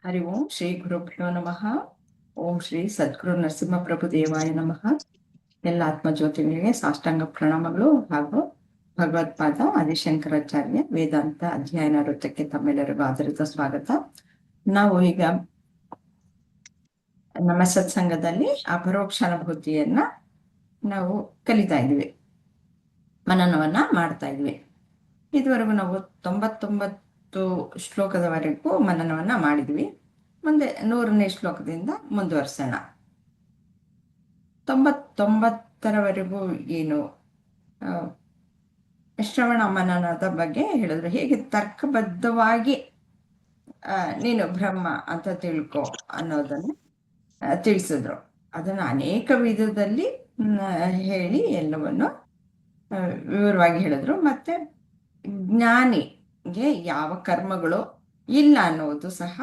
ಹರಿ ಓಂ ಶ್ರೀ ಗುರುಭ್ಯೋ ನಮಃ. ಓಂ ಶ್ರೀ ಸದ್ಗುರು ನರಸಿಂಹಪ್ರಭು ದೇವಾಯ ನಮಃ. ಎಲ್ಲ ಆತ್ಮಜ್ಯೋತಿಗಳಿಗೆ ಸಾಷ್ಟಾಂಗ ಪ್ರಣಾಮಗಳು ಹಾಗೂ ಭಗವತ್ಪಾದ ಆದಿಶಂಕರಾಚಾರ್ಯ ವೇದಾಂತ ಅಧ್ಯಯನ ವೃತ್ತಕ್ಕೆ ತಮ್ಮೆಲ್ಲರಿಗೂ ಆದರದ ಸ್ವಾಗತ. ನಾವು ಈಗ ನಮ್ಮ ಸತ್ಸಂಗದಲ್ಲಿ ಅಪರೋಕ್ಷ ಅನುಭೂತಿಯನ್ನ ನಾವು ಕಲಿತಾ ಇದ್ವಿ, ಮನನವನ್ನ ಮಾಡ್ತಾ ಇದ್ವಿ. ಇದುವರೆಗೂ ನಾವು 99 ಶ್ಲೋಕದವರೆಗೂ ಮನನವನ್ನ ಮಾಡಿದ್ವಿ. ಮುಂದೆ 100ನೇ ಶ್ಲೋಕದಿಂದ ಮುಂದುವರ್ಸೋಣ. 99ರವರೆಗೂ ಏನು ಶ್ರವಣ ಮನನದ ಬಗ್ಗೆ ಹೇಳಿದ್ರು. ಹೇಗೆ ತರ್ಕಬದ್ಧವಾಗಿ ನೀನು ಬ್ರಹ್ಮ ಅಂತ ತಿಳ್ಕೊ ಅನ್ನೋದನ್ನ ತಿಳಿಸಿದ್ರು. ಅದನ್ನ ಅನೇಕ ವಿಧದಲ್ಲಿ ಹೇಳಿ ಎಲ್ಲವನ್ನು ವಿವರವಾಗಿ ಹೇಳಿದ್ರು. ಮತ್ತೆ ಜ್ಞಾನಿಗೆ ಯಾವ ಕರ್ಮಗಳು ಇಲ್ಲ ಅನ್ನೋದು ಸಹ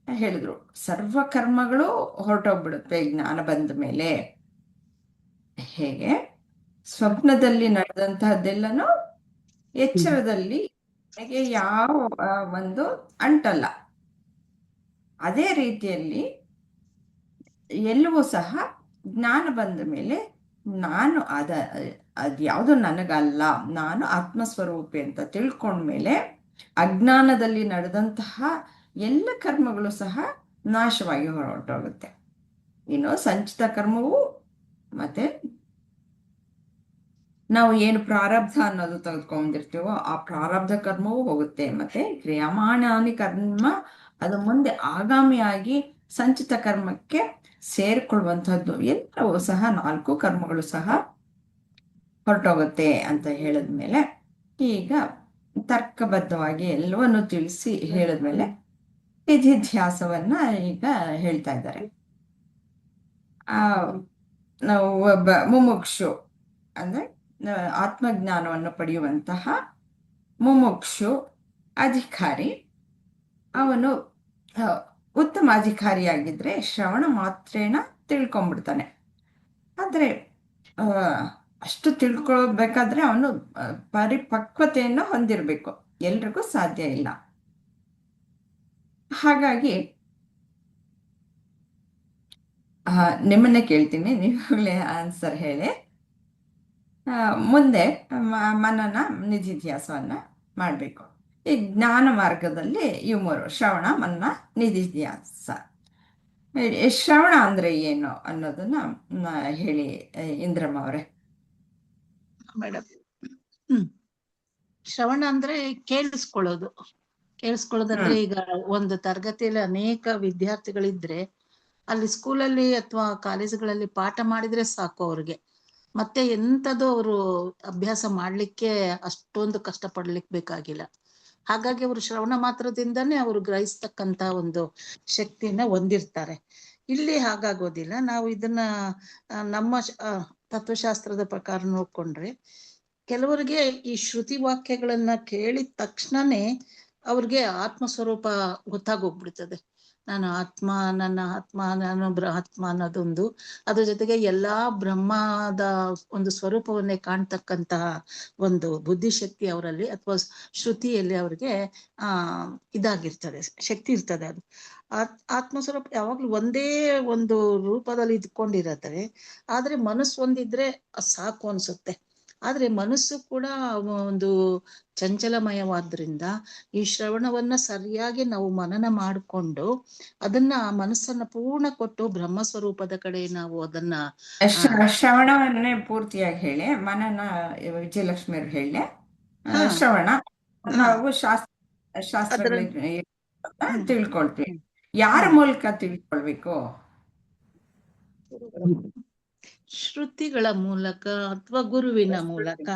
ಹೇಳಿದ್ರು. ಸರ್ವ ಕರ್ಮಗಳು ಹೊರಟೋಗ್ಬಿಡುತ್ತೆ ಜ್ಞಾನ ಬಂದ ಮೇಲೆ. ಹೇಗೆ ಸ್ವಪ್ನದಲ್ಲಿ ನಡೆದಂತಹದ್ದೆಲ್ಲನೂ ಎಚ್ಚರದಲ್ಲಿ ನನಗೆ ಯಾವ ಒಂದು ಅಂಟಲ್ಲ, ಅದೇ ರೀತಿಯಲ್ಲಿ ಎಲ್ಲವೂ ಸಹ ಜ್ಞಾನ ಬಂದ ಮೇಲೆ ನಾನು ಅದ್ಯಾವುದು ನನಗಲ್ಲ, ನಾನು ಆತ್ಮಸ್ವರೂಪಿ ಅಂತ ತಿಳ್ಕೊಂಡ್ಮೇಲೆ ಅಜ್ಞಾನದಲ್ಲಿ ನಡೆದಂತಹ ಎಲ್ಲ ಕರ್ಮಗಳು ಸಹ ನಾಶವಾಗಿ ಹೊರಟೋಗುತ್ತೆ. ಇನ್ನು ಸಂಚಿತ ಕರ್ಮವು ಮತ್ತೆ ನಾವು ಏನು ಪ್ರಾರಬ್ಧ ಅನ್ನೋದು ತೆಗೆದುಕೊಂಡಿರ್ತೀವೋ ಆ ಪ್ರಾರಬ್ಧ ಕರ್ಮವೂ ಹೋಗುತ್ತೆ. ಮತ್ತೆ ಕ್ರಿಯಮಾಣಾನಿ ಕರ್ಮ ಅದು ಮುಂದೆ ಆಗಾಮಿಯಾಗಿ ಸಂಚಿತ ಕರ್ಮಕ್ಕೆ ಸೇರಿಕೊಳ್ಳುವಂಥದ್ದು ಎಲ್ಲವೂ ಸಹ 4 ಕರ್ಮಗಳು ಸಹ ಹೊರಟೋಗುತ್ತೆ ಅಂತ ಹೇಳಿದ್ಮೇಲೆ, ಈಗ ತರ್ಕಬದ್ಧವಾಗಿ ಎಲ್ಲವನ್ನು ತಿಳಿಸಿ ಹೇಳಿದ್ಮೇಲೆ ವಿಧಿಧ್ಯಾಸವನ್ನ ಈಗ ಹೇಳ್ತಾ ಇದ್ದಾರೆ. ನಾವು ಒಬ್ಬ ಮುಮುಕ್ಷು ಅಂದ್ರೆ ಆತ್ಮಜ್ಞಾನವನ್ನು ಪಡೆಯುವಂತಹ ಮುಮುಕ್ಷು ಅಧಿಕಾರಿ, ಅವನು ಉತ್ತಮ ಅಧಿಕಾರಿಯಾಗಿದ್ರೆ ಶ್ರವಣ ಮಾತ್ರೇನ ತಿಳ್ಕೊಂಡ್ಬಿಡ್ತಾನೆ. ಆದ್ರೆ ಅಷ್ಟು ತಿಳ್ಕೊಳ್ಬೇಕಾದ್ರೆ ಅವನು ಪರಿಪಕ್ವತೆಯನ್ನು ಹೊಂದಿರಬೇಕು. ಎಲ್ರಿಗೂ ಸಾಧ್ಯ ಇಲ್ಲ. ಹಾಗಾಗಿ ನಿಮ್ಮನ್ನೇ ಕೇಳ್ತೀನಿ, ನೀವುಗಳೇ ಆನ್ಸರ್ ಹೇಳಿ. ಮುಂದೆ ಮನನ ನಿಧಿಧ್ಯಾಸವನ್ನ ಮಾಡಬೇಕು. ಈ ಜ್ಞಾನ ಮಾರ್ಗದಲ್ಲಿ ಇವು 3 ಶ್ರವಣ, ಮನನ, ನಿಧಿಧ್ಯಾಸ. ಶ್ರವಣ ಅಂದ್ರೆ ಏನು ಅನ್ನೋದನ್ನ ಹೇಳಿ ಇಂದ್ರಮ್ಮ ಅವರೇ. ಮೇಡಮ್, ಶ್ರವಣ ಅಂದ್ರೆ ಕೇಳಿಸ್ಕೊಳ್ಳೋದಂದ್ರೆ ಈಗ ಒಂದು ತರಗತಿಯಲ್ಲಿ ಅನೇಕ ವಿದ್ಯಾರ್ಥಿಗಳಿದ್ರೆ ಅಲ್ಲಿ ಸ್ಕೂಲಲ್ಲಿ ಅಥವಾ ಕಾಲೇಜುಗಳಲ್ಲಿ ಪಾಠ ಮಾಡಿದ್ರೆ ಸಾಕು ಅವ್ರಿಗೆ, ಮತ್ತೆ ಎಂಥದ್ದು ಅವರು ಅಭ್ಯಾಸ ಮಾಡ್ಲಿಕ್ಕೆ ಅಷ್ಟೊಂದು ಕಷ್ಟ ಪಡ್ಲಿಕ್ಕೆ ಬೇಕಾಗಿಲ್ಲ. ಹಾಗಾಗಿ ಅವರು ಶ್ರವಣ ಮಾತ್ರದಿಂದಾನೇ ಅವರು ಗ್ರಹಿಸ್ತಕ್ಕಂತ ಒಂದು ಶಕ್ತಿಯನ್ನ ಹೊಂದಿರ್ತಾರೆ. ಇಲ್ಲಿ ಹಾಗಾಗೋದಿಲ್ಲ. ನಾವು ಇದನ್ನ ನಮ್ಮ ತತ್ವಶಾಸ್ತ್ರದ ಪ್ರಕಾರ ನೋಡ್ಕೊಂಡ್ರೆ ಕೆಲವರಿಗೆ ಈ ಶ್ರುತಿ ವಾಕ್ಯಗಳನ್ನ ಕೇಳಿದ ತಕ್ಷಣನೇ ಅವ್ರಿಗೆ ಆತ್ಮಸ್ವರೂಪ ಗೊತ್ತಾಗೋಗ್ಬಿಡ್ತದೆ. ನಾನು ಆತ್ಮ, ನನ್ನ ಆತ್ಮ, ನಾನು ಆತ್ಮ ಅನ್ನೋದೊಂದು, ಅದ್ರ ಜೊತೆಗೆ ಎಲ್ಲಾ ಬ್ರಹ್ಮದ ಒಂದು ಸ್ವರೂಪವನ್ನೇ ಕಾಣ್ತಕ್ಕಂತಹ ಒಂದು ಬುದ್ಧಿಶಕ್ತಿ ಅವರಲ್ಲಿ ಅಥವಾ ಶ್ರುತಿಯಲ್ಲಿ ಅವ್ರಿಗೆ ಇದಾಗಿರ್ತದೆ, ಶಕ್ತಿ ಇರ್ತದೆ. ಅದು ಆತ್ಮಸ್ವರೂಪ ಯಾವಾಗ್ಲೂ ಒಂದೇ ಒಂದು ರೂಪದಲ್ಲಿ ಇದ್ಕೊಂಡಿರತ್ತೆ. ಆದ್ರೆ ಮನಸ್ಸು ಒಂದಿದ್ರೆ ಸಾಕು ಅನ್ಸುತ್ತೆ. ಆದ್ರೆ ಮನಸ್ಸು ಕೂಡ ಒಂದು ಚಂಚಲಮಯವಾದ್ರಿಂದ ಈ ಶ್ರವಣವನ್ನ ಸರಿಯಾಗಿ ನಾವು ಮನನ ಮಾಡಿಕೊಂಡು ಅದನ್ನ ಮನಸ್ಸನ್ನ ಪೂರ್ಣ ಕೊಟ್ಟು ಬ್ರಹ್ಮಸ್ವರೂಪದ ಕಡೆ ನಾವು ಅದನ್ನ ಶ್ರವಣವನ್ನೇ ಪೂರ್ತಿಯಾಗಿ ಹೇಳಿ, ಮನನ ವಿಜಯಲಕ್ಷ್ಮಿ ಅವ್ರು ಹೇಳಿ. ಶ್ರವಣ ನಾವು ಶಾಸ್ತ್ರಗಳಿಗೆ ತಿಳ್ಕೊಳ್ತೀವಿ. ಯಾರ ಮೂಲಕ ತಿಳ್ಕೊಳ್ಬೇಕು? ಶ್ರುತಿಗಳ ಮೂಲಕ ಅಥವಾ ಗುರುವಿನ ಮೂಲಕ.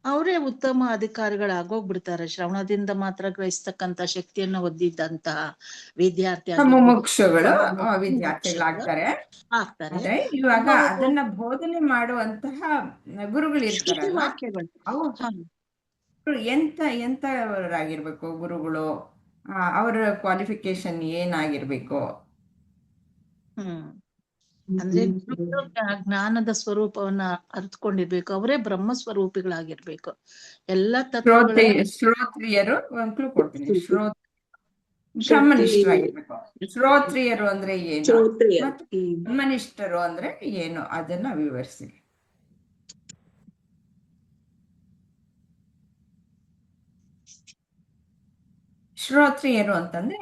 ಅವರೇ ಉತ್ತಮ ಅಧಿಕಾರಿಗಳಾಗೋಗ್ಬಿಡ್ತಾರೆ. ಶ್ರವಣದಿಂದ ಮಾತ್ರ ಗ್ರಹಿಸ್ತಕ್ಕಂತ ಶಕ್ತಿಯನ್ನು ಹೊಂದಿದ್ದಂತಹ ವಿದ್ಯಾರ್ಥಿ ವಿದ್ಯಾರ್ಥಿಗಳಾಗ್ತಾರೆ. ಇವಾಗ ಅದನ್ನ ಬೋಧನೆ ಮಾಡುವಂತಹ ಗುರುಗಳು ಇರ್ತಾರಲ್ಲ, ಎಂತವರಾಗಿರ್ಬೇಕು ಗುರುಗಳು? ಅವರ ಕ್ವಾಲಿಫಿಕೇಶನ್ ಏನಾಗಿರ್ಬೇಕು? ಅಂದ್ರೆ ಗುರುಗಳು ಜ್ಞಾನದ ಸ್ವರೂಪವನ್ನ ಅರ್ಥಕೊಂಡಿರ್ಬೇಕು, ಅವರೇ ಬ್ರಹ್ಮ ಸ್ವರೂಪಿಗಳಾಗಿರ್ಬೇಕು. ಎಲ್ಲಾ ತತ್ವಗಳ ಶ್ರೋತ್ರಿಯರು ಒಂದು ಕೊಡ್ತೀನಿ. ಶ್ರುತಿ ಬ್ರಹ್ಮನಿಷ್ಠರಾಗಿರ್ಬೇಕು. ಶ್ರೋತ್ರಿಯರು ಅಂದ್ರೆ ಏನು ಶ್ರೋತ್ರಿಯರು. ಮತ್ತೆ ಬ್ರಹ್ಮನಿಷ್ಠರು ಅಂದ್ರೆ ಏನು ಅದನ್ನ ವಿವರಿಸಿ. ಶ್ರೋತ್ರಿಯರು ಅಂತಂದ್ರೆ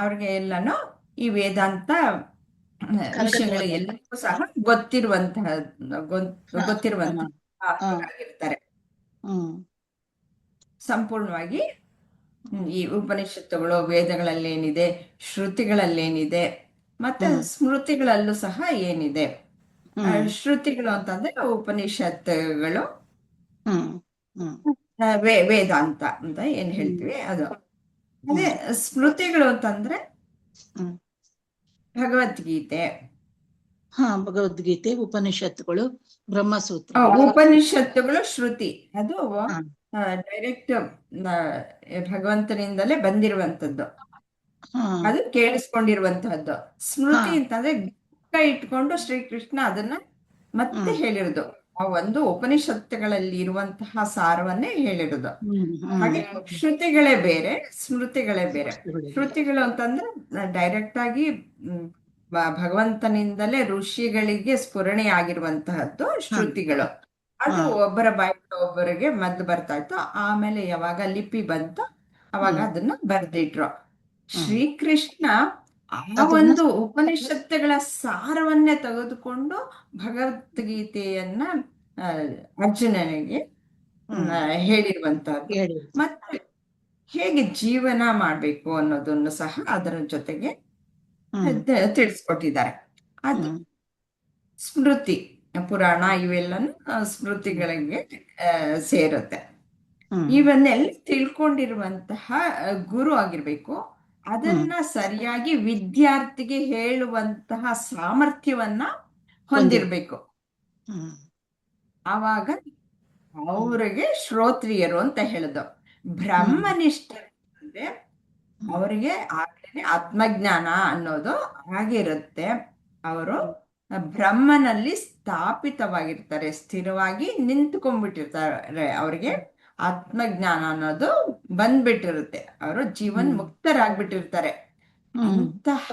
ಅವ್ರಿಗೆ ಎಲ್ಲಾನು ಈ ವೇದಾಂತ ವಿಷಯಗಳು ಎಲ್ಲರಿಗೂ ಸಹ ಗೊತ್ತಿರುವಂತಹ ಆಗಿರ್ತಾರೆ. ಸಂಪೂರ್ಣವಾಗಿ ಈ ಉಪನಿಷತ್ತುಗಳು, ವೇದಗಳಲ್ಲೇನಿದೆ, ಶ್ರುತಿಗಳಲ್ಲೇನಿದೆ, ಮತ್ತೆ ಸ್ಮೃತಿಗಳಲ್ಲೂ ಸಹ ಏನಿದೆ. ಶ್ರುತಿಗಳು ಅಂತಂದ್ರೆ ಉಪನಿಷತ್ತುಗಳು, ವೇದಾಂತ ಅಂತ ಏನ್ ಹೇಳ್ತೀವಿ ಅದು. ಅದೇ ಸ್ಮೃತಿಗಳು ಅಂತಂದ್ರೆ ಭಗವದ್ಗೀತೆ, ಭಗವದ್ಗೀತೆ, ಉಪನಿಷತ್ತುಗಳು, ಬ್ರಹ್ಮಸೂತ್ರ. ಉಪನಿಷತ್ತುಗಳು ಶ್ರುತಿ, ಅದು ಡೈರೆಕ್ಟ್ ಭಗವಂತನಿಂದಲೇ ಬಂದಿರುವಂತದ್ದು, ಅದು ಕೇಳಿಸ್ಕೊಂಡಿರುವಂತಹದ್ದು. ಸ್ಮೃತಿ ಅಂತಂದ್ರೆ ಇಟ್ಕೊಂಡು ಶ್ರೀಕೃಷ್ಣ ಅದನ್ನ ಮತ್ತೆ ಹೇಳಿರೋದು, ಆ ಒಂದು ಉಪನಿಷತ್ತುಗಳಲ್ಲಿ ಇರುವಂತಹ ಸಾರವನ್ನೇ ಹೇಳಿರೋದು. ಹಾಗೆ ಶ್ರುತಿಗಳೇ ಬೇರೆ, ಸ್ಮೃತಿಗಳೇ ಬೇರೆ. ಶ್ರುತಿಗಳು ಅಂತಂದ್ರೆ ಡೈರೆಕ್ಟ್ ಆಗಿ ಭಗವಂತನಿಂದಲೇ ಋಷಿಗಳಿಗೆ ಸ್ಫುರಣೆ ಆಗಿರುವಂತಹದ್ದು ಶ್ರುತಿಗಳು. ಅದು ಒಬ್ಬರ ಬಾಯಿಂದ ಒಬ್ಬರಿಗೆ ಮದ್ದು ಬರ್ತಾ ಇತ್ತು, ಆಮೇಲೆ ಯಾವಾಗ ಲಿಪಿ ಬಂತು ಅವಾಗ ಅದನ್ನ ಬರ್ದಿಟ್ರು. ಶ್ರೀಕೃಷ್ಣ ಆ ಒಂದು ಉಪನಿಷತ್ತುಗಳ ಸಾರವನ್ನೇ ತೆಗೆದುಕೊಂಡು ಭಗವದ್ಗೀತೆಯನ್ನ ಅರ್ಜುನನಿಗೆ ಹೇಳಿರುವಂತಹದ್ದು. ಮತ್ತೆ ಹೇಗೆ ಜೀವನ ಮಾಡ್ಬೇಕು ಅನ್ನೋದನ್ನು ಸಹ ಅದರ ಜೊತೆಗೆ ತಿಳಿಸ್ಕೊಟ್ಟಿದ್ದಾರೆ. ಅದು ಸ್ಮೃತಿ, ಪುರಾಣ ಇವೆಲ್ಲನೂ ಸ್ಮೃತಿಗಳಿಗೆ ಸೇರುತ್ತೆ. ಇವನ್ನೆಲ್ಲ ತಿಳ್ಕೊಂಡಿರುವಂತಹ ಗುರು ಆಗಿರ್ಬೇಕು. ಅದನ್ನ ಸರಿಯಾಗಿ ವಿದ್ಯಾರ್ಥಿಗೆ ಹೇಳುವಂತಹ ಸಾಮರ್ಥ್ಯವನ್ನ ಹೊಂದಿರ್ಬೇಕು. ಆವಾಗ ಅವರಿಗೆ ಶ್ರೋತ್ರಿಯರು ಅಂತ ಹೇಳುದು. ಬ್ರಹ್ಮನಿಷ್ಠರು ಅಂದ್ರೆ ಅವರಿಗೆ ಆಗ್ಲೇ ಆತ್ಮಜ್ಞಾನ ಅನ್ನೋದು ಆಗಿರುತ್ತೆ. ಅವರು ಬ್ರಹ್ಮನಲ್ಲಿ ಸ್ಥಾಪಿತವಾಗಿರ್ತಾರೆ, ಸ್ಥಿರವಾಗಿ ನಿಂತ್ಕೊಂಡ್ಬಿಟ್ಟಿರ್ತಾರೆ. ಅವರಿಗೆ ಆತ್ಮಜ್ಞಾನ ಅನ್ನೋದು ಬಂದ್ಬಿಟ್ಟಿರುತ್ತೆ, ಅವರು ಜೀವನ್ ಮುಕ್ತರಾಗ್ಬಿಟ್ಟಿರ್ತಾರೆ. ಅಂತಹ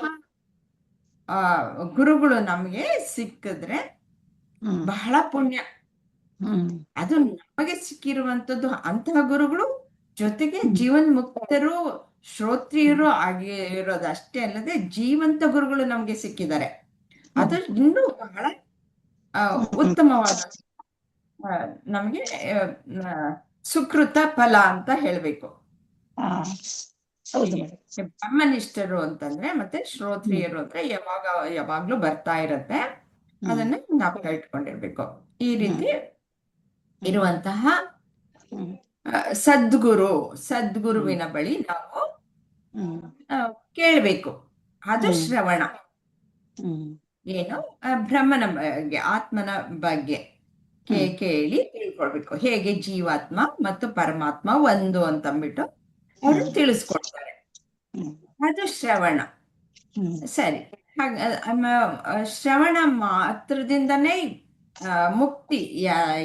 ಗುರುಗಳು ನಮ್ಗೆ ಸಿಕ್ಕಿದ್ರೆ ಬಹಳ ಪುಣ್ಯ. ಅದು ನಮಗೆ ಸಿಕ್ಕಿರುವಂತದ್ದು ಅಂತಹ ಗುರುಗಳು, ಜೊತೆಗೆ ಜೀವನ್ ಮುಕ್ತರು, ಶ್ರೋತ್ರಿಯರು ಆಗಿರೋದಷ್ಟೇ ಅಲ್ಲದೆ ಜೀವಂತ ಗುರುಗಳು ನಮ್ಗೆ ಸಿಕ್ಕಿದ್ದಾರೆ. ಅದು ಇನ್ನೂ ಬಹಳ ಉತ್ತಮವಾದ ನಮ್ಗೆ ಸುಕೃತ ಫಲ ಅಂತ ಹೇಳ್ಬೇಕು. ಬ್ರಹ್ಮನಿಷ್ಠರು ಅಂತಂದ್ರೆ ಮತ್ತೆ ಶ್ರೋತ್ರಿಯರು ಅಂದ್ರೆ ಯಾವಾಗ್ಲೂ ಬರ್ತಾ ಇರತ್ತೆ, ಅದನ್ನ ಜ್ಞಾಪಕ ಇಟ್ಕೊಂಡಿರ್ಬೇಕು. ಈ ರೀತಿ ಇರುವಂತಹ ಸದ್ಗುರುವಿನ ಬಳಿ ನಾವು ಕೇಳ್ಬೇಕು. ಅದು ಶ್ರವಣ. ಏನು ಬ್ರಹ್ಮನ ಬಗ್ಗೆ, ಆತ್ಮನ ಬಗ್ಗೆ ಕೇಳಿ ತಿಳ್ಕೊಳ್ಬೇಕು. ಹೇಗೆ ಜೀವಾತ್ಮ ಮತ್ತು ಪರಮಾತ್ಮ ಒಂದು ಅಂತಂದ್ಬಿಟ್ಟು ಅವರು ತಿಳಿಸ್ಕೊಡ್ತಾರೆ. ಅದು ಶ್ರವಣ. ಸರಿ, ಶ್ರವಣ ಮಾತ್ರದಿಂದನೇ ಮುಕ್ತಿ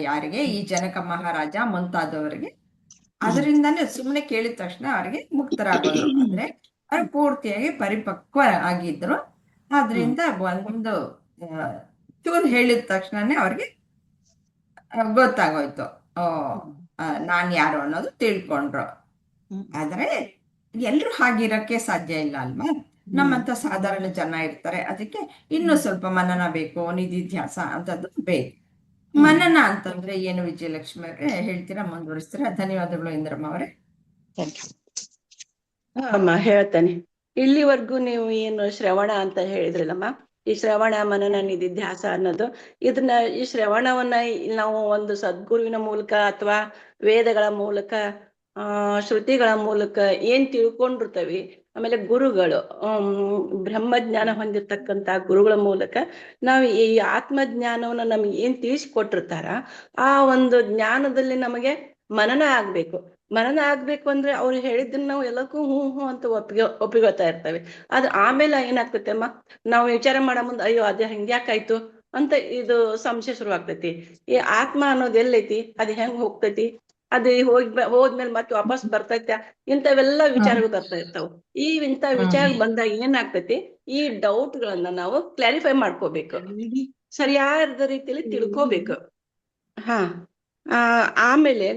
ಯಾರಿಗೆ? ಈ ಜನಕ ಮಹಾರಾಜ ಮುಂತಾದವರಿಗೆ ಅದರಿಂದಾನೇ ಸುಮ್ಮನೆ ಕೇಳಿದ ತಕ್ಷಣ ಅವರಿಗೆ ಮುಕ್ತರಾಗೋದ್ರು. ಅಂದ್ರೆ ಅವ್ರು ಪೂರ್ತಿಯಾಗಿ ಪರಿಪಕ್ವ ಆಗಿದ್ರು. ಆದ್ರಿಂದ ಒಂದು ಚೂರು ಹೇಳಿದ ತಕ್ಷಣನೇ ಅವ್ರಿಗೆ ಗೊತ್ತಾಗೋಯ್ತು, ನಾನ್ ಯಾರು ಅನ್ನೋದು ತಿಳ್ಕೊಂಡ್ರು. ಆದ್ರೆ ಎಲ್ರು ಹಾಗಿರಕ್ಕೆ ಸಾಧ್ಯ ಇಲ್ಲ ಅಲ್ವಾ? ನಮ್ಮಂತ ಸಾಧಾರಣ ಜನ ಇರ್ತಾರೆ, ಅದಕ್ಕೆ ಇನ್ನೂ ಸ್ವಲ್ಪ ಮನನ ಬೇಕು, ನಿಧಿಧ್ಯಾಸ ಅಂತದ್ದು ಬೇಕು. ಮನನ ಅಂತಂದ್ರೆ ಏನು ವಿಜಯಲಕ್ಷ್ಮಿ ಅವ್ರೆ ಹೇಳ್ತೀರಾ? ಮುಂದುವರಿಸ್ತೀರಾ? ಧನ್ಯವಾದಗಳು ಇಂದ್ರಮ್ಮ ಅವರೇ. ಅಮ್ಮ ಹೇಳ್ತಾನೆ. ಇಲ್ಲಿವರೆಗೂ ನೀವು ಏನು ಶ್ರವಣ ಅಂತ ಹೇಳಿದ್ರಲ್ಲಮ್ಮ, ಈ ಶ್ರವಣ ಮನನ ನಿಧಿಧ್ಯಾಸ ಅನ್ನೋದು, ಈ ಶ್ರವಣವನ್ನ ನಾವು ಒಂದು ಸದ್ಗುರುವಿನ ಮೂಲಕ ಅಥವಾ ವೇದಗಳ ಮೂಲಕ, ಶ್ರುತಿಗಳ ಮೂಲಕ ಏನ್ ತಿಳ್ಕೊಂಡಿರ್ತವಿ, ಆಮೇಲೆ ಗುರುಗಳು ಬ್ರಹ್ಮಜ್ಞಾನ ಹೊಂದಿರ್ತಕ್ಕಂತ ಗುರುಗಳ ಮೂಲಕ ನಾವು ಈ ಆತ್ಮಜ್ಞಾನವನ್ನ ನಮ್ಗೆ ಏನ್ ತಿಳಿಸಿಕೊಟ್ಟಿರ್ತಾರ, ಆ ಒಂದು ಜ್ಞಾನದಲ್ಲಿ ನಮಗೆ ಮನನ ಆಗ್ಬೇಕು. ಮನನ ಆಗ್ಬೇಕು ಅಂದ್ರೆ ಅವ್ರು ಹೇಳಿದ್ದನ್ನ ನಾವು ಎಲ್ಲಕ್ಕೂ ಹ್ಞೂ ಹ್ಞೂ ಅಂತ ಒಪ್ಪಿಗೋತಾ ಇರ್ತೇವೆ. ಆದ್ರೆ ಆಮೇಲೆ ಏನಾಗ್ತೈತೆ ಅಮ್ಮ, ನಾವು ವಿಚಾರ ಮಾಡೋ ಮುಂದೆ ಅಯ್ಯೋ ಅದೇ ಹಂಗ್ಯಾಕಾಯ್ತು ಅಂತ ಇದು ಸಂಶಯ ಶುರು ಆಗ್ತೈತಿ. ಈ ಆತ್ಮ ಅನ್ನೋದು ಎಲ್ಲೈತಿ, ಅದ್ ಹೆಂಗ್ ಹೋಗ್ತೈತಿ, ಅದು ಹೋದ್ಮೇಲೆ ಮತ್ತೆ ವಾಪಸ್ ಬರ್ತೈತ, ಇಂಥವೆಲ್ಲ ವಿಚಾರಗಳು ಬರ್ತಾ ಇರ್ತಾವ. ಇಂಥ ವಿಚಾರ ಬಂದಾಗ ಏನಾಗ್ತೈತಿ, ಈ ಡೌಟ್ ಗಳನ್ನ ನಾವು ಕ್ಲಾರಿಫೈ ಮಾಡ್ಕೋಬೇಕು, ಸರಿಯಾದ ರೀತಿಯಲ್ಲಿ ತಿಳ್ಕೋಬೇಕು. ಹಾ ಆಮೇಲೆ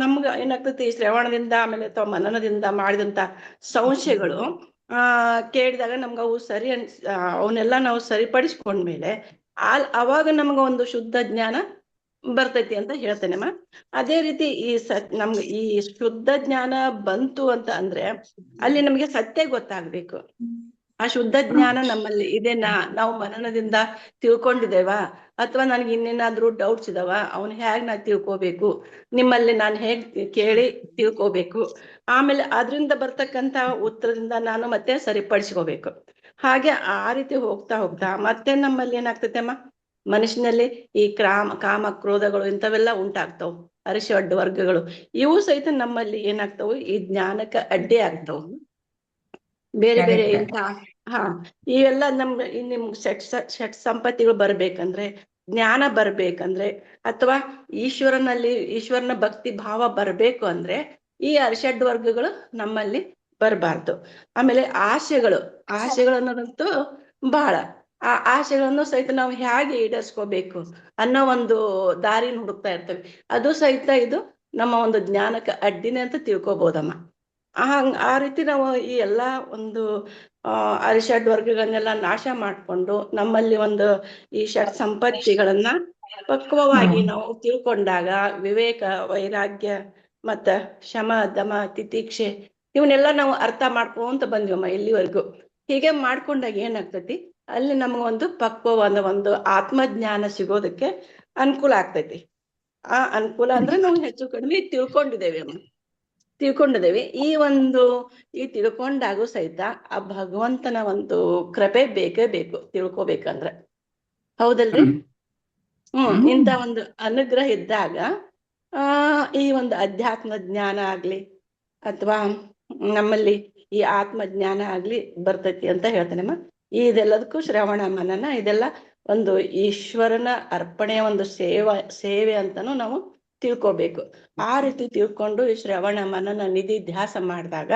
ನಮ್ಗ ಏನಾಗ್ತೈತಿ, ಶ್ರವಣದಿಂದ ಆಮೇಲೆ ಅಥವಾ ಮನನದಿಂದ ಮಾಡಿದಂತ ಸಂಶಯಗಳು ಕೇಳಿದಾಗ ನಮ್ಗ ಅವು ಸರಿ ಅವನ್ನೆಲ್ಲ ನಾವು ಸರಿಪಡಿಸ್ಕೊಂಡ್ಮೇಲೆ ಅವಾಗ ನಮ್ಗ ಒಂದು ಶುದ್ಧ ಜ್ಞಾನ ಬರ್ತೈತಿ ಅಂತ ಹೇಳ್ತೇನೆಮ್ಮ. ಅದೇ ರೀತಿ ನಮ್ಗೆ ಈ ಶುದ್ಧ ಜ್ಞಾನ ಬಂತು ಅಂತ ಅಂದ್ರೆ ಅಲ್ಲಿ ನಮ್ಗೆ ಸತ್ಯ ಗೊತ್ತಾಗ್ಬೇಕು. ಆ ಶುದ್ಧ ಜ್ಞಾನ ನಮ್ಮಲ್ಲಿ ಇದೆನಾ, ನಾವು ಮನನದಿಂದ ತಿಳ್ಕೊಂಡಿದ್ದೇವಾ, ಅಥವಾ ನನ್ಗೆ ಇನ್ನೇನಾದ್ರೂ ಡೌಟ್ಸ್ ಇದಾವ, ಅವನ್ ಹೇಗ್ ನಾ ತಿಳ್ಕೋಬೇಕು, ನಿಮ್ಮಲ್ಲಿ ನಾನು ಹೇಗ್ ಕೇಳಿ ತಿಳ್ಕೋಬೇಕು, ಆಮೇಲೆ ಅದ್ರಿಂದ ಬರ್ತಕ್ಕಂತ ಉತ್ತರದಿಂದ ನಾನು ಮತ್ತೆ ಸರಿಪಡಿಸ್ಕೋಬೇಕು. ಹಾಗೆ ಆ ರೀತಿ ಹೋಗ್ತಾ ಹೋಗ್ತಾ ಮತ್ತೆ ನಮ್ಮಲ್ಲಿ ಏನಾಗ್ತೈತೆ ಅಮ್ಮ, ಮನುಷ್ಯನಲ್ಲಿ ಈ ಕಾಮ ಕ್ರೋಧಗಳು ಇಂಥವೆಲ್ಲ ಉಂಟಾಗ್ತಾವ, ಅರಿಷಡ್ ವರ್ಗಗಳು, ಇವು ಸಹಿತ ನಮ್ಮಲ್ಲಿ ಏನಾಗ್ತಾವು, ಈ ಜ್ಞಾನಕ್ಕೆ ಅಡ್ಡಿ ಆಗ್ತಾವ. ಬೇರೆ ಬೇರೆ ಇಂಥ ಇವೆಲ್ಲ ನಿಮ್ ಷಟ್ ಸಂಪತ್ತಿಗಳು ಬರ್ಬೇಕಂದ್ರೆ, ಜ್ಞಾನ ಬರ್ಬೇಕಂದ್ರೆ, ಅಥವಾ ಈಶ್ವರನ ಭಕ್ತಿ ಭಾವ ಬರ್ಬೇಕು ಅಂದ್ರೆ ಈ ಅರಿಷಡ್ ವರ್ಗಗಳು ನಮ್ಮಲ್ಲಿ ಬರಬಾರ್ದು. ಆಮೇಲೆ ಆಸೆಗಳು ಅನ್ನೋದಂತೂ ಬಹಳ, ಆ ಆಸೆಗಳನ್ನು ಸಹಿತ ನಾವು ಹೇಗೆ ಈಡೇರಿಸ್ಕೋಬೇಕು ಅನ್ನೋ ಒಂದು ದಾರಿನ ಹುಡುಕ್ತಾ ಇರ್ತೇವೆ. ಅದು ಸಹಿತ ಇದು ನಮ್ಮ ಒಂದು ಜ್ಞಾನಕ್ಕೆ ಅಡ್ಡಿನೇ ಅಂತ ತಿಳ್ಕೊಬೋದಮ್ಮ. ಆ ರೀತಿ ನಾವು ಈ ಎಲ್ಲಾ ಒಂದು ಅರಿಷಡ್ ವರ್ಗಗಳನ್ನೆಲ್ಲ ನಾಶ ಮಾಡ್ಕೊಂಡು ನಮ್ಮಲ್ಲಿ ಒಂದು ಈ ಷಟ್ ಸಂಪತ್ತಿಗಳನ್ನ ಪಕ್ವವಾಗಿ ನಾವು ತಿಳ್ಕೊಂಡಾಗ ವಿವೇಕ, ವೈರಾಗ್ಯ, ಮತ್ತ ಶಮ, ದಮ, ತಿತಿಕ್ಷೆ ಇವನ್ನೆಲ್ಲ ನಾವು ಅರ್ಥ ಮಾಡ್ಕೊಂತ ಬಂದಿವಮ್ಮ ಇಲ್ಲಿವರೆಗೂ. ಹೀಗೆ ಮಾಡ್ಕೊಂಡಾಗ ಏನಾಗ್ತೈತಿ, ಅಲ್ಲಿ ನಮಗೊಂದು ಪಕ್ವವಾದ ಒಂದು ಆತ್ಮಜ್ಞಾನ ಸಿಗೋದಕ್ಕೆ ಅನುಕೂಲ ಆಗ್ತೈತಿ. ಆ ಅನುಕೂಲ ಅಂದ್ರೆ ನಾವು ಹೆಚ್ಚು ಕಡಿಮೆ ತಿಳ್ಕೊಂಡಿದ್ದೇವೆ ಈ ತಿಳ್ಕೊಂಡಾಗೂ ಸಹಿತ ಆ ಭಗವಂತನ ಒಂದು ಕೃಪೆ ಬೇಕೇ ಬೇಕು ತಿಳ್ಕೊಬೇಕಂದ್ರೆ, ಹೌದಲ್ರಿ? ಇಂಥ ಒಂದು ಅನುಗ್ರಹ ಇದ್ದಾಗ ಈ ಒಂದು ಅಧ್ಯಾತ್ಮ ಜ್ಞಾನ ಆಗ್ಲಿ ಅಥವಾ ನಮ್ಮಲ್ಲಿ ಈ ಆತ್ಮ ಜ್ಞಾನ ಆಗ್ಲಿ ಬರ್ತೈತಿ ಅಂತ ಹೇಳ್ತೇನೆಮ್ಮ. ಇದೆಲ್ಲದಕ್ಕೂ ಶ್ರವಣ ಮನನ ಇದೆಲ್ಲ ಒಂದು ಈಶ್ವರನ ಅರ್ಪಣೆಯ ಒಂದು ಸೇವೆ ಅಂತಾನು ನಾವು ತಿಳ್ಕೊಬೇಕು. ಆ ರೀತಿ ತಿಳ್ಕೊಂಡು ಈ ಶ್ರವಣ ಮನನ ನಿಧಿ ಧ್ಯಾಸ ಮಾಡಿದಾಗ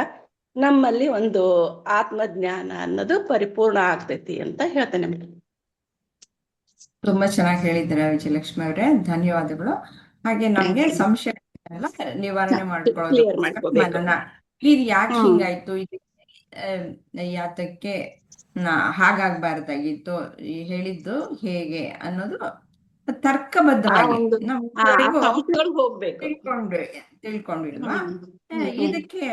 ನಮ್ಮಲ್ಲಿ ಒಂದು ಆತ್ಮಜ್ಞಾನ ಅನ್ನೋದು ಪರಿಪೂರ್ಣ ಆಗ್ತೈತಿ ಅಂತ ಹೇಳ್ತೇನೆ. ತುಂಬಾ ಚೆನ್ನಾಗಿ ಹೇಳಿದ್ದೀರಾ ವಿಜಯಲಕ್ಷ್ಮಿ ಅವರೇ, ಧನ್ಯವಾದಗಳು. ಹಾಗೆ ನಮ್ಗೆ ಸಂಶಯ ನಿವಾರಣೆ ಮಾಡ್ಕೊಳ್ಳೋದು ಮನನ, ಇದು ಯಾಕೆ ಹಿಂಗಾಯ್ತು, ಯಾತಕ್ಕೆ ಹಾಗಾಗ್ಬಾರ್ದಾಗಿತ್ತು, ಹೇಳಿದ್ದು ಹೇಗೆ ಅನ್ನೋದು ತರ್ಕಬದ್ಧವಾಗಿ ತಿಳ್ಕೊಂಡ್ಬಿಡ್ವಾ. ಇದಕ್ಕೆ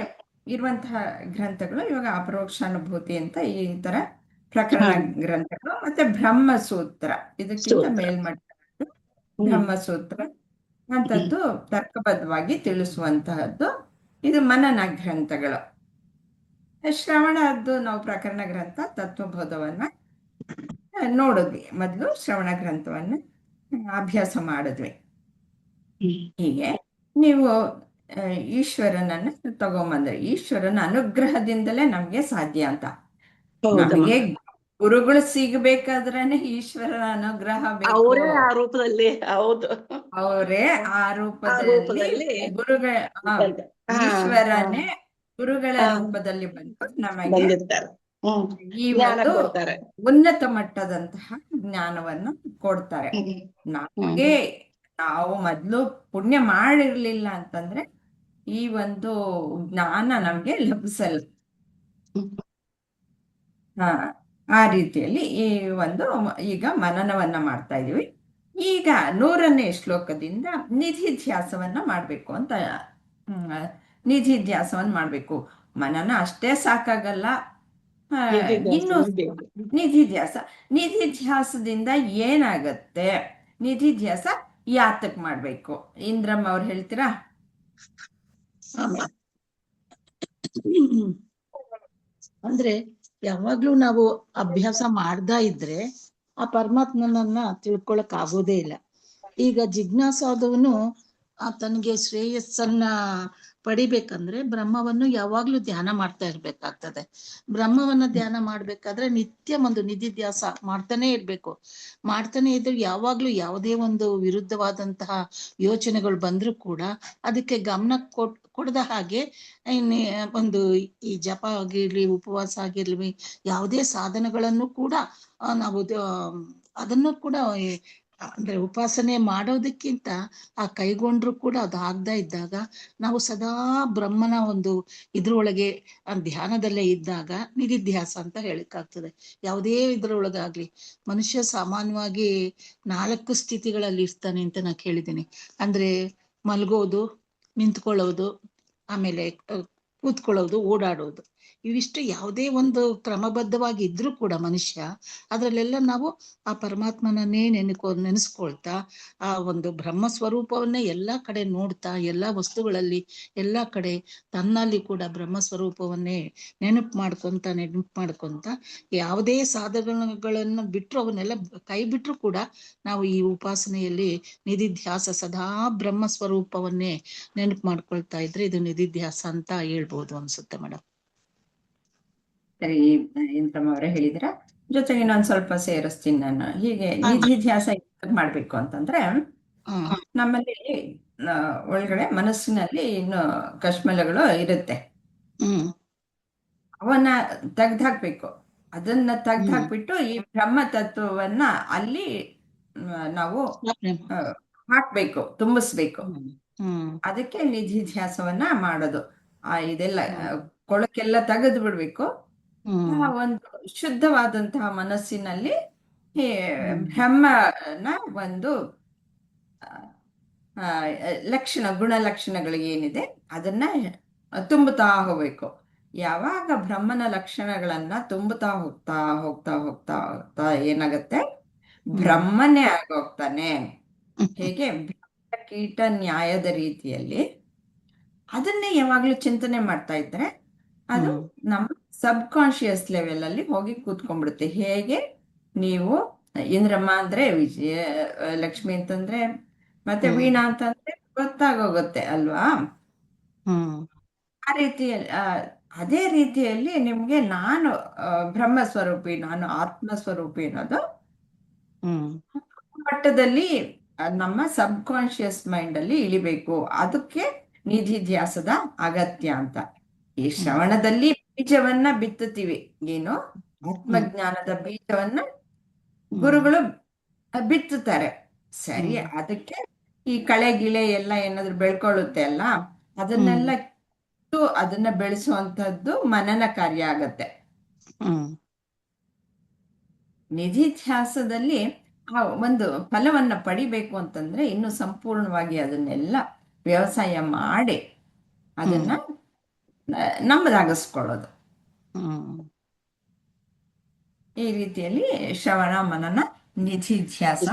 ಇರುವಂತಹ ಗ್ರಂಥಗಳು ಇವಾಗ ಅಪರೋಕ್ಷ ಅನುಭೂತಿ ಅಂತ ಈ ತರ ಪ್ರಕರಣ ಗ್ರಂಥಗಳು, ಮತ್ತೆ ಬ್ರಹ್ಮಸೂತ್ರ, ಇದಕ್ಕಿಂತ ಮೇಲ್ಮಟ್ಟ ಬ್ರಹ್ಮಸೂತ್ರ ಅಂತದ್ದು ತರ್ಕಬದ್ಧವಾಗಿ ತಿಳಿಸುವಂತಹದ್ದು ಇದು ಮನನ ಗ್ರಂಥಗಳು. ಶ್ರವಣದ್ದು ನಾವು ಪ್ರಕರಣ ಗ್ರಂಥ ತತ್ವಬೋಧವನ್ನ ನೋಡಿದ್ವಿ, ಮೊದಲು ಶ್ರವಣ ಗ್ರಂಥವನ್ನ ಅಭ್ಯಾಸ ಮಾಡಿದ್ವಿ. ಹೀಗೆ ನೀವು ಈಶ್ವರನನ್ನ ತಗೊಂಬಂದ್ರೆ, ಈಶ್ವರನ ಅನುಗ್ರಹದಿಂದಲೇ ನಮ್ಗೆ ಸಾಧ್ಯ ಅಂತ. ನಮಗೆ ಗುರುಗಳು ಸಿಗಬೇಕಾದ್ರೇನೆ ಈಶ್ವರನ ಅನುಗ್ರಹ ಬೇಕು, ಅವರೇ ಆ ರೂಪದಲ್ಲಿ ಗುರುಗಳ ಈಶ್ವರನೇ ಗುರುಗಳ ರೂಪದಲ್ಲಿ ಬಂದು ನಮಗೆ ಈ ಒಂದು ಉನ್ನತ ಮಟ್ಟದಂತಹ ಜ್ಞಾನವನ್ನು ಕೊಡ್ತಾರೆ. ನಾವು ಮೊದ್ಲು ಪುಣ್ಯ ಮಾಡಿರ್ಲಿಲ್ಲ ಅಂತಂದ್ರೆ ಈ ಒಂದು ಜ್ಞಾನ ನಮ್ಗೆ ಲಭಿಸಲ್ಲ. ಆ ರೀತಿಯಲ್ಲಿ ಈ ಒಂದು ಈಗ ಮನನವನ್ನ ಮಾಡ್ತಾ ಇದೀವಿ. ಈಗ 100ನೇ ಶ್ಲೋಕದಿಂದ ನಿಧಿಧ್ಯಾಸವನ್ನ ಮಾಡ್ಬೇಕು ಅಂತ, ನಿಧಿಧ್ಯಾಸವನ್ನ ಮಾಡ್ಬೇಕು. ಮನನ ಅಷ್ಟೇ ಸಾಕಾಗಲ್ಲ, ಇನ್ನು ನಿಧಿಧ್ಯಾಸದಿಂದ ಏನಾಗತ್ತೆ, ನಿಧಿಧ್ಯಾಸ ಯಾತಕ್ ಮಾಡ್ಬೇಕು, ಇಂದ್ರಮ್ಮ ಅವ್ರು ಹೇಳ್ತೀರಾ? ಅಂದ್ರೆ ಯಾವಾಗ್ಲೂ ನಾವು ಅಭ್ಯಾಸ ಮಾಡ್ತಾ ಇದ್ರೆ ಆ ಪರಮಾತ್ಮನನ್ನ ತಿಳ್ಕೊಳಕ್ ಆಗೋದೇ ಇಲ್ಲ. ಈಗ ಜಿಜ್ಞಾಸಾದವನು ತನಗೆ ಶ್ರೇಯಸ್ಸನ್ನ ಪಡಿಬೇಕಂದ್ರೆ ಬ್ರಹ್ಮವನ್ನು ಯಾವಾಗ್ಲೂ ಧ್ಯಾನ ಮಾಡ್ತಾ ಇರ್ಬೇಕಾಗ್ತದೆ. ಬ್ರಹ್ಮವನ್ನ ಧ್ಯಾನ ಮಾಡ್ಬೇಕಾದ್ರೆ ನಿತ್ಯ ಒಂದು ನಿಧಿಧ್ಯಾಸ ಮಾಡ್ತಾನೆ ಇರ್ಬೇಕು. ಮಾಡ್ತಾನೆ ಇದ್ರೆ ಯಾವಾಗ್ಲೂ ಯಾವುದೇ ಒಂದು ವಿರುದ್ಧವಾದಂತಹ ಯೋಚನೆಗಳು ಬಂದ್ರೂ ಕೂಡ ಅದಕ್ಕೆ ಗಮನ ಕೊಡದ ಹಾಗೆ ಒಂದು ಈ ಜಪ ಆಗಿರ್ಲಿ, ಉಪವಾಸ ಆಗಿರ್ಲಿ, ಯಾವುದೇ ಸಾಧನಗಳನ್ನು ಕೂಡ ನಾವು ಅದನ್ನು ಕೂಡ ಅಂದ್ರೆ ಉಪಾಸನೆ ಮಾಡೋದಕ್ಕಿಂತ ಆ ಕೈಗೊಂಡ್ರು ಕೂಡ ಅದು ಆಗದೆ ಇದ್ದಾಗ ನಾವು ಸದಾ ಬ್ರಹ್ಮನ ಒಂದು ಇದ್ರೊಳಗೆ ಧ್ಯಾನದಲ್ಲೇ ಇದ್ದಾಗ ನಿಧಿಧ್ಯಾಸ ಅಂತ ಹೇಳಿಕ್ಕಾಗ್ತದೆ. ಯಾವುದೇ ಇದ್ರೊಳಗಾಗ್ಲಿ ಮನುಷ್ಯ ಸಾಮಾನ್ಯವಾಗಿ 4 ಸ್ಥಿತಿಗಳಲ್ಲಿ ಇರ್ತಾನೆ ಅಂತ ನಾ ಕೇಳಿದ್ದೀನಿ. ಅಂದ್ರೆ ಮಲ್ಗೋದು, ನಿಂತ್ಕೊಳ್ಳೋದು, ಆಮೇಲೆ ಕೂತ್ಕೊಳ್ಳೋದು, ಓಡಾಡೋದು. ಇವಿಷ್ಟು ಯಾವುದೇ ಒಂದು ಕ್ರಮಬದ್ಧವಾಗಿ ಇದ್ರೂ ಕೂಡ ಮನುಷ್ಯ ಅದ್ರಲ್ಲೆಲ್ಲ ನಾವು ಆ ಪರಮಾತ್ಮನನ್ನೇ ನೆನೆಸ್ಕೊಳ್ತಾ ಆ ಒಂದು ಬ್ರಹ್ಮ ಸ್ವರೂಪವನ್ನೇ ಎಲ್ಲಾ ಕಡೆ ನೋಡ್ತಾ, ಎಲ್ಲಾ ವಸ್ತುಗಳಲ್ಲಿ ಎಲ್ಲಾ ಕಡೆ ತನ್ನಲ್ಲಿ ಕೂಡ ಬ್ರಹ್ಮ ಸ್ವರೂಪವನ್ನೇ ನೆನಪು ಮಾಡ್ಕೊಂತ ಯಾವುದೇ ಸಾಧನಗಳನ್ನು ಬಿಟ್ರು ಅವನ್ನೆಲ್ಲ ಕೈ ಬಿಟ್ರು ಕೂಡ ನಾವು ಈ ಉಪಾಸನೆಯಲ್ಲಿ ನಿಧಿಧ್ಯಾಸ ಸದಾ ಬ್ರಹ್ಮ ಸ್ವರೂಪವನ್ನೇ ನೆನಪು ಮಾಡ್ಕೊಳ್ತಾ ಇದ್ರೆ ಇದು ನಿಧಿಧ್ಯಾಸ ಅಂತ ಹೇಳ್ಬೋದು ಅನ್ಸುತ್ತೆ ಮೇಡಮ್. ಸರಿ, ಇಂದ್ರಮ್ಮ ಅವರೇ ಹೇಳಿದ್ರ ಜೊತೆಗೆ ನಾನು ಸ್ವಲ್ಪ ಸೇರಿಸ್ತೀನಿ. ನಾನು ಹೀಗೆ ನಿಧಿಧ್ಯಾಸ ಮಾಡ್ಬೇಕು ಅಂತಂದ್ರೆ ನಮ್ಮಲ್ಲಿ ಒಳಗಡೆ ಮನಸ್ಸಿನಲ್ಲಿ ಇನ್ನು ಕಶ್ಮಲಗಳು ಇರುತ್ತೆ, ಅವನ್ನ ತೆಗ್ದಾಕ್ಬೇಕು. ಅದನ್ನ ತೆಗ್ದಾಕ್ಬಿಟ್ಟು ಈ ಬ್ರಹ್ಮ ತತ್ವವನ್ನ ಅಲ್ಲಿ ನಾವು ಹಾಕ್ಬೇಕು, ತುಂಬಿಸ್ಬೇಕು. ಅದಕ್ಕೆ ನಿಧಿಧ್ಯಾಸವನ್ನ ಮಾಡೋದು. ಇದೆಲ್ಲ ಕೊಳಕೆಲ್ಲ ತೆಗೆದು ಬಿಡ್ಬೇಕು. ಒಂದು ಶುದ್ಧವಾದಂತಹ ಮನಸ್ಸಿನಲ್ಲಿ ಬ್ರಹ್ಮನ ಒಂದು ಗುಣಲಕ್ಷಣಗಳು ಏನಿದೆ ಅದನ್ನ ತುಂಬುತ್ತಾ ಹೋಗ್ಬೇಕು. ಯಾವಾಗ ಬ್ರಹ್ಮನ ಲಕ್ಷಣಗಳನ್ನ ತುಂಬುತ್ತಾ ಹೋಗ್ತಾ ಹೋಗ್ತಾ ಹೋಗ್ತಾ ಹೋಗ್ತಾ ಏನಾಗತ್ತೆ, ಬ್ರಹ್ಮನೇ ಆಗೋಗ್ತಾನೆ. ಹೇಗೆ ಕೀಟ ನ್ಯಾಯದ ರೀತಿಯಲ್ಲಿ ಅದನ್ನೇ ಯಾವಾಗ್ಲೂ ಚಿಂತನೆ ಮಾಡ್ತಾ ಇದ್ರೆ ಅದು ನಮ್ಮ ಸಬ್ ಕಾನ್ಶಿಯಸ್ ಲೆವೆಲ್ ಅಲ್ಲಿ ಹೋಗಿ ಕೂತ್ಕೊಂಡ್ಬಿಡುತ್ತೆ. ಹೇಗೆ ನೀವು ಇಂದ್ರಮ್ಮ ಅಂದ್ರೆ ಲಕ್ಷ್ಮಿ ಅಂತಂದ್ರೆ ಮತ್ತೆ ವೀಣಾ ಅಂತಂದ್ರೆ ಗೊತ್ತಾಗೋಗುತ್ತೆ ಅಲ್ವಾ? ಆ ರೀತಿಯಲ್ಲಿ ಅದೇ ರೀತಿಯಲ್ಲಿ ನಿಮ್ಗೆ ನಾನು ಬ್ರಹ್ಮ ಸ್ವರೂಪಿ, ನಾನು ಆತ್ಮ ಸ್ವರೂಪಿ ಅನ್ನೋದು ಮಟ್ಟದಲ್ಲಿ ನಮ್ಮ ಸಬ್ ಕಾನ್ಶಿಯಸ್ ಮೈಂಡ್ ಅಲ್ಲಿ ಇಳಿಬೇಕು. ಅದಕ್ಕೆ ನಿಧಿಧ್ಯಾಸದ ಅಗತ್ಯ ಅಂತ. ಈ ಶ್ರವಣದಲ್ಲಿ ಬೀಜವನ್ನ ಬಿತ್ತುತ್ತೀವಿ, ಏನು ಆತ್ಮಜ್ಞಾನದ ಬೀಜವನ್ನ ಗುರುಗಳು ಬಿತ್ತುತ್ತಾರೆ. ಸರಿ, ಅದಕ್ಕೆ ಈ ಕಳೆ ಗಿಳೆ ಎಲ್ಲ ಏನಾದ್ರು ಬೆಳ್ಕೊಳ್ಳುತ್ತೆ ಅಲ್ಲ, ಅದನ್ನೆಲ್ಲ ಅದನ್ನ ಬೆಳೆಸುವಂತದ್ದು ಮನನ ಕಾರ್ಯ ಆಗತ್ತೆ. ನಿಧಿಧ್ಯಾಸದಲ್ಲಿ ಆ ಒಂದು ಫಲವನ್ನ ಪಡಿಬೇಕು ಅಂತಂದ್ರೆ ಇನ್ನು ಸಂಪೂರ್ಣವಾಗಿ ಅದನ್ನೆಲ್ಲ ವ್ಯವಸಾಯ ಮಾಡಿ ಅದನ್ನ ನಮ್ಮದಾಗಿಸ್ಕೊಳ್ಳೋದು. ಈ ರೀತಿಯಲ್ಲಿ ಶ್ರವಣ ಮನನ ನಿಧಿಧ್ಯಾಸ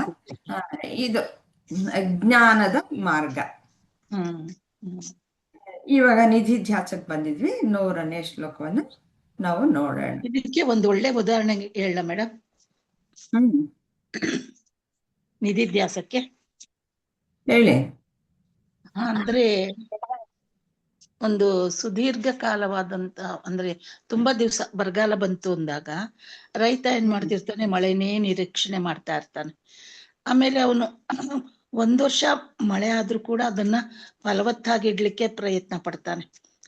ಇದು ಜ್ಞಾನದ ಮಾರ್ಗ. ಇವಾಗ ನಿಧಿಧ್ಯಾಸಕ್ಕೆ ಬಂದಿದ್ವಿ. 100ನೇ ಶ್ಲೋಕವನ್ನು ನಾವು ನೋಡೋಣ. ಇದಕ್ಕೆ ಒಂದು ಒಳ್ಳೆ ಉದಾಹರಣೆ ಹೇಳ ಮೇಡಮ್. ನಿಧಿಧ್ಯಾಸಕ್ಕೆ ಹೇಳಿ. ಅಂದ್ರೆ ಒಂದು ಸುದೀರ್ಘ ಕಾಲವಾದಂತ, ಅಂದ್ರೆ ತುಂಬಾ ದಿವಸ ಬರಗಾಲ ಬಂತು ಅಂದಾಗ ರೈತ ಏನ್ ಮಾಡ್ತಿರ್ತಾನೆ, ಮಳೆನೇ ನಿರೀಕ್ಷಣೆ ಮಾಡ್ತಾ ಇರ್ತಾನೆ. ಆಮೇಲೆ ಅವನು 1 ವರ್ಷ ಮಳೆ ಆದ್ರೂ ಕೂಡ ಅದನ್ನ ಫಲವತ್ತಾಗಿಡ್ಲಿಕ್ಕೆ ಪ್ರಯತ್ನ ಪಡ್ತಾನೆ.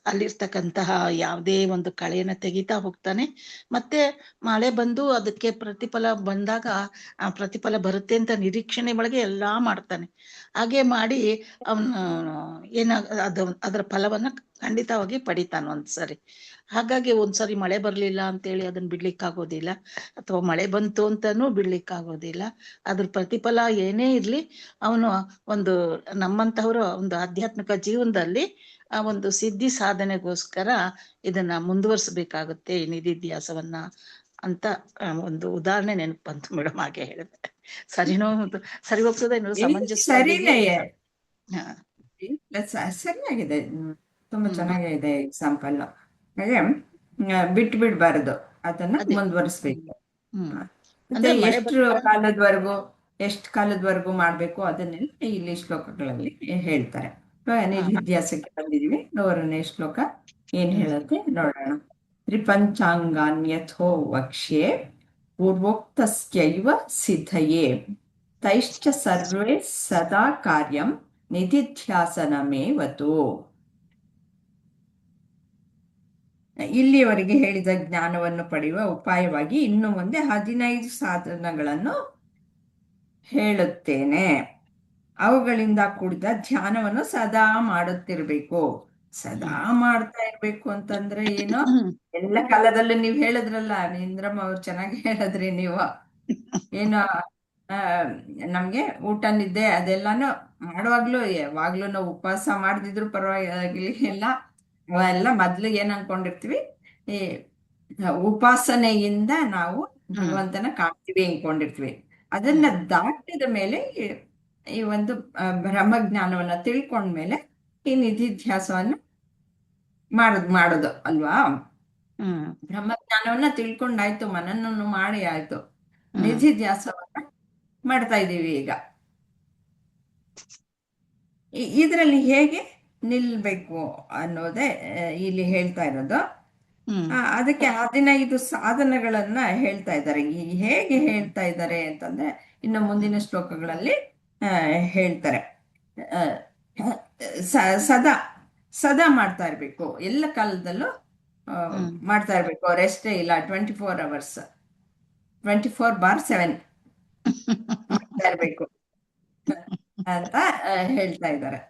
ಅಲ್ಲಿರ್ತಕ್ಕಂತಹ ಯಾವುದೇ ಒಂದು ಕಳೆಯನ್ನ ತೆಗಿತಾ ಹೋಗ್ತಾನೆ. ಮತ್ತೆ ಮಳೆ ಬಂದು ಅದಕ್ಕೆ ಪ್ರತಿಫಲ ಬಂದಾಗ ಆ ಪ್ರತಿಫಲ ಬರುತ್ತೆ ಅಂತ ನಿರೀಕ್ಷಣೆ ಒಳಗೆ ಎಲ್ಲಾ ಮಾಡ್ತಾನೆ. ಹಾಗೆ ಮಾಡಿ ಅವನು ಅದರ ಫಲವನ್ನ ಖಂಡಿತವಾಗಿ ಪಡಿತಾನ ಒಂದ್ಸರಿ. ಹಾಗಾಗಿ ಒಂದ್ಸರಿ ಮಳೆ ಬರ್ಲಿಲ್ಲ ಅಂತೇಳಿ ಅದನ್ನ ಬಿಡ್ಲಿಕ್ಕಾಗೋದಿಲ್ಲ, ಅಥವಾ ಮಳೆ ಬಂತು ಅಂತಾನೂ ಬಿಡ್ಲಿಕ್ಕಾಗೋದಿಲ್ಲ. ಅದ್ರ ಪ್ರತಿಫಲ ಏನೇ ಇರ್ಲಿ, ಅವನು ಒಂದು ನಮ್ಮಂತಹವರು ಒಂದು ಆಧ್ಯಾತ್ಮಿಕ ಜೀವನದಲ್ಲಿ ಆ ಒಂದು ಸಿದ್ಧಿ ಸಾಧನೆಗೋಸ್ಕರ ಇದನ್ನ ಮುಂದುವರಿಸಬೇಕಾಗುತ್ತೆ ಈ ನಿಧಿಧ್ಯಾಸವನ್ನ ಅಂತ ಒಂದು ಉದಾಹರಣೆ ನೆನಪು ಬಂತು ಮೇಡಮ್. ಹಾಗೆ ಹೇಳಿದೆ. ಸರಿನೋ ಸರಿ ಹೋಗ್ತದೆ ಸಮಂಜಸ? ಸರಿಯಾಗಿದೆ, ತುಂಬಾ ಚೆನ್ನಾಗಿದೆ ಎಕ್ಸಾಂಪಲ್. ಹಾಗೆ ಬಿಟ್ಬಿಡ್ಬಾರದು, ಅದನ್ನ ಮುಂದುವರಿಸ್ಬೇಕು. ಎಷ್ಟು ಕಾಲದವರೆಗೂ ಎಷ್ಟು ಕಾಲದವರೆಗೂ ಮಾಡಬೇಕು ಅದನ್ನೆಲ್ಲ ಇಲ್ಲಿ ಶ್ಲೋಕಗಳಲ್ಲಿ ಹೇಳ್ತಾರೆ. ಇವಾಗ ನಿಧಿಧ್ಯಾಸಕ್ಕೆ ಬಂದಿದೀವಿ. 100ನೇ ಶ್ಲೋಕ ಏನ್ ಹೇಳುತ್ತೆ ನೋಡೋಣ. ತ್ರಿಪಂಚಾಂಗಾನ್ಯಥೋ ವಕ್ಷ್ಯೆ ಪೂರ್ವೋಕ್ತಸ್ಯೈವ ಸಿದ್ಧಯೇ ತೈಶ್ಚ ಸರ್ವೇ ಸದಾ ಕಾರ್ಯಂ ನಿಧಿಧ್ಯಾಸನಮೇವತು. ಇಲ್ಲಿಯವರೆಗೆ ಹೇಳಿದ ಜ್ಞಾನವನ್ನು ಪಡೆಯುವ ಉಪಾಯವಾಗಿ ಇನ್ನು ಮುಂದೆ 15 ಸಾಧನಗಳನ್ನು ಹೇಳುತ್ತೇನೆ. ಅವುಗಳಿಂದ ಕೂಡಿದ ಧ್ಯಾನವನ್ನು ಸದಾ ಮಾಡುತ್ತಿರ್ಬೇಕು. ಸದಾ ಮಾಡ್ತಾ ಇರ್ಬೇಕು ಅಂತಂದ್ರೆ ಏನೋ ಎಲ್ಲ ಕಾಲದಲ್ಲೂ ನೀವ್ ಹೇಳಿದ್ರಲ್ಲ, ಇಂದ್ರಮ್ಮ ಅವ್ರು ಚೆನ್ನಾಗಿ ಹೇಳಿದ್ರಿ ನೀವು. ಏನೋ ನಮ್ಗೆ ಊಟ ನಿದ್ದೆ ಅದೆಲ್ಲಾನು ಮಾಡುವಾಗ್ಲೂ ಯಾವಾಗ್ಲೂ ನಾವು ಉಪವಾಸ ಮಾಡ್ದಿದ್ರು ಪರವಾಗಿಲ್ಲ. ಅವೆಲ್ಲ ಮೊದ್ಲು ಏನ್ ಅನ್ಕೊಂಡಿರ್ತೀವಿ, ಈ ಉಪಾಸನೆಯಿಂದ ನಾವು ಭಗವಂತನ ಕಾಣ್ತೀವಿ ಅನ್ಕೊಂಡಿರ್ತೀವಿ. ಅದನ್ನ ದಾಟಿದ ಮೇಲೆ ಈ ಒಂದು ಬ್ರಹ್ಮಜ್ಞಾನವನ್ನ ತಿಳ್ಕೊಂಡ್ಮೇಲೆ ಈ ನಿಧಿಧ್ಯಾಸವನ್ನ ಮಾಡೋದು ಅಲ್ವಾ. ಬ್ರಹ್ಮಜ್ಞಾನವನ್ನ ತಿಳ್ಕೊಂಡಾಯ್ತು, ಮನನನ್ನು ಮಾಡಿ ಆಯ್ತು, ನಿಧಿಧ್ಯಾಸವನ್ನ ಮಾಡ್ತಾ ಇದ್ದೀವಿ ಈಗ. ಇದರಲ್ಲಿ ಹೇಗೆ ನಿಲ್ಬೇಕು ಅನ್ನೋದೇ ಇಲ್ಲಿ ಹೇಳ್ತಾ ಇರೋದು. ಅದಕ್ಕೆ 15 ಸಾಧನಗಳನ್ನ ಹೇಳ್ತಾ ಇದ್ದಾರೆ. ಹೇಗೆ ಹೇಳ್ತಾ ಇದ್ದಾರೆ ಅಂತಂದ್ರೆ ಇನ್ನು ಮುಂದಿನ ಶ್ಲೋಕಗಳಲ್ಲಿ ಹೇಳ್ತಾರೆ. ಸದಾ ಸದಾ ಮಾಡ್ತಾ ಇರ್ಬೇಕು, ಎಲ್ಲ ಕಾಲದಲ್ಲೂ ಮಾಡ್ತಾ ಇರ್ಬೇಕು, ರೆಸ್ಟೇ ಇಲ್ಲ. 24 hours 24/7 ಮಾಡ್ತಾ ಇರ್ಬೇಕು ಅಂತ ಹೇಳ್ತಾ ಇದ್ದಾರೆ.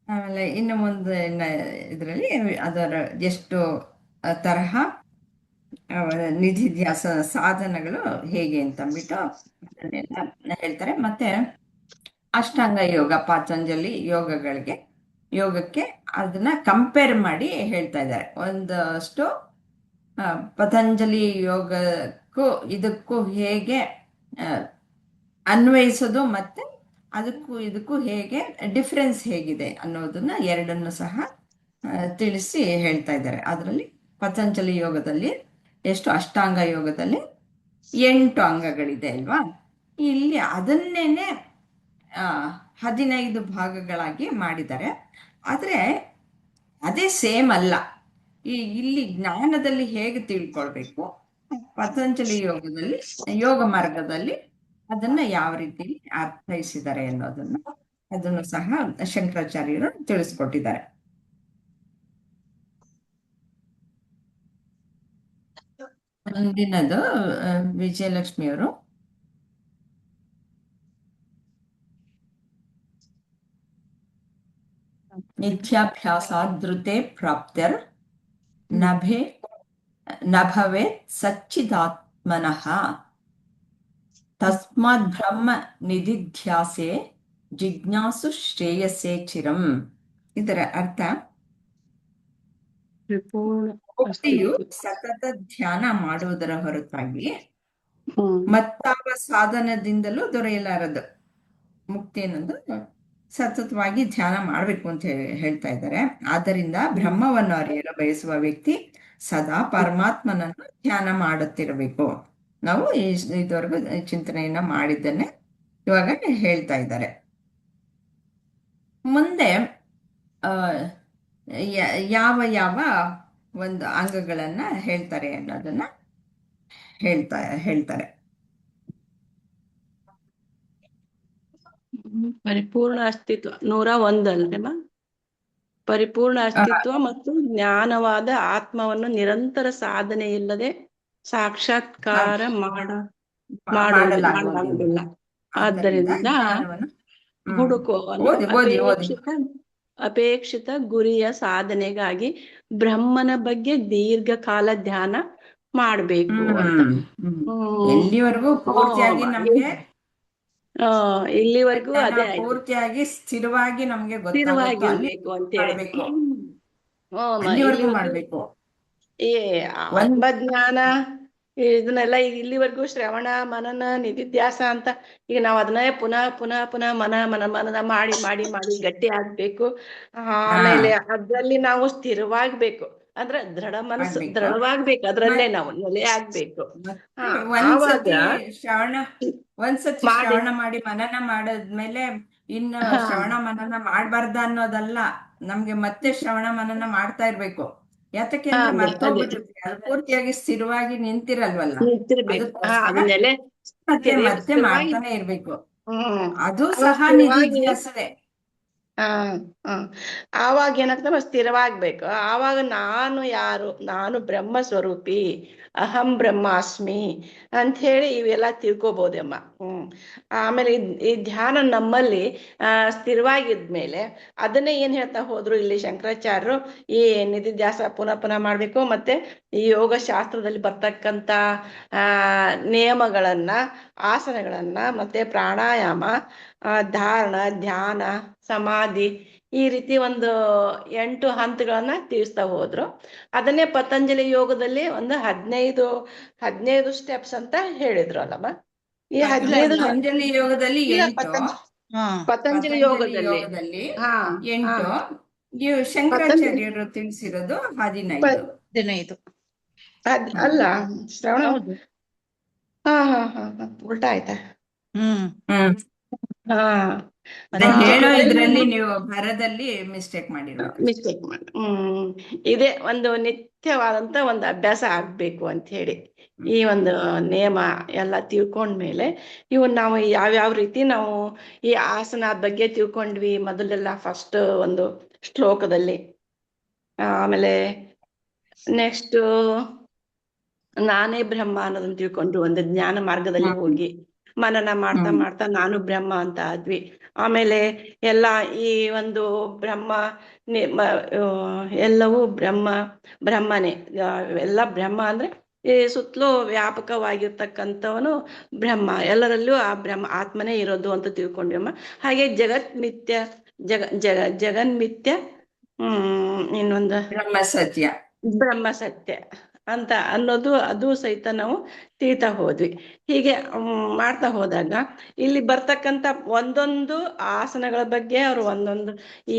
ಆಮೇಲೆ ಇನ್ನು ಮುಂದಿನ ಇದರಲ್ಲಿ ಅದರ ಎಷ್ಟು ತರಹ ನಿಧಿಧ್ಯಾಸ ಸಾಧನಗಳು ಹೇಗೆ ಅಂತಂದ್ಬಿಟ್ಟು ಅದನ್ನೆಲ್ಲ ಹೇಳ್ತಾರೆ. ಮತ್ತೆ ಅಷ್ಟಾಂಗ ಯೋಗ, ಪಾತಂಜಲಿ ಯೋಗಕ್ಕೆ ಅದನ್ನ ಕಂಪೇರ್ ಮಾಡಿ ಹೇಳ್ತಾ ಇದ್ದಾರೆ. ಒಂದಷ್ಟು ಪತಂಜಲಿ ಯೋಗಕ್ಕೂ ಇದಕ್ಕೂ ಹೇಗೆ ಅನ್ವಯಿಸೋದು ಮತ್ತೆ ಇದಕ್ಕೂ ಹೇಗೆ ಡಿಫ್ರೆನ್ಸ್ ಹೇಗಿದೆ ಅನ್ನೋದನ್ನ ಎರಡನ್ನು ಸಹ ತಿಳಿಸಿ ಹೇಳ್ತಾ ಇದ್ದಾರೆ. ಅದರಲ್ಲಿ ಪತಂಜಲಿ ಯೋಗದಲ್ಲಿ ಎಷ್ಟು, ಅಷ್ಟಾಂಗ ಯೋಗದಲ್ಲಿ 8 ಅಂಗಗಳಿದೆ ಅಲ್ವಾ. ಇಲ್ಲಿ ಅದನ್ನೇನೆ 15 ಭಾಗಗಳಾಗಿ ಮಾಡಿದ್ದಾರೆ. ಆದ್ರೆ ಅದೇ ಸೇಮ್ ಅಲ್ಲ. ಇಲ್ಲಿ ಜ್ಞಾನದಲ್ಲಿ ಹೇಗೆ ತಿಳ್ಕೊಳ್ಬೇಕು, ಪತಂಜಲಿ ಯೋಗ ಮಾರ್ಗದಲ್ಲಿ ಅದನ್ನ ಯಾವ ರೀತಿ ಅರ್ಥೈಸಿದ್ದಾರೆ ಅದನ್ನು ಸಹ ಶಂಕರಾಚಾರ್ಯರು ತಿಳಿಸ್ಕೊಟ್ಟಿದ್ದಾರೆ. ಮುಂದಿನದು ವಿಜಯಲಕ್ಷ್ಮಿಯವರು. ನಿತ್ಯಾಭ್ಯಾಸಾದೃತೆ ಪ್ರಾಪ್ತಿರ್ ನಭವೇತ್ ಸಚ್ಚಿದಾತ್ಮನಃ ತಸ್ಮಾತ್ ಬ್ರಹ್ಮ ನಿಧಿಧ್ಯಾಸೆ ಜಿಜ್ಞಾಸು ಶ್ರೇಯಸ್ಸೇ ಚಿರಂ. ಇದರ ಅರ್ಥ, ಮುಕ್ತಿಯು ಸತತ ಧ್ಯಾನ ಮಾಡುವುದರ ಹೊರತಾಗಿ ಮತ್ತಾವ ಸಾಧನದಿಂದಲೂ ದೊರೆಯಲಾರದು. ಮುಕ್ತಿ ಅನ್ನೋದು ಸತತವಾಗಿ ಧ್ಯಾನ ಮಾಡ್ಬೇಕು ಅಂತ ಹೇಳ್ತಾ ಇದ್ದಾರೆ. ಆದ್ದರಿಂದ ಬ್ರಹ್ಮವನ್ನು ಅರಿಯಲು ಬಯಸುವ ವ್ಯಕ್ತಿ ಸದಾ ಪರಮಾತ್ಮನನ್ನು ಧ್ಯಾನ ಮಾಡುತ್ತಿರಬೇಕು. ನಾವು ಇದುವರೆಗೂ ಚಿಂತನೆಯನ್ನ ಮಾಡಿದ್ದನ್ನೇ ಇವಾಗ ಹೇಳ್ತಾ ಇದ್ದಾರೆ. ಮುಂದೆ ಯಾವ ಒಂದು ಅಂಗಗಳನ್ನ ಹೇಳ್ತಾರೆ ಅನ್ನೋದನ್ನ ಹೇಳ್ತಾರೆ. ಪರಿಪೂರ್ಣ ಅಸ್ತಿತ್ವ 101 ಅಲ್ವೇಮ್ಮ? ಪರಿಪೂರ್ಣ ಅಸ್ತಿತ್ವ ಮತ್ತು ಜ್ಞಾನವಾದ ಆತ್ಮವನ್ನು ನಿರಂತರ ಸಾಧನೆ ಇಲ್ಲದೆ ಸಾಕ್ಷಾತ್ಕಾರ ಮಾಡಲಾಗುವುದಿಲ್ಲ. ಆದ್ದರಿಂದ ಅಪೇಕ್ಷಿತ ಗುರಿಯ ಸಾಧನೆಗಾಗಿ ಬ್ರಹ್ಮನ ಬಗ್ಗೆ ದೀರ್ಘಕಾಲ ಧ್ಯಾನ ಮಾಡ್ಬೇಕು ಅಂತ. ಎಲ್ಲಿವರೆಗೂ ಪೂರ್ತಿಯಾಗಿ ನಮ್ಗೆ ಇಲ್ಲಿವರೆಗೂ ಅದೇ ಪೂರ್ತಿಯಾಗಿ ಸ್ಥಿರವಾಗಿ ನಮ್ಗೆ ಸ್ಥಿರವಾಗಿರ್ಬೇಕು ಅಂತೇಳಿ ಮಾಡ್ಬೇಕು. ಈ ಆತ್ಮಜ್ಞಾನ ಇದನ್ನೆಲ್ಲ ಇಲ್ಲಿವರೆಗೂ ಶ್ರವಣ ಮನನ ನಿಧಿಧ್ಯಾಸ ಅಂತ ಈಗ ನಾವ್ ಅದನ್ನೇ ಪುನಃ ಮನನ ಮಾಡಿ ಗಟ್ಟಿ ಆಗ್ಬೇಕು. ಆಮೇಲೆ ಅದ್ರಲ್ಲಿ ನಾವು ಸ್ಥಿರವಾಗ್ಬೇಕು. ಅಂದ್ರೆ ದೃಢ ಮನಸ್ಸು ಆಗ್ಬೇಕು. ದೃಢವಾಗ್ಬೇಕು, ಅದ್ರಲ್ಲೇ ಮತ್- ನಾವು ನೆಲೆ ಆಗ್ಬೇಕು. ಮತ್ತೆ ಆವಾಗ ಒಂದ್ಸತಿ ಮಾಡಿ ಶ್ರವಣ ಮಾಡಿ ಮನನ ಮಾಡಾದ್ಮೇಲೆ ಇನ್ನು ಹಾ ಶ್ರವಣ ಮನನ ಮಾಡ್ಬಾರ್ದ ಅನ್ನೋದಲ್ಲ, ನಮ್ಗೆ ಮತ್ತೆ ಶ್ರವಣ ಮನನ ಮಾಡ್ತಾ ಇರ್ಬೇಕು. ಯಾತಕ್ಕೆ ಅಂದ್ರೆ ಅದೇ ಮರ್ತೋಗ್ಬಿಟ್ಟಿರ್ತೀವಿ, ಅದು ಪೂರ್ತಿಯಾಗಿ ಸ್ಥಿರವಾಗಿ ನಿಂತಿರಲ್ವಲ್ಲ, ನಿಂತಿರ್ಬೇಕು. ಅದಕ್ಕೋಸ್ಕರ ಅದ್ ನೆಲೆ ಮತ್ತೆ ಸ್ಥಿರ ಮತ್ತೆ ಸ್ಥಿರವಾಗಿ ಮಾಡ್ತಾನೆ ಇರ್ಬೇಕು. ಹ್ಮ್ ಅದು ಅವಾಗ ಸಹ ಸ್ಥಿರವಾಗಿ ನಿಧಿಧ್ಯಾಸವೇ. ಹಾ ಹ್ಮ್ ಆವಾಗ ಏನಾಗ್ತದೆ, ಸ್ಥಿರವಾಗ್ಬೇಕು. ಆವಾಗ ನಾನು ಯಾರು, ನಾನು ಬ್ರಹ್ಮ ಸ್ವರೂಪಿ, ಅಹಂ ಬ್ರಹ್ಮಾಸ್ಮಿ ಅಂತ ಹೇಳಿ ಇವೆಲ್ಲ ತಿಳ್ಕೊಬೋದಮ್ಮ. ಆಮೇಲೆ ಈ ಧ್ಯಾನ ನಮ್ಮಲ್ಲಿ ಸ್ಥಿರವಾಗಿದ್ಮೇಲೆ ಅದನ್ನೇ ಏನ್ ಹೇಳ್ತಾ ಹೋದ್ರು ಇಲ್ಲಿ ಶಂಕರಾಚಾರ್ಯರು, ಈ ನಿಧಿಧ್ಯಾಸ ಪುನಃ ಪುನಃ ಮಾಡ್ಬೇಕು. ಮತ್ತೆ ಈ ಯೋಗ ಶಾಸ್ತ್ರದಲ್ಲಿ ಬರ್ತಕ್ಕಂತ ನಿಯಮಗಳನ್ನ, ಆಸನಗಳನ್ನ, ಮತ್ತೆ ಪ್ರಾಣಾಯಾಮ, ಧಾರಣ, ಧ್ಯಾನ, ಸಮಾಧಿ, ಈ ರೀತಿ ಒಂದು 8 ಹಂತಗಳನ್ನ ತಿಳಿಸ್ತಾ ಹೋದ್ರು. ಅದನ್ನೇ ಪತಂಜಲಿ ಯೋಗದಲ್ಲಿ ಒಂದು 15 ಸ್ಟೆಪ್ಸ್ ಅಂತ ಹೇಳಿದ್ರು ಅಲ್ಲಮ್ಮ. ಈ 15 ಪತಂಜಲಿ ಯೋಗದಲ್ಲಿ ಇಲ್ಲ 8, ಹಾ ಪತಂಜಲಿ ಯೋಗದಲ್ಲಿ ಯೋಗದಲ್ಲಿ ಹಾ 8, ಇವು ಪತಂಜಲಿ ಶಂಕರಾಚಾರ್ಯರು ತಿಳಿಸಿರೋದು 15. 15 ಅಲ್ಲ ಶ್ರವಣ. ಹೌದು. ಹಾ ಹಾ ಹಾ ಹಾ ಉಲ್ಟಾ ಆಯ್ತಾ? ಹ್ಮ್ ಹಾ ಅದೇ ಹೇಳೋ ಇದ್ರಲ್ಲಿ ನೀವು ಭರದಲ್ಲಿ ಮಿಸ್ಟೇಕ್ ಮಾಡಿರ್ಬೇಕು. ಮಿಸ್ಟೇಕ್ ಮಾಡಿ ಇದೇ ಒಂದು ನಿತ್ಯವಾದಂತ ಒಂದು ಅಭ್ಯಾಸ ಆಗ್ಬೇಕು ಅಂತ ಹೇಳಿ ಈ ಒಂದು ನಿಯಮ ಎಲ್ಲ ತಿಳ್ಕೊಂಡ್ಮೇಲೆ ಇವನ್ ನಾವು ಯಾವ್ಯಾವ ರೀತಿ ನಾವು ಈ ಆಸನ ಬಗ್ಗೆ ತಿಳ್ಕೊಂಡ್ವಿ ಮೊದಲೆಲ್ಲ ಫಸ್ಟ್ ಒಂದು ಶ್ಲೋಕದಲ್ಲಿ. ಆಮೇಲೆ ನೆಕ್ಸ್ಟ್ ನಾನೇ ಬ್ರಹ್ಮ ಅನ್ನೋದನ್ನ ತಿಳ್ಕೊಂಡು ಒಂದು ಜ್ಞಾನ ಮಾರ್ಗದಲ್ಲಿ ಹೋಗಿ ಮನನ ಮಾಡ್ತಾ ಮಾಡ್ತಾ ನಾನು ಬ್ರಹ್ಮ ಅಂತ ಆದ್ವಿ. ಆಮೇಲೆ ಎಲ್ಲ ಈ ಒಂದು ಬ್ರಹ್ಮ ಎಲ್ಲವೂ ಬ್ರಹ್ಮನೇ. ಎಲ್ಲ ಬ್ರಹ್ಮ ಅಂದ್ರೆ ಈ ಸುತ್ತಲೂ ವ್ಯಾಪಕವಾಗಿರ್ತಕ್ಕಂಥವನು ಬ್ರಹ್ಮ, ಎಲ್ಲರಲ್ಲೂ ಆ ಬ್ರಹ್ಮ ಆತ್ಮನೇ ಇರೋದು ಅಂತ ತಿಳ್ಕೊಂಡ್ರಮ್ಮ. ಹಾಗೆ ಜಗನ್ಮಿತ್ಯ ಇನ್ನೊಂದು ಬ್ರಹ್ಮ ಸತ್ಯ ಅಂತ ಅನ್ನೋದು, ಅದು ಸಹಿತ ನಾವು ತಿಳಿತಾ ಹೋದ್ವಿ. ಹೀಗೆ ಮಾಡ್ತಾ ಹೋದಾಗ ಇಲ್ಲಿ ಬರ್ತಕ್ಕಂಥ ಒಂದೊಂದು ಆಸನಗಳ ಬಗ್ಗೆ ಅವರು ಒಂದೊಂದು ಈ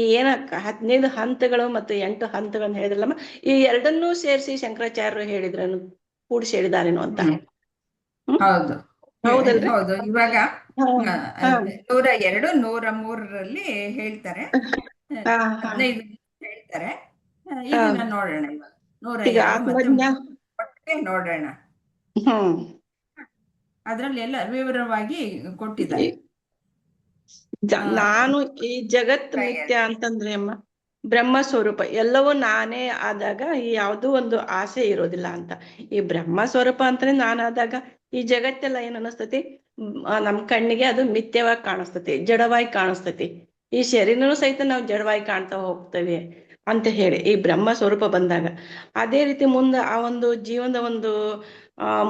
15 ಹಂತಗಳು ಮತ್ತು 8 ಹಂತಗಳನ್ನ ಹೇಳಿದ್ರಲ್ಲಮ್ಮ, ಈ ಎರಡನ್ನೂ ಸೇರಿಸಿ ಶಂಕರಾಚಾರ್ಯರು ಹೇಳಿದ್ರನು, ಕೂಡಿಸಿ ಹೇಳಿದಾರೇನು ಅಂತ. ಹೌದು ಹೌದಲ್ರಿ? ಹೌದು. ಇವಾಗ 102, 103ರಲ್ಲಿ ಹೇಳ್ತಾರೆ, 15 ಹೇಳ್ತಾರೆ. ಇದನ್ನ ನೋಡೋಣ ಇವಾಗ 102 ಮತ್ತೆ ನೋಡೋಣ. ಅದ್ರಲ್ಲಿ ಎಲ್ಲ ವಿವರವಾಗಿ ಕೊಟ್ಟಿದ್ದಾರೆ. ನಾನು ಈ ಜಗತ್ ಮಿಥ್ಯ ಅಂತಂದ್ರೆ ಅಮ್ಮ ಬ್ರಹ್ಮ ಸ್ವರೂಪ, ಎಲ್ಲವೂ ನಾನೇ ಆದಾಗ ಯಾವುದೂ ಒಂದು ಆಸೆ ಇರೋದಿಲ್ಲ ಅಂತ. ಈ ಬ್ರಹ್ಮ ಸ್ವರೂಪ ಅಂತಾನೆ ನಾನಾದಾಗ ಈ ಜಗತ್ತೆಲ್ಲ ಏನ್ ಅನಿಸ್ತತಿ, ನಮ್ ಕಣ್ಣಿಗೆ ಅದು ಮಿಥ್ಯವಾಗಿ ಕಾಣಿಸ್ತತಿ, ಜಡವಾಗಿ ಕಾಣಿಸ್ತತಿ. ಈ ಶರೀರನೂ ಸಹಿತ ನಾವು ಜಡವಾಗಿ ಕಾಣ್ತಾ ಹೋಗ್ತೇವೆ ಅಂತ ಹೇಳಿ ಈ ಬ್ರಹ್ಮ ಸ್ವರೂಪ ಬಂದಾಗ, ಅದೇ ರೀತಿ ಮುಂದೆ ಆ ಒಂದು ಜೀವನದ ಒಂದು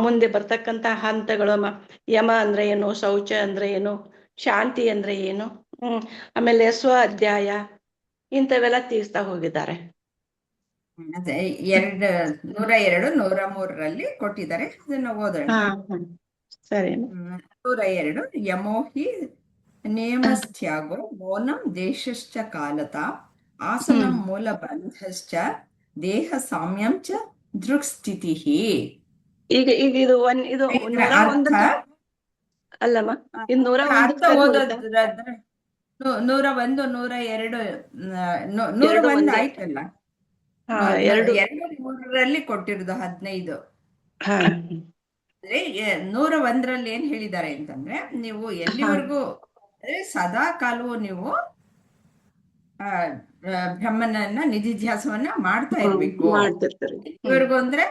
ಮುಂದೆ ಬರ್ತಕ್ಕಂತ ಹಂತಗಳು, ಯಮ ಅಂದ್ರೆ ಏನು, ಶೌಚ ಅಂದ್ರೆ ಏನು, ಶಾಂತಿ ಅಂದ್ರೆ ಏನು, ಆಮೇಲೆ ಸ್ವ ಅಧ್ಯಾಯ, ಇಂಥವೆಲ್ಲ ತೀರ್ಸ್ತಾ ಹೋಗಿದ್ದಾರೆ. ಅದೇ 102, 103ರಲ್ಲಿ ಕೊಟ್ಟಿದ್ದಾರೆ, ಅದನ್ನ ಓದೋಣ. ಸರಿ. 102 ಯಮೋಹಿ ನೇಮಸ್ಥ್ಯಾಗೋ ಮೌನಂ ದೇಶಶ್ಚ ಕಾಲತ ಆಸನಂ ಮೂಲ ಬಂಧಶ್ಚ ದೇಹ ಸಾಮ್ಯಂ ಚ ದೃಕ್ಸ್ಥಿತಿ. ಈಗ ಇದು 101 ಅಲ್ಲಮ್ಮ, ಇದು 101 ಓದೋದಾದ್ರೆ 101, 102, 101 ಆಯ್ತಲ್ಲ, 203ರಲ್ಲಿ ಕೊಟ್ಟಿರೋದು 15. ಅಂದ್ರೆ 101ರಲ್ಲಿ ಏನ್ ಹೇಳಿದ್ದಾರೆ ಅಂತಂದ್ರೆ, ನೀವು ಎಲ್ಲಿವರೆಗೂ ಸದಾ ಕಾಲವು ನೀವು ಬ್ರಹ್ಮನನ್ನ ನಿಧಿಧ್ಯಾಸವನ್ನ ಮಾಡ್ತಾ ಇರ್ಬೇಕು. ಇವ್ರಿಗೂ ಅಂದ್ರೆ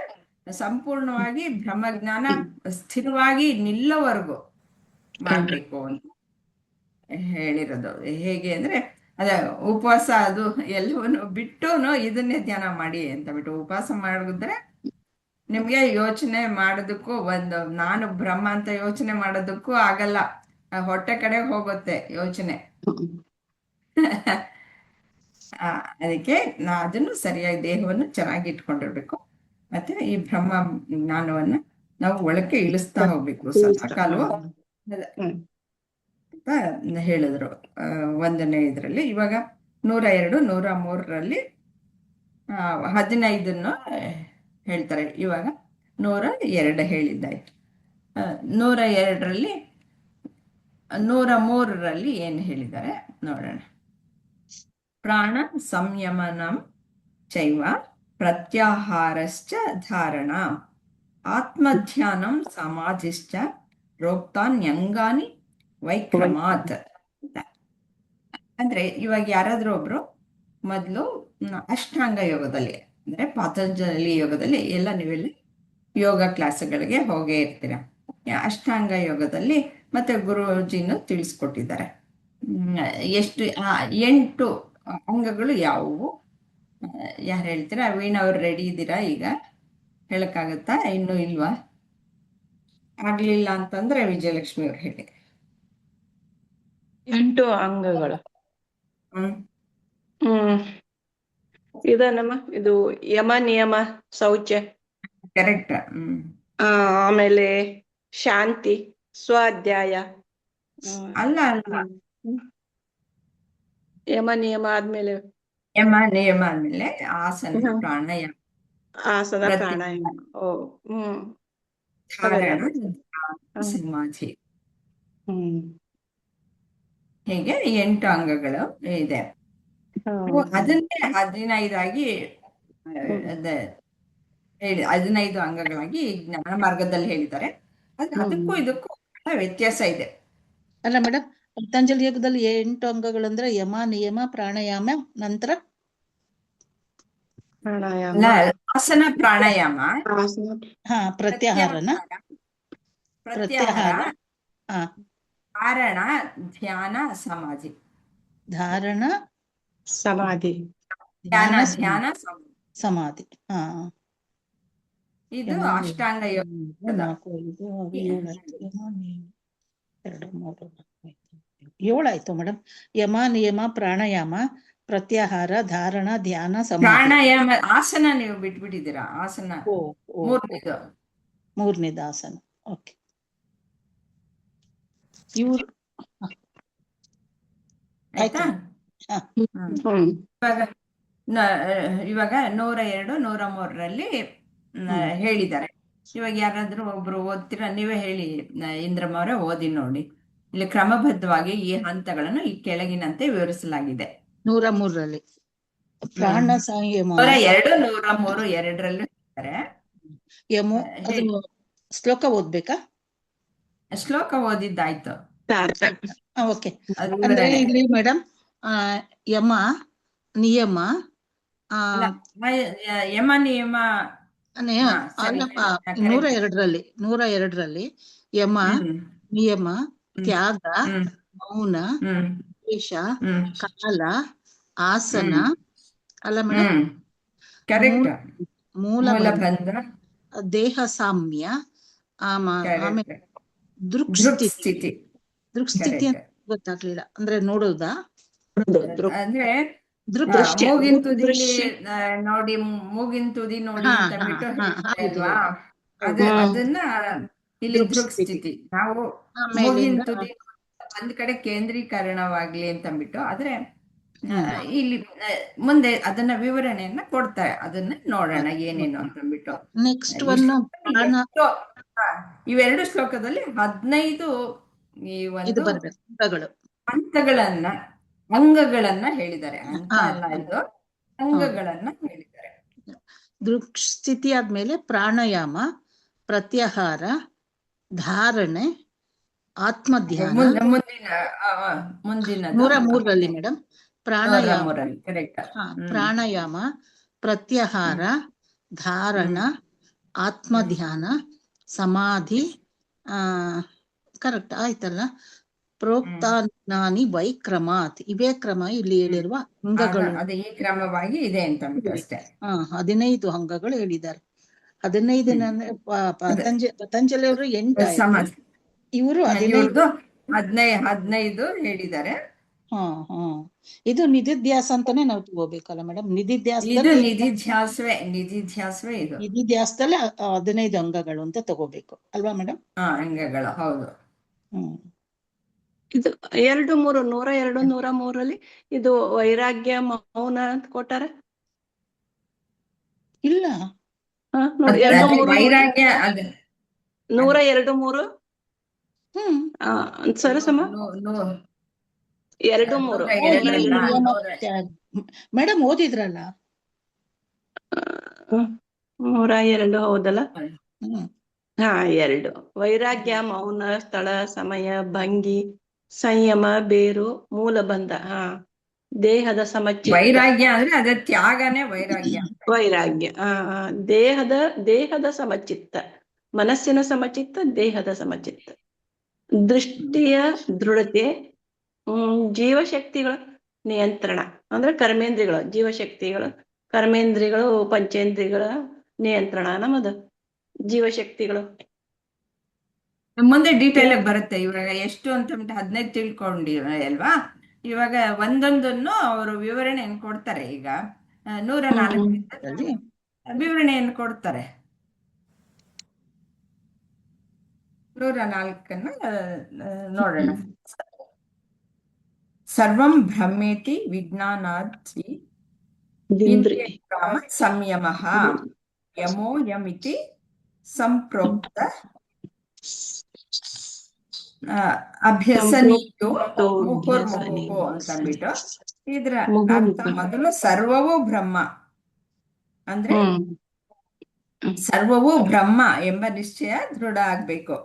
ಸಂಪೂರ್ಣವಾಗಿ ಬ್ರಹ್ಮಜ್ಞಾನ ಸ್ಥಿರವಾಗಿ ನಿಲ್ಲವರೆಗೂ ಮಾಡ್ಬೇಕು ಅಂತ ಹೇಳಿರೋದು. ಹೇಗೆ ಅಂದ್ರೆ ಅದ ಉಪವಾಸ ಅದು ಎಲ್ಲವನ್ನು ಬಿಟ್ಟುನು ಇದನ್ನೇ ಧ್ಯಾನ ಮಾಡಿ ಅಂತ ಬಿಟ್ಟು ಉಪವಾಸ ಮಾಡಿದ್ರೆ ನಿಮ್ಗೆ ಯೋಚನೆ ಮಾಡೋದಕ್ಕೂ, ಒಂದು ನಾನು ಬ್ರಹ್ಮ ಅಂತ ಯೋಚನೆ ಮಾಡೋದಕ್ಕೂ ಆಗಲ್ಲ, ಹೊಟ್ಟೆ ಕಡೆ ಹೋಗುತ್ತೆ ಯೋಚನೆ. ಅದಕ್ಕೆ ಅದನ್ನು ಸರಿಯಾಗಿ ದೇಹವನ್ನು ಚೆನ್ನಾಗಿ ಇಟ್ಕೊಂಡಿರ್ಬೇಕು. ಮತ್ತೆ ಈ ಬ್ರಹ್ಮ ಜ್ಞಾನವನ್ನ ನಾವು ಒಳಕ್ಕೆ ಇಳಿಸ್ತಾ ಹೋಗ್ಬೇಕು ಸದಾಕಾಲವು ಅಂತ ಹೇಳಿದ್ರು 1ನೇ ಇದ್ರಲ್ಲಿ. ಇವಾಗ 102, 103ರಲ್ಲಿ 15 ಹೇಳ್ತಾರೆ. ಇವಾಗ 102 ಹೇಳಿದ್ದಾಯ್ತು. 102ರಲ್ಲಿ 103ರಲ್ಲಿ ಏನು ಹೇಳಿದ್ದಾರೆ ನೋಡೋಣ. ಪ್ರಾಣ ಸಂಯಮನಂ ಚೈವ ಪ್ರತ್ಯಾಹಾರಶ್ಚ ಧಾರಣ ಆತ್ಮಧ್ಯಾನಂ ಸಮಾಧಿಶ್ಚ ಪ್ರೋಕ್ತಾನ್ಯಂಗಾನಿ ವೈಕ್ರಮಾತ್. ಅಂದ್ರೆ ಇವಾಗ ಯಾರಾದ್ರೂ ಒಬ್ರು ಮೊದಲು ಅಷ್ಟಾಂಗ ಯೋಗದಲ್ಲಿ ಅಂದ್ರೆ ಪತಂಜಲಿ ಯೋಗದಲ್ಲಿ ಎಲ್ಲ ನೀವೆಲ್ಲ ಯೋಗ ಕ್ಲಾಸ್ಗಳಿಗೆ ಹೋಗೇ ಇರ್ತೀರ. ಅಷ್ಟಾಂಗ ಯೋಗದಲ್ಲಿ ಮತ್ತೆ ಗುರುಜಿನು ತಿಳಿಸ್ಕೊಟ್ಟಿದ್ದಾರೆ ಎಷ್ಟು 8 ಅಂಗಗಳು ಯಾವುವು. ಯಾರು ಹೇಳ್ತೀರಾ? ವೀಣವ್ರು ರೆಡಿ ಇದ್ದೀರಾ? ಈಗ ಹೇಳಕ್ಕಾಗತ್ತಾ? ಇನ್ನೂ ಇಲ್ವಾ? ಆಗ್ಲಿಲ್ಲ ಅಂತಂದ್ರೆ ವಿಜಯಲಕ್ಷ್ಮಿ ಅವ್ರು ಹೇಳಿ. 8 ಅಂಗಗಳು. ಇದನ್ನಮ್ಮ, ಇದು ಯಮ ನಿಯಮ ಶೌಚ, ಕರೆಕ್ಟ್. ಆಮೇಲೆ ಶಾಂತಿ, ಸ್ವಾಧ್ಯಾಯ. ಅಲ್ಲ ಅಲ್ಲ, ಯಮ ನಿಯಮ ಆದ್ಮೇಲೆ ಯಮ ನಿಯಮ ಆದ್ಮೇಲೆ ಆಸನ ಪ್ರಾಣಾಯಾಮ, ಆಸನ ಪ್ರಾಣಾಯಾಮ. ಧಾರಣ, ಸಮಾಧಿ, ಹೀಗೆ 8 ಅಂಗಗಳು ಇದೆ. ಅದನ್ನೇ 15 ಆಗಿ 15 ಅಂಗಗಳಾಗಿ ಜ್ಞಾನ ಮಾರ್ಗದಲ್ಲಿ ಹೇಳಿದ್ದಾರೆ. ಅದಕ್ಕೂ ಇದಕ್ಕೂ ವ್ಯತ್ಯಾಸ ಇದೆ. ಅಲ್ಲ ಮೇಡಮ್, ಪತಂಜಲಿ ಯೋಗದಲ್ಲಿ 8 ಅಂಗಗಳಂದ್ರೆ ಯಮ ನಿಯಮ ಪ್ರಾಣಾಯಾಮ, ನಂತರ ಆಸನ ಪ್ರಾಣಾಯಾಮ, ಪ್ರತ್ಯಾಹಾರನ, ಪ್ರತ್ಯಾಹಾರ, ಧಾರಣ, ಧ್ಯಾನ, ಸಮಾಧಿ. ಧಾರಣ, ಸಮಾಧಿ, ಧ್ಯಾನ, ಸಮಾಧಿ. ಇದು ಅಷ್ಟಾಂಗ ಯೋಗ. 7 ಆಯ್ತು ಮೇಡಮ್. ಯಮ ನಿಯಮ ಪ್ರಾಣಾಯಾಮ, ಪ್ರತ್ಯಾಹಾರ, ಧಾರಣ, ಧ್ಯಾನ, ಸಮಾಧಿ. ಪ್ರಾಣಾಯಾಮ ಆಸನ ನೀವು ಬಿಟ್ಬಿಟ್ಟಿದ್ದೀರಾ. ಆಸನ ಮೂರನೇದು ಆಸನ. ಓಕೆ. ಇವ್ರು ಆಯ್ತಾ? ಇವಾಗ 102, 103ರಲ್ಲಿ ಹೇಳಿದ್ದಾರೆ. ಇವಾಗ ಯಾರಾದ್ರೂ ಒಬ್ರು ಓದ್ತೀರಾ? ನೀವೇ ಹೇಳಿ ಇಂದ್ರಮ್ಮ ಅವರೇ, ಓದಿ ನೋಡಿ. ಇಲ್ಲಿ ಕ್ರಮಬದ್ಧವಾಗಿ ಈ ಹಂತಗಳನ್ನು ಈ ಕೆಳಗಿನಂತೆ ವಿವರಿಸಲಾಗಿದೆ. 103ರಲ್ಲಿ ಪ್ರಾಣ ಸಂಯಮ. 102, 103, 2ರಲ್ಲೂ ಹೇಳ್ತಾರೆ. ಶ್ಲೋಕ ಓದ್ಬೇಕಾ? ಶ್ಲೋಕ ಓದಿದ್ದಾಯ್ತು. ಓಕೆ. ಅಂದ್ರೆ ಇಲ್ಲಿ ಮೇಡಮ್ ಯಮ ನಿಯಮ, ಯಮ ನಿಯಮ 102ರಲ್ಲಿ ಯಮ ನಿಯಮ, ತ್ಯಾಗ, ಮೌನ, ದ್ವೇಷ, ಕಾಲ, ಆಸನ, ಅಲ್ಲ ಮೇಡಮ್, ಮೂಲಬಂಧ, ದೇಹ ಸಾಮ್ಯ, ಆಮೇಲೆ ದೃಕ್ಸ್ಥಿತಿ. ದೃಕ್ಸ್ಥಿತಿ ಅಂತ ಗೊತ್ತಾಗ್ಲಿಲ್ಲ, ಅಂದ್ರೆ ನೋಡೋದಾ? ಅಂದ್ರೆ ಮೂಗಿನ ತುದಿಲಿ ನೋಡಿ, ಮೂಗಿನ ತುದಿ ನೋಡಿ ಅಂತ ಬಿಟ್ಟು ಅಲ್ವಾ? ಅದನ್ನ ಇಲ್ಲಿ ದೃಕ್ಸ್ಥಿತಿ. ನಾವು ಮೂಗಿನ ತುದಿ ಒಂದ್ ಕಡೆ ಕೇಂದ್ರೀಕರಣವಾಗ್ಲಿ ಅಂತ ಅಂದ್ಬಿಟ್ಟು, ಆದ್ರೆ ಇಲ್ಲಿ ಮುಂದೆ ಅದನ್ನ ವಿವರಣೆಯನ್ನ ಕೊಡ್ತಾರೆ. ಅದನ್ನ ನೋಡೋಣ ಏನೇನು ಅಂತ ಅಂದ್ಬಿಟ್ಟು. ನೆಕ್ಸ್ಟ್ ಇವೆರಡು ಶ್ಲೋಕದಲ್ಲಿ 15 ಈ ಒಂದು ಹಂತಗಳನ್ನ, ಅಂಗಗಳನ್ನ ಹೇಳಿದ್ದಾರೆ. ಅಂತ ಅಲ್ಲ, ಇದು ಅಂಗಗಳನ್ನ ಹೇಳಿದ್ದಾರೆ. ದೃಕ್ಸ್ಥಿತಿ ಆದ್ಮೇಲೆ ಪ್ರಾಣಾಯಾಮ, ಪ್ರತ್ಯಾಹಾರ, ಧಾರಣೆ, ಆತ್ಮಧ್ಯಾನ. ಮುಂದಿನ 103ರಲ್ಲಿ ಮೇಡಮ್ ಪ್ರಾಣಾಯಾಮ, ಪ್ರತ್ಯಾಹಾರ, ಧಾರಣ, ಆತ್ಮಧ್ಯಾನ, ಸಮಾಧಿ. ಕರೆಕ್ಟ್ ಆಯ್ತಲ್ಲ? ಪ್ರೋಕ್ತಾನಿ ವೈಕ್ರಮಾತ್. ಇವೇ ಕ್ರಮ ಇಲ್ಲಿ ಹೇಳಿರುವ ಅಂಗಗಳು. ಅದೇ ಈ ಕ್ರಮವಾಗಿ ಇದೆ ಅಂತ ಅಷ್ಟೇ. 15 ಅಂಗಗಳು ಹೇಳಿದ್ದಾರೆ. 15 ಪತಂಜಲಿ ಅವರು 8, ಇವರು 15 ಹೇಳಿದ್ದಾರೆ. ಇದು ನಿಧಿಧ್ಯಾಸ ಅಂತಾನೆ ನಾವು ತಗೋಬೇಕಲ್ಲ ಮೇಡಮ್? ನಿಧಿಧ್ಯಾಸದಲ್ಲಿ 15 ಅಂಗಗಳು ಅಂತ ತಗೋಬೇಕು ಅಲ್ವಾ ಮೇಡಮ್? ಅಂಗಗಳು, ಹೌದು. ಇದು 2, 3, 102, 103ರಲ್ಲಿ ಇದು ವೈರಾಗ್ಯ, ಮೌನ ಅಂತ ಕೊಟ್ಟಾರ. ಇಲ್ಲ. ನೋಡಿ ಅದೇ 2 3 ವೈರಾಗ್ಯ ಅದೇ 102 3 ಸರಸಮ್ಮ ನೂ- ನೂ- 2 3 102 ಮೇಡಮ್ ಓದಿದ್ರಲ್ಲ. 102 ಹೌದಲ್ಲ. ಹ್ಮ್ 2 ವೈರಾಗ್ಯ ಮೌನ ಸ್ಥಳ ಸಮಯ ಭಂಗಿ ಸಂಯಮ ಬೇರು ಮೂಲಬಂಧ ದೇಹದ ಸಮಚಿತ್ತ. ವೈರಾಗ್ಯ ಅಂದ್ರೆ ಅದೇ ತ್ಯಾಗನೇ ವೈರಾಗ್ಯ. ವೈರಾಗ್ಯ ದೇಹದ ಸಮಚಿತ್ತ, ಮನಸ್ಸಿನ ಸಮಚಿತ್ತ, ದೇಹದ ಸಮಚಿತ್ತ, ದೃಷ್ಟಿಯ ದೃಢತೆ, ಜೀವಶಕ್ತಿಗಳ ನಿಯಂತ್ರಣ ಅಂದ್ರೆ ಕರ್ಮೇಂದ್ರಿಯಗಳು, ಜೀವಶಕ್ತಿಗಳು ಕರ್ಮೇಂದ್ರಿಯಗಳು, ಪಂಚೇಂದ್ರಿಯಗಳ ನಿಯಂತ್ರಣ ನಮ್ಮದು ಜೀವಶಕ್ತಿಗಳು. ಮುಂದೆ ಡೀಟೇಲ್ ಆಗಿ ಬರುತ್ತೆ. ಇವಾಗ ಎಷ್ಟು ಅಂತ 15 ತಿಳ್ಕೊಂಡಿ ಅಲ್ವಾ. ಇವಾಗ ಒಂದೊಂದನ್ನು ಅವರು ವಿವರಣೆಯನ್ನು ಕೊಡ್ತಾರೆ. ಈಗ 104 ವಿವರಣೆಯನ್ನು ಕೊಡ್ತಾರೆ. 104 ನೋಡೋಣ. ಸರ್ವಂ ಬ್ರಹ್ಮೇತಿ ವಿಜ್ಞಾನಾದಿ ಇಂದ್ರಿಯಗ್ರಾಮ ಸಂಯಮಃ ಯಮೋ ಯಮಿತಿ ಸಂಪ್ರೋಕ್ತ ಅಭ್ಯಸನೀಯೋ ಮುಹುರ್ಮುಹು ಅಂತಂದ್ಬಿಟ್ಟು ಇದ್ರ ಅರ್ಥ ಮೊದಲು ಸರ್ವವೂ ಬ್ರಹ್ಮ ಅಂದ್ರೆ ಸರ್ವವೂ ಬ್ರಹ್ಮ ಎಂಬ ನಿಶ್ಚಯ ದೃಢ ಆಗ್ಬೇಕು.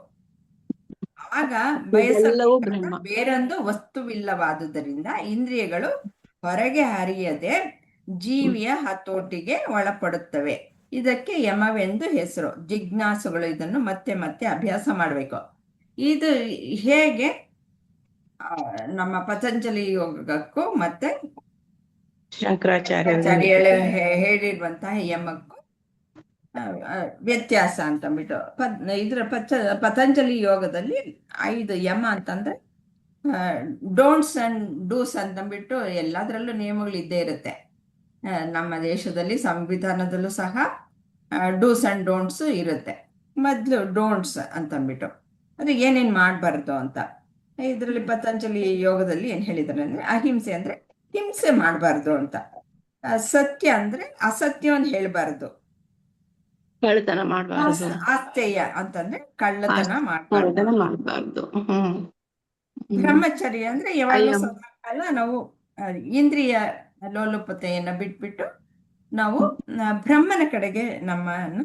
ಆಗ ಬಯಸಬೇಕಾದ ಬೇರೊಂದು ವಸ್ತುವಿಲ್ಲವಾದುದರಿಂದ ಇಂದ್ರಿಯಗಳು ಹೊರಗೆ ಹರಿಯದೆ ಜೀವಿಯ ಹತೋಟಿಗೆ ಒಳಪಡುತ್ತವೆ. ಇದಕ್ಕೆ ಯಮವೆಂದು ಹೆಸರು. ಜಿಜ್ಞಾಸುಗಳು ಇದನ್ನು ಮತ್ತೆ ಮತ್ತೆ ಅಭ್ಯಾಸ ಮಾಡಬೇಕು. ಇದು ಹೇಗೆ ನಮ್ಮ ಪತಂಜಲಿ ಯೋಗಕ್ಕೂ ಮತ್ತೆ ಶಂಕರಾಚಾರ್ಯ ಹೇಳಿರುವಂತಹ ಯಮಕ್ಕೂ ವ್ಯತ್ಯಾಸ ಅಂತಂದ್ಬಿಟ್ಟು ಇದ್ರ ಪತಂಜಲಿ ಯೋಗದಲ್ಲಿ 5 ಯಮ ಅಂತಂದ್ರೆ ಡೋಂಟ್ಸ್ ಅಂಡ್ ಡೂಸ್ ಅಂತಂದ್ಬಿಟ್ಟು ಎಲ್ಲದರಲ್ಲೂ ನಿಯಮಗಳು ಇದ್ದೇ ಇರುತ್ತೆ. ನಮ್ಮ ದೇಶದಲ್ಲಿ ಸಂವಿಧಾನದಲ್ಲೂ ಸಹ ಡೂಸ್ ಅಂಡ್ ಡೋಂಟ್ಸ್ ಇರುತ್ತೆ. ಮೊದಲು ಡೋಂಟ್ಸ್ ಅಂತಂದ್ಬಿಟ್ಟು ಅದು ಏನೇನು ಮಾಡಬಾರ್ದು ಅಂತ. ಇದರಲ್ಲಿ ಪತಂಜಲಿ ಯೋಗದಲ್ಲಿ ಏನು ಹೇಳಿದ್ದಾರೆ ಅಂದ್ರೆ ಅಹಿಂಸೆ ಅಂದ್ರೆ ಹಿಂಸೆ ಮಾಡಬಾರ್ದು ಅಂತ. ಸತ್ಯ ಅಂದ್ರೆ ಅಸತ್ಯವನ್ನು ಹೇಳ್ಬಾರ್ದು. ಕಳ್ಳತನ ಮಾಡಬಾರ್ದು. ಆಸ್ತೇಯ ಅಂತಂದ್ರೆ ಕಳ್ಳತನ ಮಾಡಬಾರ್ದು. ಬ್ರಹ್ಮಚರ್ಯ ಅಂದ್ರೆ ಯಾವಾಗಲೂ ಸದಾಕಾಲ ನಾವು ಇಂದ್ರಿಯ ಲೋಲುಪತೆಯನ್ನ ಬಿಟ್ಬಿಟ್ಟು ನಾವು ಬ್ರಹ್ಮನ ಕಡೆಗೆ ನಮ್ಮನ್ನು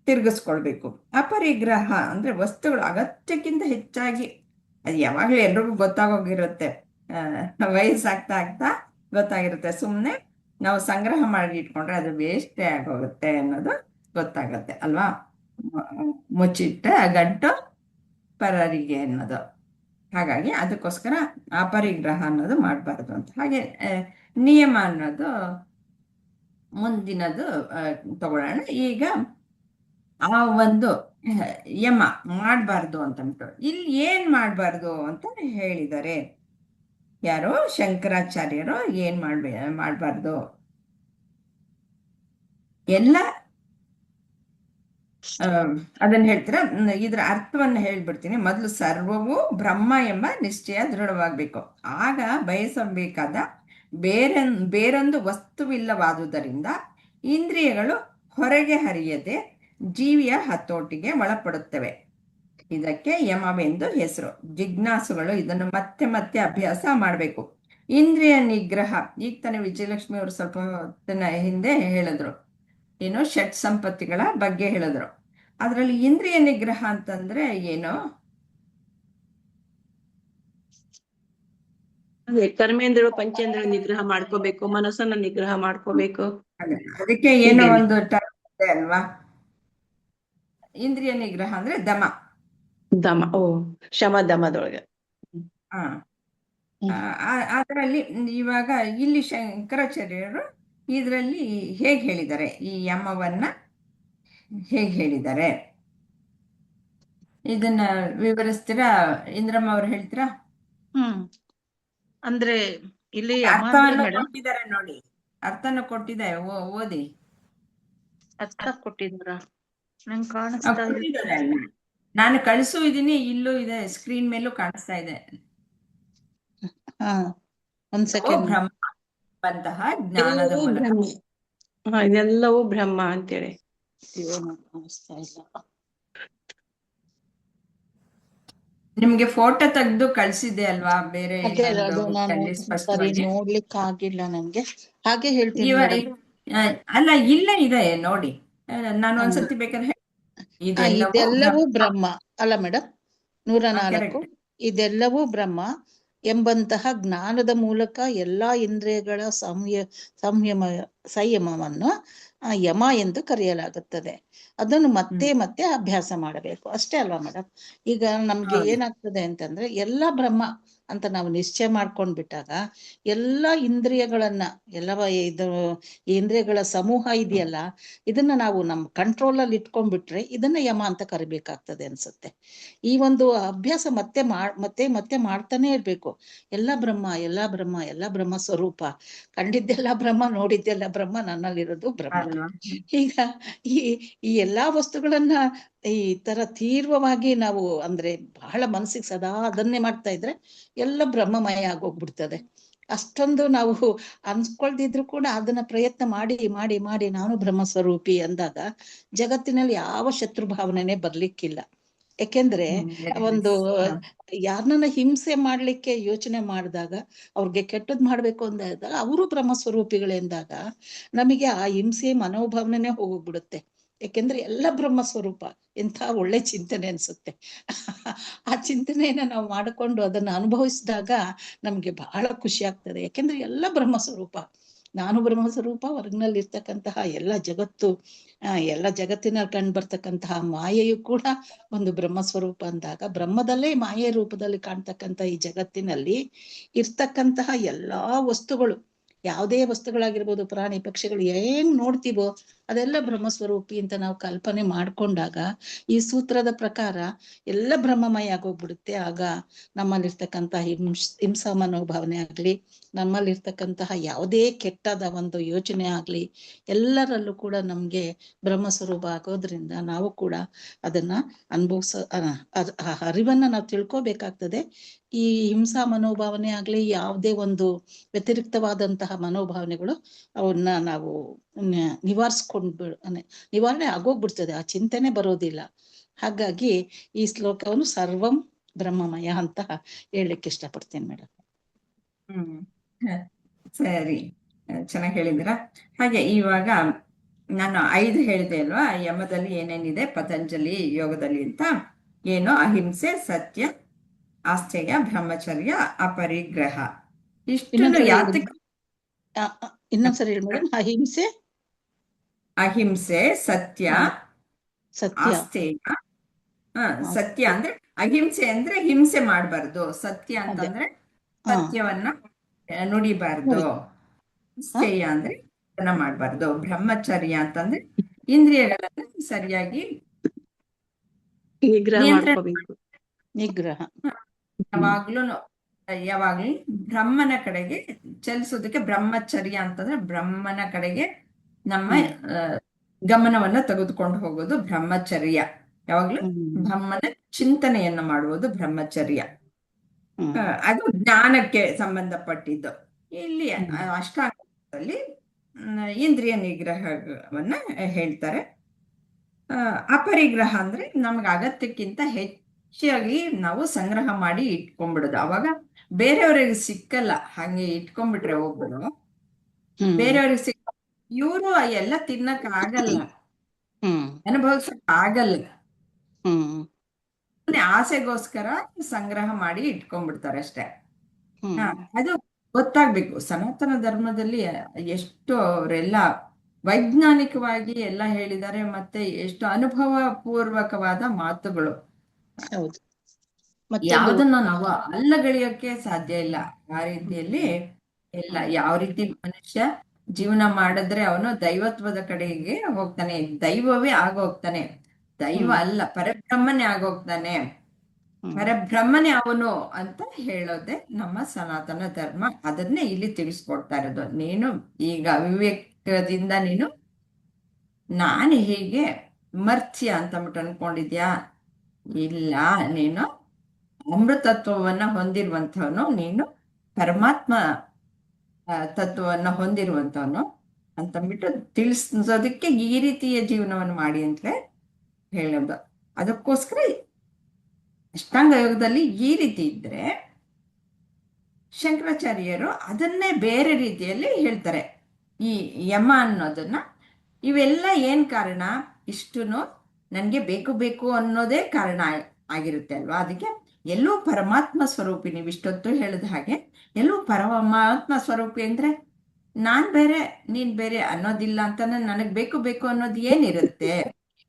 ತಿರುಗಿಸ್ಕೊಳ್ಬೇಕು. ಅಪರಿಗ್ರಹ ಅಂದ್ರೆ ವಸ್ತುಗಳು ಅಗತ್ಯಕ್ಕಿಂತ ಹೆಚ್ಚಾಗಿ, ಅದು ಯಾವಾಗಲೂ ಎಲ್ರಿಗೂ ಗೊತ್ತಾಗೋಗಿರುತ್ತೆ. ವಯಸ್ಸಾಗ್ತಾ ಆಗ್ತಾ ಗೊತ್ತಾಗಿರುತ್ತೆ. ಸುಮ್ಮನೆ ನಾವು ಸಂಗ್ರಹ ಮಾಡಿ ಇಟ್ಕೊಂಡ್ರೆ ಅದು ವೇಸ್ಟೇ ಆಗೋಗುತ್ತೆ ಅನ್ನೋದು ಗೊತ್ತಾಗತ್ತೆ ಅಲ್ವಾ. ಮುಚ್ಚಿಟ್ಟ ಗಂಟು ಪರರಿಗೆ ಅನ್ನೋದು. ಹಾಗಾಗಿ ಅದಕ್ಕೋಸ್ಕರ ಅಪರಿಗ್ರಹ ಅನ್ನೋದು ಮಾಡಬಾರ್ದು ಅಂತ. ಹಾಗೆ ನಿಯಮ ಅನ್ನೋದು ಮುಂದಿನದು ತಗೊಳ್ಳೋಣ. ಈಗ ಆ ಒಂದು ಯಮ ಮಾಡಬಾರ್ದು ಅಂತಂದ್ಬಿಟ್ಟು ಇಲ್ಲಿ ಏನ್ ಮಾಡಬಾರ್ದು ಅಂತ ಹೇಳಿದ್ದಾರೆ. ಯಾರು? ಶಂಕರಾಚಾರ್ಯರು ಏನ್ ಮಾಡಬಾರ್ದು ಎಲ್ಲ ಅದನ್ನ ಹೇಳ್ತೀರಾ. ಇದ್ರ ಅರ್ಥವನ್ನ ಹೇಳ್ಬಿಡ್ತೀನಿ. ಮೊದಲು ಸರ್ವವು ಬ್ರಹ್ಮ ಎಂಬ ನಿಶ್ಚಯ ದೃಢವಾಗಬೇಕು. ಆಗ ಬಯಸಬೇಕಾದ ಬೇರೊಂದು ವಸ್ತುವಿಲ್ಲವಾದುದರಿಂದ ಇಂದ್ರಿಯಗಳು ಹೊರಗೆ ಹರಿಯದೆ ಜೀವಿಯ ಹತೋಟಿಗೆ ಒಳಪಡುತ್ತವೆ. ಇದಕ್ಕೆ ಯಮವೆಂದು ಹೆಸರು. ಜಿಜ್ಞಾಸುಗಳು ಇದನ್ನು ಮತ್ತೆ ಮತ್ತೆ ಅಭ್ಯಾಸ ಮಾಡಬೇಕು. ಇಂದ್ರಿಯ ನಿಗ್ರಹ, ಈಗ ತಾನೇ ವಿಜಯಲಕ್ಷ್ಮಿ ಅವರು ಸ್ವಲ್ಪ ಹೊತ್ತಿನ ಹಿಂದೆ ಹೇಳಿದ್ರು, ಏನು ಷಟ್ ಸಂಪತ್ತಿಗಳ ಬಗ್ಗೆ ಹೇಳಿದ್ರು. ಅದರಲ್ಲಿ ಇಂದ್ರಿಯ ನಿಗ್ರಹ ಅಂತಂದ್ರೆ ಏನು? ಅದೇ ಕರ್ಮೇಂದ್ರಿಯಗಳು ಪಂಚೇಂದ್ರಿಯ ನಿಗ್ರಹ ಮಾಡ್ಕೋಬೇಕು, ಮನಸ್ಸನ್ನ ನಿಗ್ರಹ ಮಾಡ್ಕೋಬೇಕು. ಅದಕ್ಕೆ ಏನೋ ಒಂದು ಟರ್ಮ್ ಇದೆ ಅಲ್ವಾ, ಇಂದ್ರಿಯ ನಿಗ್ರಹ ಅಂದ್ರೆ ದಮ. ಶಮ ದಮದೊಳಗೆ. ಅದರಲ್ಲಿ ಇವಾಗ ಇಲ್ಲಿ ಶಂಕರಾಚಾರ್ಯರು ಇದರಲ್ಲಿ ಹೇಗೆ ಹೇಳಿದ್ದಾರೆ, ಈ ಯಮವನ್ನ ಹೇಗೆ ಹೇಳಿದ್ದಾರೆ ಇದನ್ನ ವಿವರಿಸ್ತೀರಾ ಇಂದ್ರಮ್ಮ ಅವ್ರು? ಹೇಳ್ತೀರಾ? ಅಂದ್ರೆ ಇಲ್ಲಿ ಅರ್ಥವನ್ನು ಕೊಟ್ಟಿದ್ದಾರೆ ನೋಡಿ, ಅರ್ಥನ ಕೊಟ್ಟಿದ್ದಾರೆ, ಓದಿ. ಅರ್ಥ ಕೊಟ್ಟಿದ್ರ? ನಂಗೆ ಕಾಣಿಸ್ತಾ ಇದೆ. ನಾನು ಕಳಿಸುವುದಿನಿ, ಇಲ್ಲೂ ಇದೆ, ಸ್ಕ್ರೀನ್ ಮೇಲೂ ಕಾಣಿಸ್ತಾ ಇದೆ. ಒಂದ್ ಸೆಕೆಂಡ್. ಬ್ರಹ್ಮವಂತಹ ಜ್ಞಾನದ ಮೂಲಕ ಇದೆಲ್ಲವೂ ಬ್ರಹ್ಮ ಅಂತೇಳಿ. ಅಯ್ಯೋ, ನಂಗ್ ಕಾಣಿಸ್ತಾ ಇಲ್ಲ. ನಿಮ್ಗೆ ಫೋಟೋ ತೆಗೆದು ಕಳ್ಸಿದೆ ಅಲ್ವಾ ಬೇರೆ ಅದೇ ಇನ್ನೊಂದು ಅದು ನಾನು ಅಲ್ಲಿ ಸರಿ ಸ್ಪಷ್ಟವಾಗಿ? ನೋಡ್ಲಿಕ್ಕೆ ಆಗಿಲ್ಲ ನನ್ಗೆ. ಹಾಗೆ ಹೇಳ್ತೀನಿ ಇವ ಮೇಡಮ್. ಅಲ್ಲ ಇಲ್ಲೇ ಇದೆ ನೋಡಿ. ನಾನು ಒಂದ್ಸತಿ ಬೇಕಾದ್ರೆ ಇದೆಲ್ಲವೂ ಇದೆಲ್ಲವೂ ಬ್ರಹ್ಮ ಅಲ್ಲ ಮೇಡಮ್? 104. ಕರೆಕ್ಟ್. ಇದೆಲ್ಲವೂ ಬ್ರಹ್ಮ ಎಂಬಂತಹ ಜ್ಞಾನದ ಮೂಲಕ ಎಲ್ಲಾ ಇಂದ್ರಿಯಗಳ ಸಂಯಮವನ್ನು ಯಮ ಎಂದು ಕರೆಯಲಾಗುತ್ತದೆ. ಅದನ್ನು ಮತ್ತೆ ಮತ್ತೆ ಅಭ್ಯಾಸ ಮಾಡಬೇಕು ಅಷ್ಟೇ ಅಲ್ವಾ ಮೇಡಮ್? ಈಗ ನಮ್ಗೆ ಹೌದು. ಏನಾಗ್ತದೆ ಅಂತಂದ್ರೆ ಎಲ್ಲ ಬ್ರಹ್ಮ ಅಂತ ನಾವು ನಿಶ್ಚಯ ಮಾಡ್ಕೊಂಡ್ಬಿಟ್ಟಾಗ ಎಲ್ಲ ಇಂದ್ರಿಯಗಳನ್ನ ಇದು ಇಂದ್ರಿಯಗಳ ಸಮೂಹ ಇದೆಯಲ್ಲ, ಇದನ್ನ ನಾವು ನಮ್ಮ ಕಂಟ್ರೋಲ್ ಅಲ್ಲಿ ಇಟ್ಕೊಂಡ್ಬಿಟ್ರೆ ಇದನ್ನ ಯಮ ಅಂತ ಕರಿಬೇಕಾಗ್ತದೆ ಅನ್ಸುತ್ತೆ. ಈ ಒಂದು ಅಭ್ಯಾಸ ಮತ್ತೆ ಮತ್ತೆ ಮಾಡ್ತಾನೆ ಇರ್ಬೇಕು. ಎಲ್ಲ ಬ್ರಹ್ಮ ಎಲ್ಲ ಬ್ರಹ್ಮ ಎಲ್ಲ ಬ್ರಹ್ಮ ಸ್ವರೂಪ, ಕಂಡಿದ್ದೆಲ್ಲ ಬ್ರಹ್ಮ, ನೋಡಿದ್ದೆಲ್ಲ ಬ್ರಹ್ಮ, ನನ್ನಲ್ಲಿರೋದು ಬ್ರಹ್ಮ. ಅಲ್ವಾ? ಈಗ ಈ ಈ ಎಲ್ಲಾ ವಸ್ತುಗಳನ್ನ ಈ ತರ ತೀವ್ರವಾಗಿ ನಾವು ಅಂದ್ರೆ ಬಹಳ ಮನಸ್ಸಿಗೆ ಸದಾ ಅದನ್ನೇ ಮಾಡ್ತಾ ಇದ್ರೆ ಎಲ್ಲ ಬ್ರಹ್ಮಮಯ ಆಗೋಗ್ಬಿಡ್ತದೆ. ಅಷ್ಟೊಂದು ನಾವು ಅನ್ಸ್ಕೊಳ್ದಿದ್ರು ಕೂಡ ಅದನ್ನ ಪ್ರಯತ್ನ ಮಾಡಿ ಮಾಡಿ ಮಾಡಿ ನಾನು ಬ್ರಹ್ಮ ಸ್ವರೂಪಿ ಅಂದಾಗ ಜಗತ್ತಿನಲ್ಲಿ ಯಾವ ಶತ್ರು ಭಾವನೆನೇ ಬರ್ಲಿಕ್ಕಿಲ್ಲ. ಯಾಕೆಂದ್ರೆ ಒಂದು ಯಾರನ್ನ ಹಿಂಸೆ ಮಾಡ್ಲಿಕ್ಕೆ ಯೋಚನೆ ಮಾಡಿದಾಗ, ಅವ್ರಿಗೆ ಕೆಟ್ಟದ್ ಮಾಡ್ಬೇಕು ಅಂದಾಗ ಅವರು ಬ್ರಹ್ಮ ಸ್ವರೂಪಿಗಳೆಂದಾಗ ನಮಗೆ ಆ ಹಿಂಸೆ ಮನೋಭಾವನೆ ಹೋಗ್ಬಿಡುತ್ತೆ. ಯಾಕೆಂದ್ರೆ ಎಲ್ಲ ಬ್ರಹ್ಮ ಸ್ವರೂಪ. ಎಂಥ ಒಳ್ಳೆ ಚಿಂತನೆ ಅನ್ಸುತ್ತೆ. ಆ ಚಿಂತನೆಯನ್ನ ನಾವು ಮಾಡಿಕೊಂಡು ಅದನ್ನ ಅನುಭವಿಸಿದಾಗ ನಮ್ಗೆ ಬಹಳ ಖುಷಿ ಆಗ್ತದೆ. ಯಾಕೆಂದ್ರೆ ಎಲ್ಲ ಬ್ರಹ್ಮ ಸ್ವರೂಪ. ನಾನು ಬ್ರಹ್ಮ ಸ್ವರೂಪ, ಹೊರಗಿನಲ್ಲಿ ಇರ್ತಕ್ಕಂತಹ ಎಲ್ಲ ಜಗತ್ತು, ಎಲ್ಲ ಜಗತ್ತಿನಲ್ಲಿ ಕಂಡು ಬರ್ತಕ್ಕಂತಹ ಮಾಯೆಯು ಕೂಡ ಒಂದು ಬ್ರಹ್ಮ ಸ್ವರೂಪ ಅಂದಾಗ, ಬ್ರಹ್ಮದಲ್ಲೇ ಮಾಯೆ ರೂಪದಲ್ಲಿ ಕಾಣ್ತಕ್ಕಂಥ ಈ ಜಗತ್ತಿನಲ್ಲಿ ಇರ್ತಕ್ಕಂತಹ ಎಲ್ಲಾ ವಸ್ತುಗಳು, ಯಾವುದೇ ವಸ್ತುಗಳಾಗಿರ್ಬೋದು, ಪ್ರಾಣಿ ಪಕ್ಷಿಗಳು ಏನ್ ನೋಡ್ತೀವೋ ಅದೆಲ್ಲ ಬ್ರಹ್ಮಸ್ವರೂಪಿ ಅಂತ ನಾವು ಕಲ್ಪನೆ ಮಾಡ್ಕೊಂಡಾಗ ಈ ಸೂತ್ರದ ಪ್ರಕಾರ ಎಲ್ಲ ಬ್ರಹ್ಮಮಯ ಆಗೋಗ್ಬಿಡುತ್ತೆ. ಆಗ ನಮ್ಮಲ್ಲಿರ್ತಕ್ಕಂತಹ ಹಿಂಸಾ ಮನೋಭಾವನೆ ಆಗ್ಲಿ, ನಮ್ಮಲ್ಲಿರ್ತಕ್ಕಂತಹ ಯಾವುದೇ ಕೆಟ್ಟದ ಒಂದು ಯೋಚನೆ ಆಗ್ಲಿ, ಎಲ್ಲರಲ್ಲೂ ಕೂಡ ನಮ್ಗೆ ಬ್ರಹ್ಮಸ್ವರೂಪ ಆಗೋದ್ರಿಂದ ನಾವು ಕೂಡ ಅದನ್ನ ಆ ಅರಿವನ್ನ ನಾವು ತಿಳ್ಕೋಬೇಕಾಗ್ತದೆ. ಈ ಹಿಂಸಾ ಮನೋಭಾವನೆ ಆಗ್ಲಿ, ಯಾವುದೇ ಒಂದು ವ್ಯತಿರಿಕ್ತವಾದಂತಹ ಮನೋಭಾವನೆಗಳು ಅವನ್ನ ನಾವು ನಿವಾರಣೆ ಆಗೋಗ್ಬಿಡ್ತದೆ. ಆ ಚಿಂತನೆ ಬರೋದಿಲ್ಲ. ಹಾಗಾಗಿ ಈ ಶ್ಲೋಕವನ್ನು ಸರ್ವಂ ಬ್ರಹ್ಮಮಯ ಅಂತ ಹೇಳಲಿಕ್ಕೆ ಇಷ್ಟಪಡ್ತೀನಿ ಮೇಡಮ್. ಸರಿ, ಚೆನ್ನಾಗಿ ಹೇಳಿದಿರಾ. ಹಾಗೆ ಇವಾಗ ನಾನು 5 ಹೇಳಿದೆ ಅಲ್ವಾ, ಯಮದಲ್ಲಿ ಏನೇನಿದೆ ಪತಂಜಲಿ ಯೋಗದಲ್ಲಿ ಅಂತ. ಏನು? ಅಹಿಂಸೆ, ಸತ್ಯ, ಆಸ್ಥೇಯ, ಬ್ರಹ್ಮಚರ್ಯ, ಅಪರಿಗ್ರಹ. ಇಷ್ಟನ್ನು ಯಾತಕ್ಕೆ? ಇನ್ನೊಂದ್ಸರಿ ಹೇಳಿ ಮೇಡಮ್. ಅಹಿಂಸೆ, ಸತ್ಯ, ಆಸ್ಥೇಯ. ಸತ್ಯ ಅಂದ್ರೆ ಅಹಿಂಸೆ ಅಂದ್ರೆ ಹಿಂಸೆ ಮಾಡಬಾರ್ದು. ಸತ್ಯ ಅಂತಂದ್ರೆ ಸತ್ಯವನ್ನ ನುಡಿಬಾರ್ದು. ಆಸ್ಥೇಯ ಅಂದ್ರೆ ಮಾಡಬಾರ್ದು. ಬ್ರಹ್ಮಚರ್ಯ ಅಂತಂದ್ರೆ ಇಂದ್ರಿಯಗಳನ್ನ ಸರಿಯಾಗಿ ನಿಗ್ರಹ ಯಾವಾಗ್ಲೂ ಬ್ರಹ್ಮನ ಕಡೆಗೆ ಚಲಿಸೋದಕ್ಕೆ ಬ್ರಹ್ಮಚರ್ಯ ಅಂತಂದ್ರೆ ಬ್ರಹ್ಮನ ಕಡೆಗೆ ನಮ್ಮ ಗಮನವನ್ನ ತೆಗೆದುಕೊಂಡು ಹೋಗೋದು ಬ್ರಹ್ಮಚರ್ಯ. ಯಾವಾಗ್ಲೂ ಬ್ರಹ್ಮನ ಚಿಂತನೆಯನ್ನ ಮಾಡುವುದು ಬ್ರಹ್ಮಚರ್ಯ. ಅದು ಜ್ಞಾನಕ್ಕೆ ಸಂಬಂಧಪಟ್ಟಿದ್ದು. ಇಲ್ಲಿ ಅಷ್ಟಾಂಗದಲ್ಲಿ ಇಂದ್ರಿಯ ನಿಗ್ರಹವನ್ನ ಹೇಳ್ತಾರೆ. ಅಪರಿಗ್ರಹ ಅಂದ್ರೆ ನಮ್ಗೆ ಅಗತ್ಯಕ್ಕಿಂತ ಹೆಚ್ಚಾಗಿ ನಾವು ಸಂಗ್ರಹ ಮಾಡಿ ಇಟ್ಕೊಂಡ್ಬಿಡೋದು. ಅವಾಗ ಬೇರೆಯವ್ರಿಗೆ ಸಿಕ್ಕಲ್ಲ. ಹಂಗೆ ಇಟ್ಕೊಂಡ್ಬಿಟ್ರೆ ಒಬ್ಬರು ಬೇರೆಯವ್ರಿಗೆ ಸಿಕ್ಕ, ಇವರು ಎಲ್ಲ ತಿನ್ನಕ್ ಆಗಲ್ಲ, ಅನುಭವಿಸಕ್ ಆಗಲ್ಲ. ಆಸೆಗೋಸ್ಕರ ಸಂಗ್ರಹ ಮಾಡಿ ಇಟ್ಕೊಂಡ್ಬಿಡ್ತಾರೆ ಅಷ್ಟೇ. ಅದು ಗೊತ್ತಾಗ್ಬೇಕು. ಸನಾತನ ಧರ್ಮದಲ್ಲಿ ಎಷ್ಟು ಅವರೆಲ್ಲ ವೈಜ್ಞಾನಿಕವಾಗಿ ಎಲ್ಲ ಹೇಳಿದ್ದಾರೆ, ಮತ್ತೆ ಎಷ್ಟು ಅನುಭವ ಪೂರ್ವಕವಾದ ಮಾತುಗಳು. ಯಾವುದನ್ನ ನಾವು ಅಲ್ಲಗಳೆಯೋಕೆ ಸಾಧ್ಯ ಇಲ್ಲ. ಆ ರೀತಿಯಲ್ಲಿ ಎಲ್ಲ ಯಾವ ರೀತಿ ಮನುಷ್ಯ ಜೀವನ ಮಾಡಿದ್ರೆ ಅವನು ದೈವತ್ವದ ಕಡೆಗೆ ಹೋಗ್ತಾನೆ, ದೈವವೇ ಆಗೋಗ್ತಾನೆ. ದೈವ ಅಲ್ಲ, ಪರಬ್ರಹ್ಮನೇ ಆಗೋಗ್ತಾನೆ. ಪರಬ್ರಹ್ಮನೇ ಅವನು ಅಂತ ಹೇಳೋದೆ ನಮ್ಮ ಸನಾತನ ಧರ್ಮ. ಅದನ್ನೇ ಇಲ್ಲಿ ತಿಳಿಸ್ಕೊಡ್ತಾ ಇರೋದು. ನೀನು ಈಗ ಅವಿವೇಕದಿಂದ ನೀನು ನಾನು ಹೀಗೆ ಮರ್ತ್ಯ ಅಂತ ಅನ್ಕೊಂಡಿದ್ಯಾ? ಇಲ್ಲ, ನೀನು ಅಮೃತತ್ವವನ್ನ ಹೊಂದಿರುವಂಥವನು, ನೀನು ಪರಮಾತ್ಮ ತತ್ವವನ್ನ ಹೊಂದಿರುವಂಥವನು. ಅಂತಂದ್ಬಿಟ್ಟು ತಿಳಿಸೋದಕ್ಕೆ ಈ ರೀತಿಯ ಜೀವನವನ್ನು ಮಾಡಿ ಅಂತಲೇ ಹೇಳೋದು. ಅದಕ್ಕೋಸ್ಕರ ಅಷ್ಟಾಂಗ ಯೋಗದಲ್ಲಿ ಈ ರೀತಿ ಇದ್ರೆ ಶಂಕರಾಚಾರ್ಯರು ಅದನ್ನೇ ಬೇರೆ ರೀತಿಯಲ್ಲಿ ಹೇಳ್ತಾರೆ. ಈ ಯಮ ಅನ್ನೋದನ್ನ, ಇವೆಲ್ಲ ಏನ್ ಕಾರಣ, ಇಷ್ಟುನು ನನಗೆ ಬೇಕು ಬೇಕು ಅನ್ನೋದೇ ಕಾರಣ ಆಗಿರುತ್ತೆ ಅಲ್ವಾ. ಅದಕ್ಕೆ ಎಲ್ಲೂ ಪರಮಾತ್ಮ ಸ್ವರೂಪಿ, ನೀವು ಇಷ್ಟೊತ್ತು ಹೇಳಿದ ಹಾಗೆ ಎಲ್ಲೂ ಪರಮಾತ್ಮ ಸ್ವರೂಪಿ ಅಂದ್ರೆ ನಾನ್ ಬೇರೆ ನೀನ್ ಬೇರೆ ಅನ್ನೋದಿಲ್ಲ ಅಂತಾನೆ. ನನಗ್ ಬೇಕು ಬೇಕು ಅನ್ನೋದು ಏನಿರುತ್ತೆ,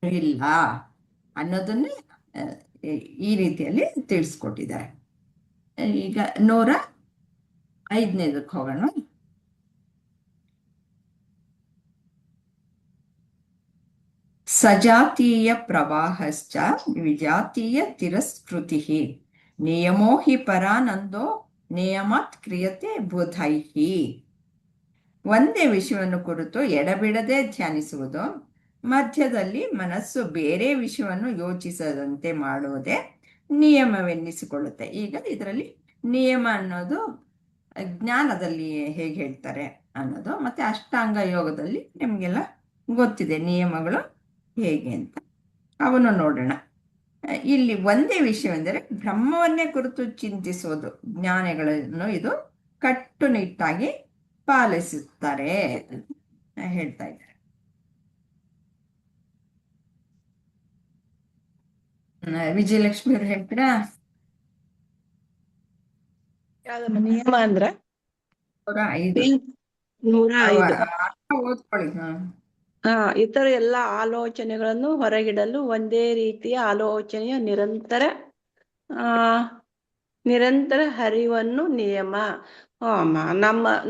ಇಲ್ಲ ಅನ್ನೋದನ್ನೇ ಈ ರೀತಿಯಲ್ಲಿ ತಿಳಿಸ್ಕೊಟ್ಟಿದ್ದಾರೆ. ಈಗ 105ನೇದಕ್ಕೆ ಹೋಗೋಣ. ಸಜಾತೀಯ ಪ್ರವಾಹಶ್ಚ ವಿಜಾತೀಯ ತಿರಸ್ಕೃತಿ ನಿಯಮೋ ಹಿ ಪರಾನಂದೋ ನಿಯಮಾತ್ ಕ್ರಿಯತೆ ಬುಧೈಹಿ. ಒಂದೇ ವಿಷಯವನ್ನು ಕುರಿತು ಎಡಬಿಡದೆ ಧ್ಯಾನಿಸುವುದು, ಮಧ್ಯದಲ್ಲಿ ಮನಸ್ಸು ಬೇರೆ ವಿಷಯವನ್ನು ಯೋಚಿಸದಂತೆ ಮಾಡುವುದೇ ನಿಯಮವೆನ್ನಿಸಿಕೊಳ್ಳುತ್ತೆ. ಈಗ ಇದರಲ್ಲಿ ನಿಯಮ ಅನ್ನೋದು ಜ್ಞಾನದಲ್ಲಿ ಹೇಗೆ ಹೇಳ್ತಾರೆ ಅನ್ನೋದು, ಮತ್ತೆ ಅಷ್ಟಾಂಗ ಯೋಗದಲ್ಲಿ ನಿಮಗೆಲ್ಲ ಗೊತ್ತಿದೆ ನಿಯಮಗಳು ಹೇಗೆ ಅಂತ, ಅವನು ನೋಡೋಣ. ಇಲ್ಲಿ ಒಂದೇ ವಿಷಯವೆಂದರೆ ಬ್ರಹ್ಮವನ್ನೇ ಕುರಿತು ಚಿಂತಿಸುವುದು. ಜ್ಞಾನಿಗಳನ್ನು ಇದು ಕಟ್ಟುನಿಟ್ಟಾಗಿ ಪಾಲಿಸುತ್ತಾರೆ ಹೇಳ್ತಾ ಇದ್ದಾರೆ. ವಿಜಯಲಕ್ಷ್ಮಿ ಅವ್ರು ಹೇಳ್ತೀರಾ? ನಿಯಮ ಅಂದ್ರ 105 ಓದ್ಕೊಳ್ಳಿ. ಇತರ ಎಲ್ಲ ಆಲೋಚನೆಗಳನ್ನು ಹೊರಗಿಡಲು ಒಂದೇ ರೀತಿಯ ಆಲೋಚನೆಯ ನಿರಂತರ ಹರಿವನ್ನು ನಿಯಮ.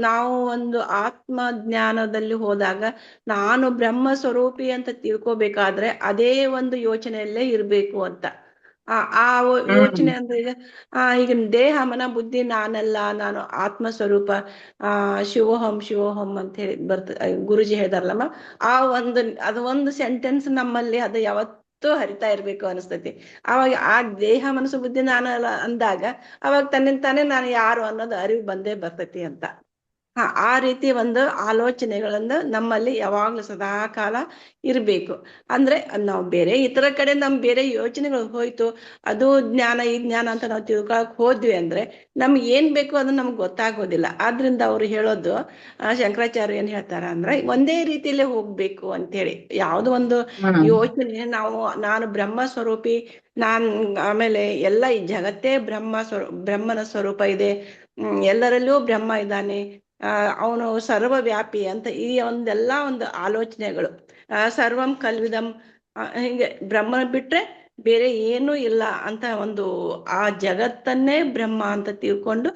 ನಾವು ಒಂದು ಆತ್ಮ ಜ್ಞಾನದಲ್ಲಿ ಹೋದಾಗ ನಾನು ಬ್ರಹ್ಮ ಸ್ವರೂಪಿ ಅಂತ ತಿಳ್ಕೊಬೇಕಾದ್ರೆ ಅದೇ ಒಂದು ಯೋಚನೆಯಲ್ಲೇ ಇರ್ಬೇಕು ಅಂತ. ಆ ಯೋಚನೆ ಅಂದ್ರೆ ಈಗ ದೇಹ ಮನ ಬುದ್ಧಿ ನಾನಲ್ಲ, ನಾನು ಆತ್ಮ ಸ್ವರೂಪ, ಶಿವೋಹಂ ಶಿವೋಹಂ ಅಂತ ಹೇಳಿ ಗುರುಜಿ ಹೇಳ್ತಾರಲ್ಲಮ್ಮ. ಅದು ಒಂದು ಸೆಂಟೆನ್ಸ್ ನಮ್ಮಲ್ಲಿ ಅದು ಯಾವತ್ತೂ ಹರಿತಾ ಇರ್ಬೇಕು ಅನಿಸ್ತೈತಿ. ಅವಾಗ ಆ ದೇಹ ಮನಸ್ಸು ಬುದ್ಧಿ ನಾನಲ್ಲ ಅಂದಾಗ ಅವಾಗ ತನ್ನಿಂತಾನೆ ನಾನು ಯಾರು ಅನ್ನೋದು ಅರಿವು ಬಂದೇ ಬರ್ತೈತಿ ಅಂತ. ಆ ರೀತಿ ಒಂದು ಆಲೋಚನೆಗಳಿಂದ ನಮ್ಮಲ್ಲಿ ಯಾವಾಗ್ಲೂ ಸದಾ ಕಾಲ ಇರ್ಬೇಕು. ಅಂದ್ರೆ ನಾವು ಬೇರೆ ಇತರ ಕಡೆ ಬೇರೆ ಯೋಚನೆಗಳು ಹೋಯ್ತು, ಅದು ಜ್ಞಾನ ಈ ಜ್ಞಾನ ಅಂತ ನಾವು ತಿಳ್ಕೊಳಕ್ ಹೋದ್ವಿ ಅಂದ್ರೆ ನಮ್ಗೆ ಏನ್ ಬೇಕು ಅದು ನಮ್ಗೆ ಗೊತ್ತಾಗೋದಿಲ್ಲ. ಆದ್ರಿಂದ ಅವ್ರು ಹೇಳೋದು, ಶಂಕರಾಚಾರ್ಯ ಏನ್ ಹೇಳ್ತಾರ ಅಂದ್ರೆ ಒಂದೇ ರೀತಿಯಲ್ಲೇ ಹೋಗ್ಬೇಕು ಅಂತ ಹೇಳಿ. ಯಾವ್ದೋ ಒಂದು ಯೋಚನೆ ನಾನು ಬ್ರಹ್ಮ ಸ್ವರೂಪಿ, ಆಮೇಲೆ ಎಲ್ಲ ಈ ಜಗತ್ತೇ ಬ್ರಹ್ಮನ ಸ್ವರೂಪ ಇದೆ, ಎಲ್ಲರಲ್ಲೂ ಬ್ರಹ್ಮ ಇದ್ದಾನೆ, ಅವನು ಸರ್ವವ್ಯಾಪಿ ಅಂತ ಈ ಒಂದು ಆಲೋಚನೆಗಳು, ಸರ್ವಂ ಕಲ್ವಿದಂ, ಹಿಂಗೆ ಬ್ರಹ್ಮನ ಬಿಟ್ರೆ ಬೇರೆ ಏನೂ ಇಲ್ಲ ಅಂತ ಆ ಜಗತ್ತನ್ನೇ ಬ್ರಹ್ಮ ಅಂತ ತಿಳ್ಕೊಂಡು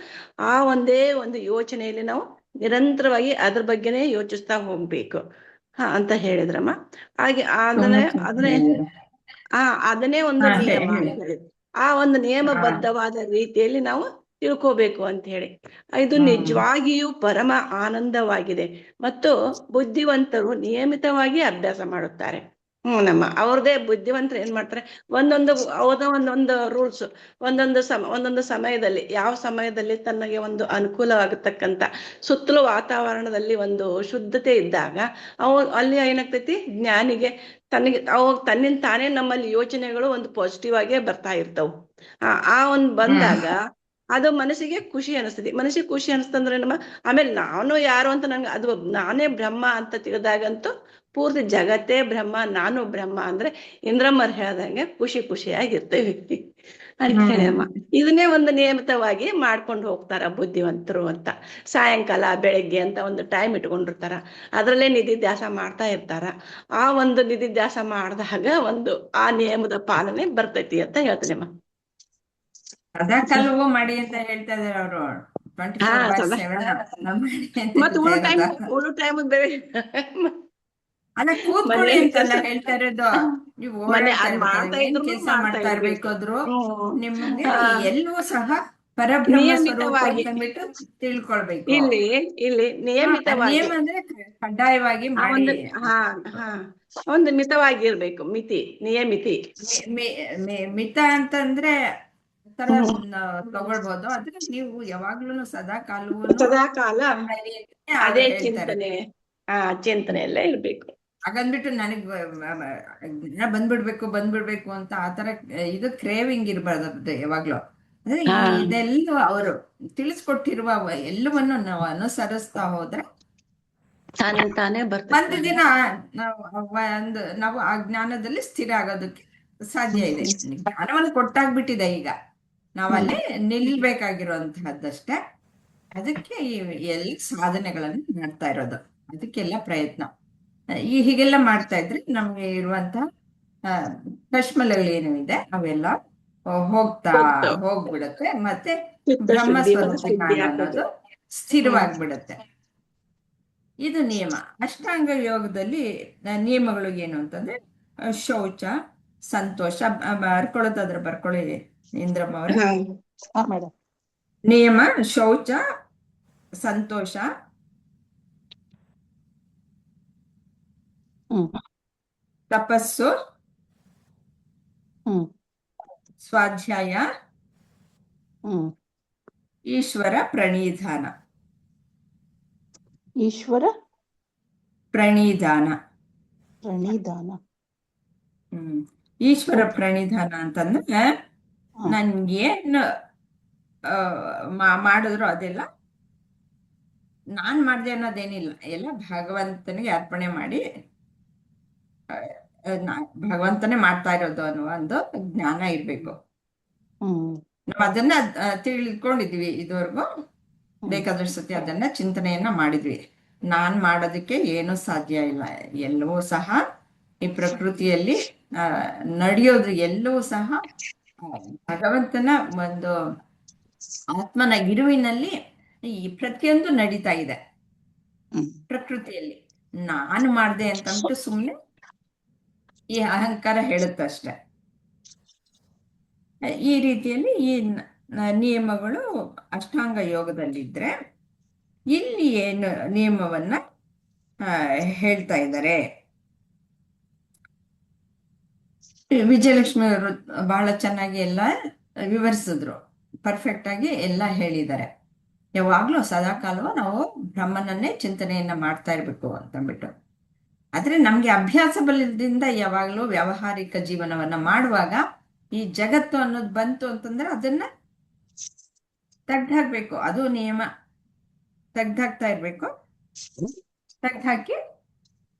ಆ ಒಂದೇ ಒಂದು ಯೋಚನೆಯಲ್ಲಿ ನಾವು ನಿರಂತರವಾಗಿ ಅದ್ರ ಬಗ್ಗೆನೇ ಯೋಚಿಸ್ತಾ ಹೋಗ್ಬೇಕು ಅಂತ ಹೇಳಿದ್ರಮ್ಮ. ಹಾಗೆ ಅದನ್ನೇ ಒಂದು ನಿಯಮ ಅಂತ ಹೇಳಿದ್ರು. ಆ ಒಂದು ನಿಯಮಬದ್ಧವಾದ ರೀತಿಯಲ್ಲಿ ನಾವು ತಿಳ್ಕೋಬೇಕು ಅಂತ ಹೇಳಿ. ಇದು ನಿಜವಾಗಿಯೂ ಪರಮ ಆನಂದವಾಗಿದೆ ಮತ್ತು ಬುದ್ಧಿವಂತರು ನಿಯಮಿತವಾಗಿ ಅಭ್ಯಾಸ ಮಾಡುತ್ತಾರೆ. ಅವ್ರದೇ ಬುದ್ಧಿವಂತರು ಏನ್ ಮಾಡ್ತಾರೆ, ಒಂದೊಂದು ರೂಲ್ಸ್, ಒಂದೊಂದು ಸಮಯದಲ್ಲಿ, ಯಾವ ಸಮಯದಲ್ಲಿ ತನಗೆ ಒಂದು ಅನುಕೂಲವಾಗತಕ್ಕಂತ ಸುತ್ತಲೂ ವಾತಾವರಣದಲ್ಲಿ ಒಂದು ಶುದ್ಧತೆ ಇದ್ದಾಗ ಅಲ್ಲಿ ಏನಾಗ್ತೈತಿ, ಜ್ಞಾನಿಗೆ ತನ್ನಿಂದ ತಾನೇ ನಮ್ಮಲ್ಲಿ ಯೋಚನೆಗಳು ಒಂದು ಪಾಸಿಟಿವ್ ಆಗೇ ಬರ್ತಾ ಇರ್ತಾವ. ಬಂದಾಗ ಅದು ಮನಸ್ಸಿಗೆ ಖುಷಿ ಅನಿಸ್ತದೆ. ಮನಸ್ಸಿಗೆ ಖುಷಿ ಅನಿಸ್ತಂದ್ರೆ ಆಮೇಲೆ ನಾನು ಯಾರು ಅಂತ ನಂಗೆ ಅದು ನಾನೇ ಬ್ರಹ್ಮ ಅಂತ ತಿಳಿದಾಗಂತೂ ಪೂರ್ತಿ ಜಗತ್ತೇ ಬ್ರಹ್ಮ, ನಾನು ಬ್ರಹ್ಮ ಅಂದ್ರೆ ಇಂದ್ರಮ್ಮರ್ ಹೇಳ್ದಂಗೆ ಖುಷಿಯಾಗಿರ್ತೇವೆ ಅಂತ ಹೇಳಿಯಮ್ಮ. ಇದನ್ನೇ ಒಂದು ನಿಯಮಿತವಾಗಿ ಮಾಡ್ಕೊಂಡು ಹೋಗ್ತಾರ ಬುದ್ಧಿವಂತರು ಅಂತ. ಸಾಯಂಕಾಲ ಬೆಳಗ್ಗೆ ಅಂತ ಒಂದು ಟೈಮ್ ಇಟ್ಕೊಂಡಿರ್ತಾರ, ಅದರಲ್ಲೇ ನಿಧಿಧ್ಯಾಸ ಮಾಡ್ತಾ ಇರ್ತಾರ. ಆ ಒಂದು ನಿಧಿಧ್ಯಾಸ ಮಾಡಿದಾಗ ಆ ನಿಯಮದ ಪಾಲನೆ ಬರ್ತೈತಿ ಅಂತ ಹೇಳ್ತೇನೆಮ್ಮ. ಸದಾ ಕಾಲವೂ ಮಾಡಿ ಅಂತ ಹೇಳ್ತಾ ಇದಾರೆ ಅವರು. 24/7 ಉಳು ಟೈಮ್ ಬೇರೆ ಅಲ್ಲ, ಕೂತ್ಕೊಳ್ಳಿ ಅಂತೆಲ್ಲ ಹೇಳ್ತಾ ಇರೋದು. ನೀವು ಓಡಾಡ್ತಾ ಏನ್ ಕೆಲಸ ಮಾಡ್ತಾ ಇರ್ಬೇಕಾದ್ರು ನಿಮ್ಗೆ ಎಲ್ಲವೂ ಸಹ ಪರಬ್ರಹ್ಮ ಸ್ವರೂಪ ಅಂತಂದ್ಬಿಟ್ಟು ತಿಳ್ಕೊಳ್ಬೇಕು. ಇಲ್ಲಿ ನಿಯಮಿತವಾಗಿ ನಿಯಮ ಅಂದ್ರೆ ಕಡ್ಡಾಯವಾಗಿ ಮಾಡಿ, ಒಂದು ಮಿತವಾಗಿರ್ಬೇಕು. ಮಿತ ಅಂತಂದ್ರೆ ತರ ತಗೊಳ್ಬಹುದು. ಆದ್ರೆ ನೀವು ಯಾವಾಗ್ಲೂ ಸದಾ ಕಾಲ ಅದೇ ಚಿಂತನೆ, ಚಿಂತನೆಯಲ್ಲೇ ಇರ್ಬೇಕು. ಹಾಗಂದ್ಬಿಟ್ಟು ನನಗ್ ಜ್ಞಾನ ಬಂದ್ಬಿಡ್ಬೇಕು ಅಂತ ಆತರ ಇದು ಕ್ರೇವಿಂಗ್ ಇರಬಾರ್ದು ಯಾವಾಗ್ಲೂ. ಅಂದ್ರೆ ಇದೆಲ್ಲ ಅವರು ತಿಳಿಸ್ಕೊಟ್ಟಿರುವ ಎಲ್ಲವನ್ನು ನಾವು ಅನುಸರಿಸ್ತಾ ಹೋದ್ರೆ ತಾನೇ ಒಂದು ಬರ್ತದೆ. ದಿನ ನಾವು ಆ ಜ್ಞಾನದಲ್ಲಿ ಸ್ಥಿರ ಆಗೋದಕ್ಕೆ ಸಾಧ್ಯ ಇದೆ. ಜ್ಞಾನವನ್ನು ಕೊಟ್ಟಾಗ್ಬಿಟ್ಟಿದೆ, ಈಗ ನಾವಲ್ಲಿ ನಿಲ್ಬೇಕಾಗಿರುವಂತಹದ್ದಷ್ಟೇ. ಅದಕ್ಕೆ ಎಲ್ಲ ಸಾಧನೆಗಳನ್ನು ಮಾಡ್ತಾ ಇರೋದು, ಅದಕ್ಕೆಲ್ಲ ಪ್ರಯತ್ನ. ಹೀಗೆಲ್ಲ ಮಾಡ್ತಾ ಇದ್ರೆ ನಮ್ಗೆ ಇರುವಂತಹ ಕಶ್ಮಲಗಳು ಏನು ಇದೆ ಅವೆಲ್ಲ ಹೋಗ್ಬಿಡುತ್ತೆ. ಮತ್ತೆ ಬ್ರಹ್ಮ ಸ್ವರೂಪ ಜ್ಞಾನ ಅನ್ನೋದು ಸ್ಥಿರವಾಗ್ಬಿಡುತ್ತೆ. ಇದು ನಿಯಮ. ಅಷ್ಟಾಂಗ ಯೋಗದಲ್ಲಿ ನಿಯಮಗಳು ಏನು ಅಂತಂದ್ರೆ ಶೌಚ, ಸಂತೋಷ. ಬರ್ಕೊಳ್ಳಿ ಇಂದ್ರಮ್ಮ ಅವರೇ. ನಿಯಮ ಶೌಚ, ಸಂತೋಷ, ತಪಸ್ಸು, ಸ್ವಾಧ್ಯಾಯ, ಈಶ್ವರ ಪ್ರಣಿಧಾನ. ಈಶ್ವರ ಪ್ರಣಿಧಾನ ಅಂತಂದ್ರೆ ನನ್ಗೇನು ಮಾಡಿದ್ರು ಅದೆಲ್ಲ ನಾನ್ ಮಾಡ್ದೆ ಅನ್ನೋದೇನಿಲ್ಲ, ಎಲ್ಲ ಭಗವಂತನಿಗೆ ಅರ್ಪಣೆ ಮಾಡಿ ಭಗವಂತನೇ ಮಾಡ್ತಾ ಇರೋದು ಅನ್ನುವ ಒಂದು ಜ್ಞಾನ ಇರ್ಬೇಕು. ನಾವ್ ಅದನ್ನ ತಿಳ್ಕೊಂಡಿದ್ವಿ ಇದುವರೆಗೂ, ಬೇಕಾದಷ್ಟು ಸತಿ ಅದನ್ನ ಚಿಂತನೆಯನ್ನ ಮಾಡಿದ್ವಿ. ನಾನ್ ಮಾಡೋದಕ್ಕೆ ಏನು ಸಾಧ್ಯ ಇಲ್ಲ. ಎಲ್ಲವೂ ಸಹ ಈ ಪ್ರಕೃತಿಯಲ್ಲಿ ನಡೆಯೋದು ಎಲ್ಲವೂ ಸಹ ಭಗವಂತನ ಒಂದು ಆತ್ಮನ ಇರುವಿನಲ್ಲಿ ಈ ಪ್ರತಿಯೊಂದು ನಡೀತಾ ಇದೆ ಪ್ರಕೃತಿಯಲ್ಲಿ. ನಾನು ಮಾಡ್ದೆ ಅಂತಂದ್ಬಿಟ್ಟು ಸುಮ್ಮನೆ ಈ ಅಹಂಕಾರ ಹೇಳುತ್ತಷ್ಟೆ. ಈ ರೀತಿಯಲ್ಲಿ ಈ ನಿಯಮಗಳು ಅಷ್ಟಾಂಗ ಯೋಗದಲ್ಲಿದ್ರೆ, ಇಲ್ಲಿ ಏನು ನಿಯಮವನ್ನ ಹೇಳ್ತಾ ಇದ್ದಾರೆ ವಿಜಯಲಕ್ಷ್ಮಿ ಅವರು ಬಹಳ ಚೆನ್ನಾಗಿ ಎಲ್ಲ ವಿವರಿಸಿದ್ರು, ಪರ್ಫೆಕ್ಟ್ ಆಗಿ ಎಲ್ಲ ಹೇಳಿದ್ದಾರೆ. ಯಾವಾಗ್ಲೂ ಸದಾಕಾಲವೂ ನಾವು ಬ್ರಹ್ಮನನ್ನೇ ಚಿಂತನೆಯನ್ನ ಮಾಡ್ತಾ ಇರ್ಬೇಕು ಅಂತಂದ್ಬಿಟ್ಟು. ಆದ್ರೆ ನಮ್ಗೆ ಅಭ್ಯಾಸ ಬಲದಿಂದ ಯಾವಾಗ್ಲೂ ವ್ಯಾವಹಾರಿಕ ಜೀವನವನ್ನ ಮಾಡುವಾಗ ಈ ಜಗತ್ತು ಅನ್ನೋದು ಬಂತು ಅಂತಂದ್ರೆ ಅದನ್ನ ತೆಗ್ದಾಕ್ಬೇಕು. ಅದು ನಿಯಮ, ತೆಗ್ದಾಕ್ತಾ ಇರ್ಬೇಕು. ತೆಗ್ದಾಕಿ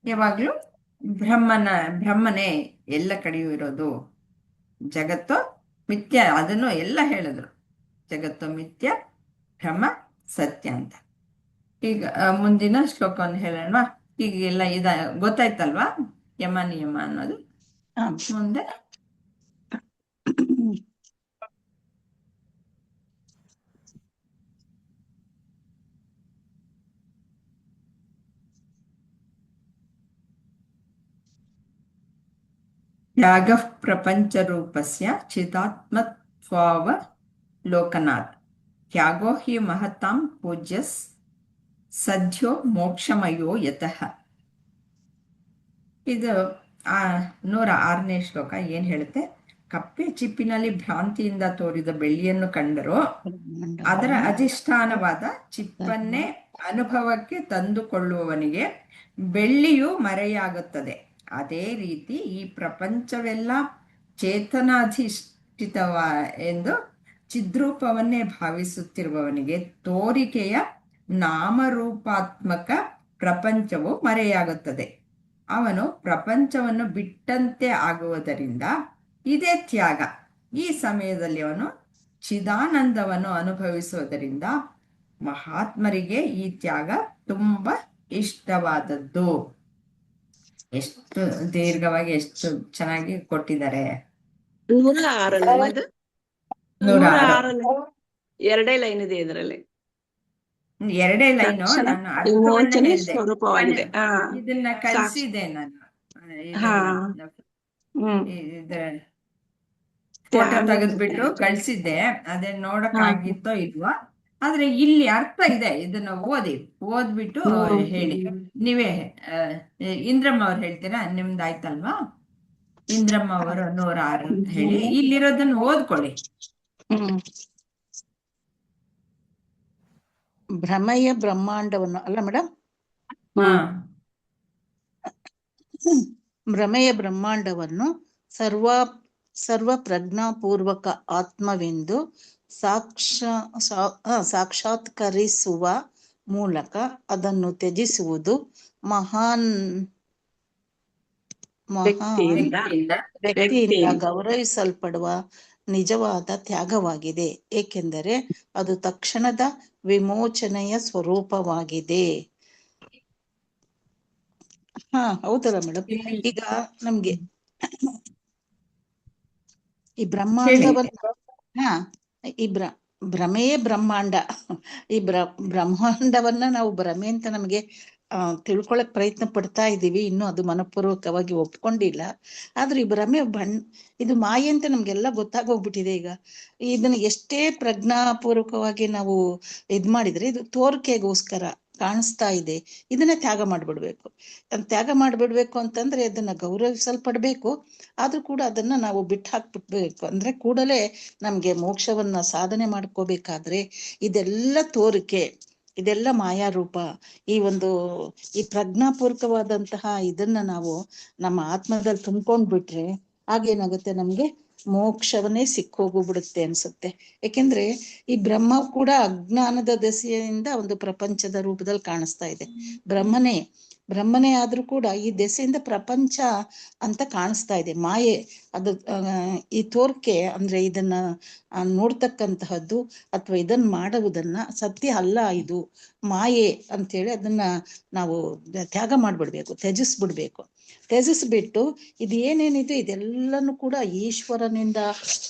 ಯಾವಾಗ್ಲೂ ಬ್ರಹ್ಮನೇ ಎಲ್ಲ ಕಡೆಯೂ ಇರೋದು, ಜಗತ್ತು ಮಿಥ್ಯ, ಅದನ್ನು ಎಲ್ಲ ಹೇಳಿದ್ರು. ಜಗತ್ತು ಮಿಥ್ಯ, ಬ್ರಹ್ಮ ಸತ್ಯ ಅಂತ. ಈಗ ಮುಂದಿನ ಶ್ಲೋಕವನ್ನು ಹೇಳೋಣ. ಈಗೆಲ್ಲ ಗೊತ್ತಾಯ್ತಲ್ವಾ ಯಮ ನಿಯಮ ಅನ್ನೋದು? ಮುಂದೆ ತ್ಯಾಗ ಪ್ರಪಂಚ ರೂಪಸ್ಯ ಚಿದಾತ್ಮತ್ವಾವಲೋಕನಾತ್ ತ್ಯಾಗೋ ಹಿ ಮಹತಾಂ ಪೂಜ್ಯಸ್ ಸದ್ಯೋ ಮೋಕ್ಷಮಯೋ ಯತಃ. ಇದು 106ನೇ ಶ್ಲೋಕ ಏನ್ ಹೇಳುತ್ತೆ? ಕಪ್ಪೆ ಚಿಪ್ಪಿನಲ್ಲಿ ಭ್ರಾಂತಿಯಿಂದ ತೋರಿದ ಬೆಳ್ಳಿಯನ್ನು ಕಂಡರೂ ಅದರ ಅಧಿಷ್ಠಾನವಾದ ಚಿಪ್ಪನ್ನೇ ಅನುಭವಕ್ಕೆ ತಂದುಕೊಳ್ಳುವವನಿಗೆ ಬೆಳ್ಳಿಯು ಮರೆಯಾಗುತ್ತದೆ. ಅದೇ ರೀತಿ ಈ ಪ್ರಪಂಚವೆಲ್ಲ ಚೇತನಾಧಿಷ್ಠಿತವ ಎಂದು ಚಿದ್ರೂಪವನ್ನೇ ಭಾವಿಸುತ್ತಿರುವವನಿಗೆ ತೋರಿಕೆಯ ನಾಮರೂಪಾತ್ಮಕ ಪ್ರಪಂಚವು ಮರೆಯಾಗುತ್ತದೆ. ಅವನು ಪ್ರಪಂಚವನ್ನು ಬಿಟ್ಟಂತೆ ಆಗುವುದರಿಂದ ಇದೇ ತ್ಯಾಗ. ಈ ಸಮಯದಲ್ಲಿ ಅವನು ಚಿದಾನಂದವನ್ನು ಅನುಭವಿಸುವುದರಿಂದ ಮಹಾತ್ಮರಿಗೆ ಈ ತ್ಯಾಗ ತುಂಬಾ ಇಷ್ಟವಾದದ್ದು. ಎಷ್ಟು ದೀರ್ಘವಾಗಿ ಎಷ್ಟು ಚೆನ್ನಾಗಿ ಕೊಟ್ಟಿದ್ದಾರೆ. 106 ಎರಡೇ ಲೈನ್ ಇದೆ ಇದರಲ್ಲಿ, ಎರಡೇ ಲೈನು. ನಾನು ಅರ್ಥವನ್ನ ಹೇಳಿದೆ, ಸ್ವರೂಪವಾಗಿದೆ. ಇದನ್ನ ಕಲಿಸಿದೆ ನಾನು. ಫೋಟೋ ತೆಗೆದ್ಬಿಟ್ಟು ಕಳ್ಸಿದ್ದೆ, ಅದೇ ನೋಡಕ್ ಆಗಿತ್ತೋ ಇಲ್ವೋ. ಆದ್ರೆ ಇಲ್ಲಿ ಅರ್ಥ ಇದೆ, ಇದನ್ನ ಓದ್ಬಿಟ್ಟು ಹೇಳಿ. ನೀವೇ ಇಂದ್ರಮ್ಮ ಅವ್ರು ಹೇಳ್ತೀರಾ? ನಿಮ್ದು ಆಯ್ತಲ್ವಾ? ಇಂದ್ರಮ್ಮ ಅವರು 106 ಹೇಳಿ. ಇಲ್ಲಿರೋದನ್ನ ಓದ್ಕೊಳ್ಳಿ. ಭ್ರಮಯ ಬ್ರಹ್ಮಾಂಡವನ್ನು ಅಲ್ಲ ಮೇಡಮ್? ಭ್ರಮೆಯ ಬ್ರಹ್ಮಾಂಡವನ್ನು ಸರ್ವ ಪ್ರಜ್ಞಾಪೂರ್ವಕ ಆತ್ಮವೆಂದು ಸಾಕ್ಷಾತ್ಕರಿಸುವ ಮೂಲಕ ಅದನ್ನು ತ್ಯಜಿಸುವುದು ಮಹಾನ್ ವ್ಯಕ್ತಿಯಿಂದ ವ್ಯಕ್ತಿಯಿಂದ ಗೌರವಿಸಲ್ಪಡುವ ನಿಜವಾದ ತ್ಯಾಗವಾಗಿದೆ, ಏಕೆಂದರೆ ಅದು ತಕ್ಷಣದ ವಿಮೋಚನೆಯ ಸ್ವರೂಪವಾಗಿದೆ. ಹೌದಲ್ಲ ಮೇಡಮ್. ಈಗ ನಮ್ಗೆ ಈ ಬ್ರಹ್ಮಾಂಡವನ್ನ ಈ ಭ್ರಮೆಯೇ ಬ್ರಹ್ಮಾಂಡ. ಈ ಬ್ರಹ್ಮಾಂಡವನ್ನ ನಾವು ಭ್ರಮೆ ಅಂತ ನಮ್ಗೆ ತಿಳ್ಕೊಳಕ್ ಪ್ರಯತ್ನ ಪಡ್ತಾ ಇದ್ದೀವಿ. ಇನ್ನು ಅದು ಮನಪೂರ್ವಕವಾಗಿ ಒಪ್ಕೊಂಡಿಲ್ಲ. ಆದ್ರೆ ಈ ಭ್ರಮೆ ಇದು ಮಾಯೆ ಅಂತ ನಮ್ಗೆಲ್ಲ ಗೊತ್ತಾಗೋಗ್ಬಿಟ್ಟಿದೆ. ಈಗ ಇದನ್ನ ಎಷ್ಟೇ ಪ್ರಜ್ಞಾಪೂರ್ವಕವಾಗಿ ನಾವು ಮಾಡಿದ್ರೆ ಇದು ತೋರಿಕೆಗೋಸ್ಕರ ಕಾಣಿಸ್ತಾ ಇದೆ. ಇದನ್ನ ತ್ಯಾಗ ಮಾಡ್ಬಿಡ್ಬೇಕು. ತ್ಯಾಗ ಮಾಡ್ಬಿಡ್ಬೇಕು ಅಂತಂದ್ರೆ ಅದನ್ನ ಗೌರವಿಸಲ್ಪಡ್ಬೇಕು. ಆದ್ರೂ ಕೂಡ ಅದನ್ನ ನಾವು ಬಿಟ್ಟು ಹಾಕ್ಬಿಡ್ಬೇಕು. ಅಂದ್ರೆ ಕೂಡಲೇ ನಮ್ಗೆ ಮೋಕ್ಷವನ್ನ ಸಾಧನೆ ಮಾಡ್ಕೋಬೇಕಾದ್ರೆ ಇದೆಲ್ಲ ತೋರಿಕೆ, ಇದೆಲ್ಲ ಮಾಯಾರೂಪ. ಈ ಪ್ರಜ್ಞಾಪೂರ್ವಕವಾದಂತಹ ಇದನ್ನ ನಾವು ನಮ್ಮ ಆತ್ಮದಲ್ಲಿ ತುಂಬ್ಕೊಂಡ್ಬಿಟ್ರೆ ಆಗೇನಾಗುತ್ತೆ, ನಮ್ಗೆ ಮೋಕ್ಷವನ್ನೇ ಸಿಕ್ಕೋಗ್ಬಿಡುತ್ತೆ ಅನ್ಸುತ್ತೆ. ಯಾಕೆಂದ್ರೆ ಈ ಬ್ರಹ್ಮ ಕೂಡ ಅಜ್ಞಾನದ ದೆಸೆಯಿಂದ ಒಂದು ಪ್ರಪಂಚದ ರೂಪದಲ್ಲಿ ಕಾಣಿಸ್ತಾ ಇದೆ. ಬ್ರಹ್ಮನೇ ಆದ್ರೂ ಕೂಡ ಈ ದೆಸೆಯಿಂದ ಪ್ರಪಂಚ ಅಂತ ಕಾಣಿಸ್ತಾ ಇದೆ. ಮಾಯೆ ಅದು ಈ ತೋರ್ಕೆ ಅಂದ್ರೆ ಇದನ್ನ ನೋಡ್ತಕ್ಕಂತಹದ್ದು ಅಥವಾ ಇದನ್ನ ಮಾಡುವುದನ್ನ ಸತ್ಯ ಅಲ್ಲ, ಇದು ಮಾಯೆ ಅಂತೇಳಿ ಅದನ್ನ ನಾವು ತ್ಯಾಗ ಮಾಡ್ಬಿಡ್ಬೇಕು, ತ್ಯಜಿಸ್ಬಿಟ್ಟು ಇದು ಏನೇನಿದೆ ಇದೆಲ್ಲನೂ ಕೂಡ ಈಶ್ವರನಿಂದ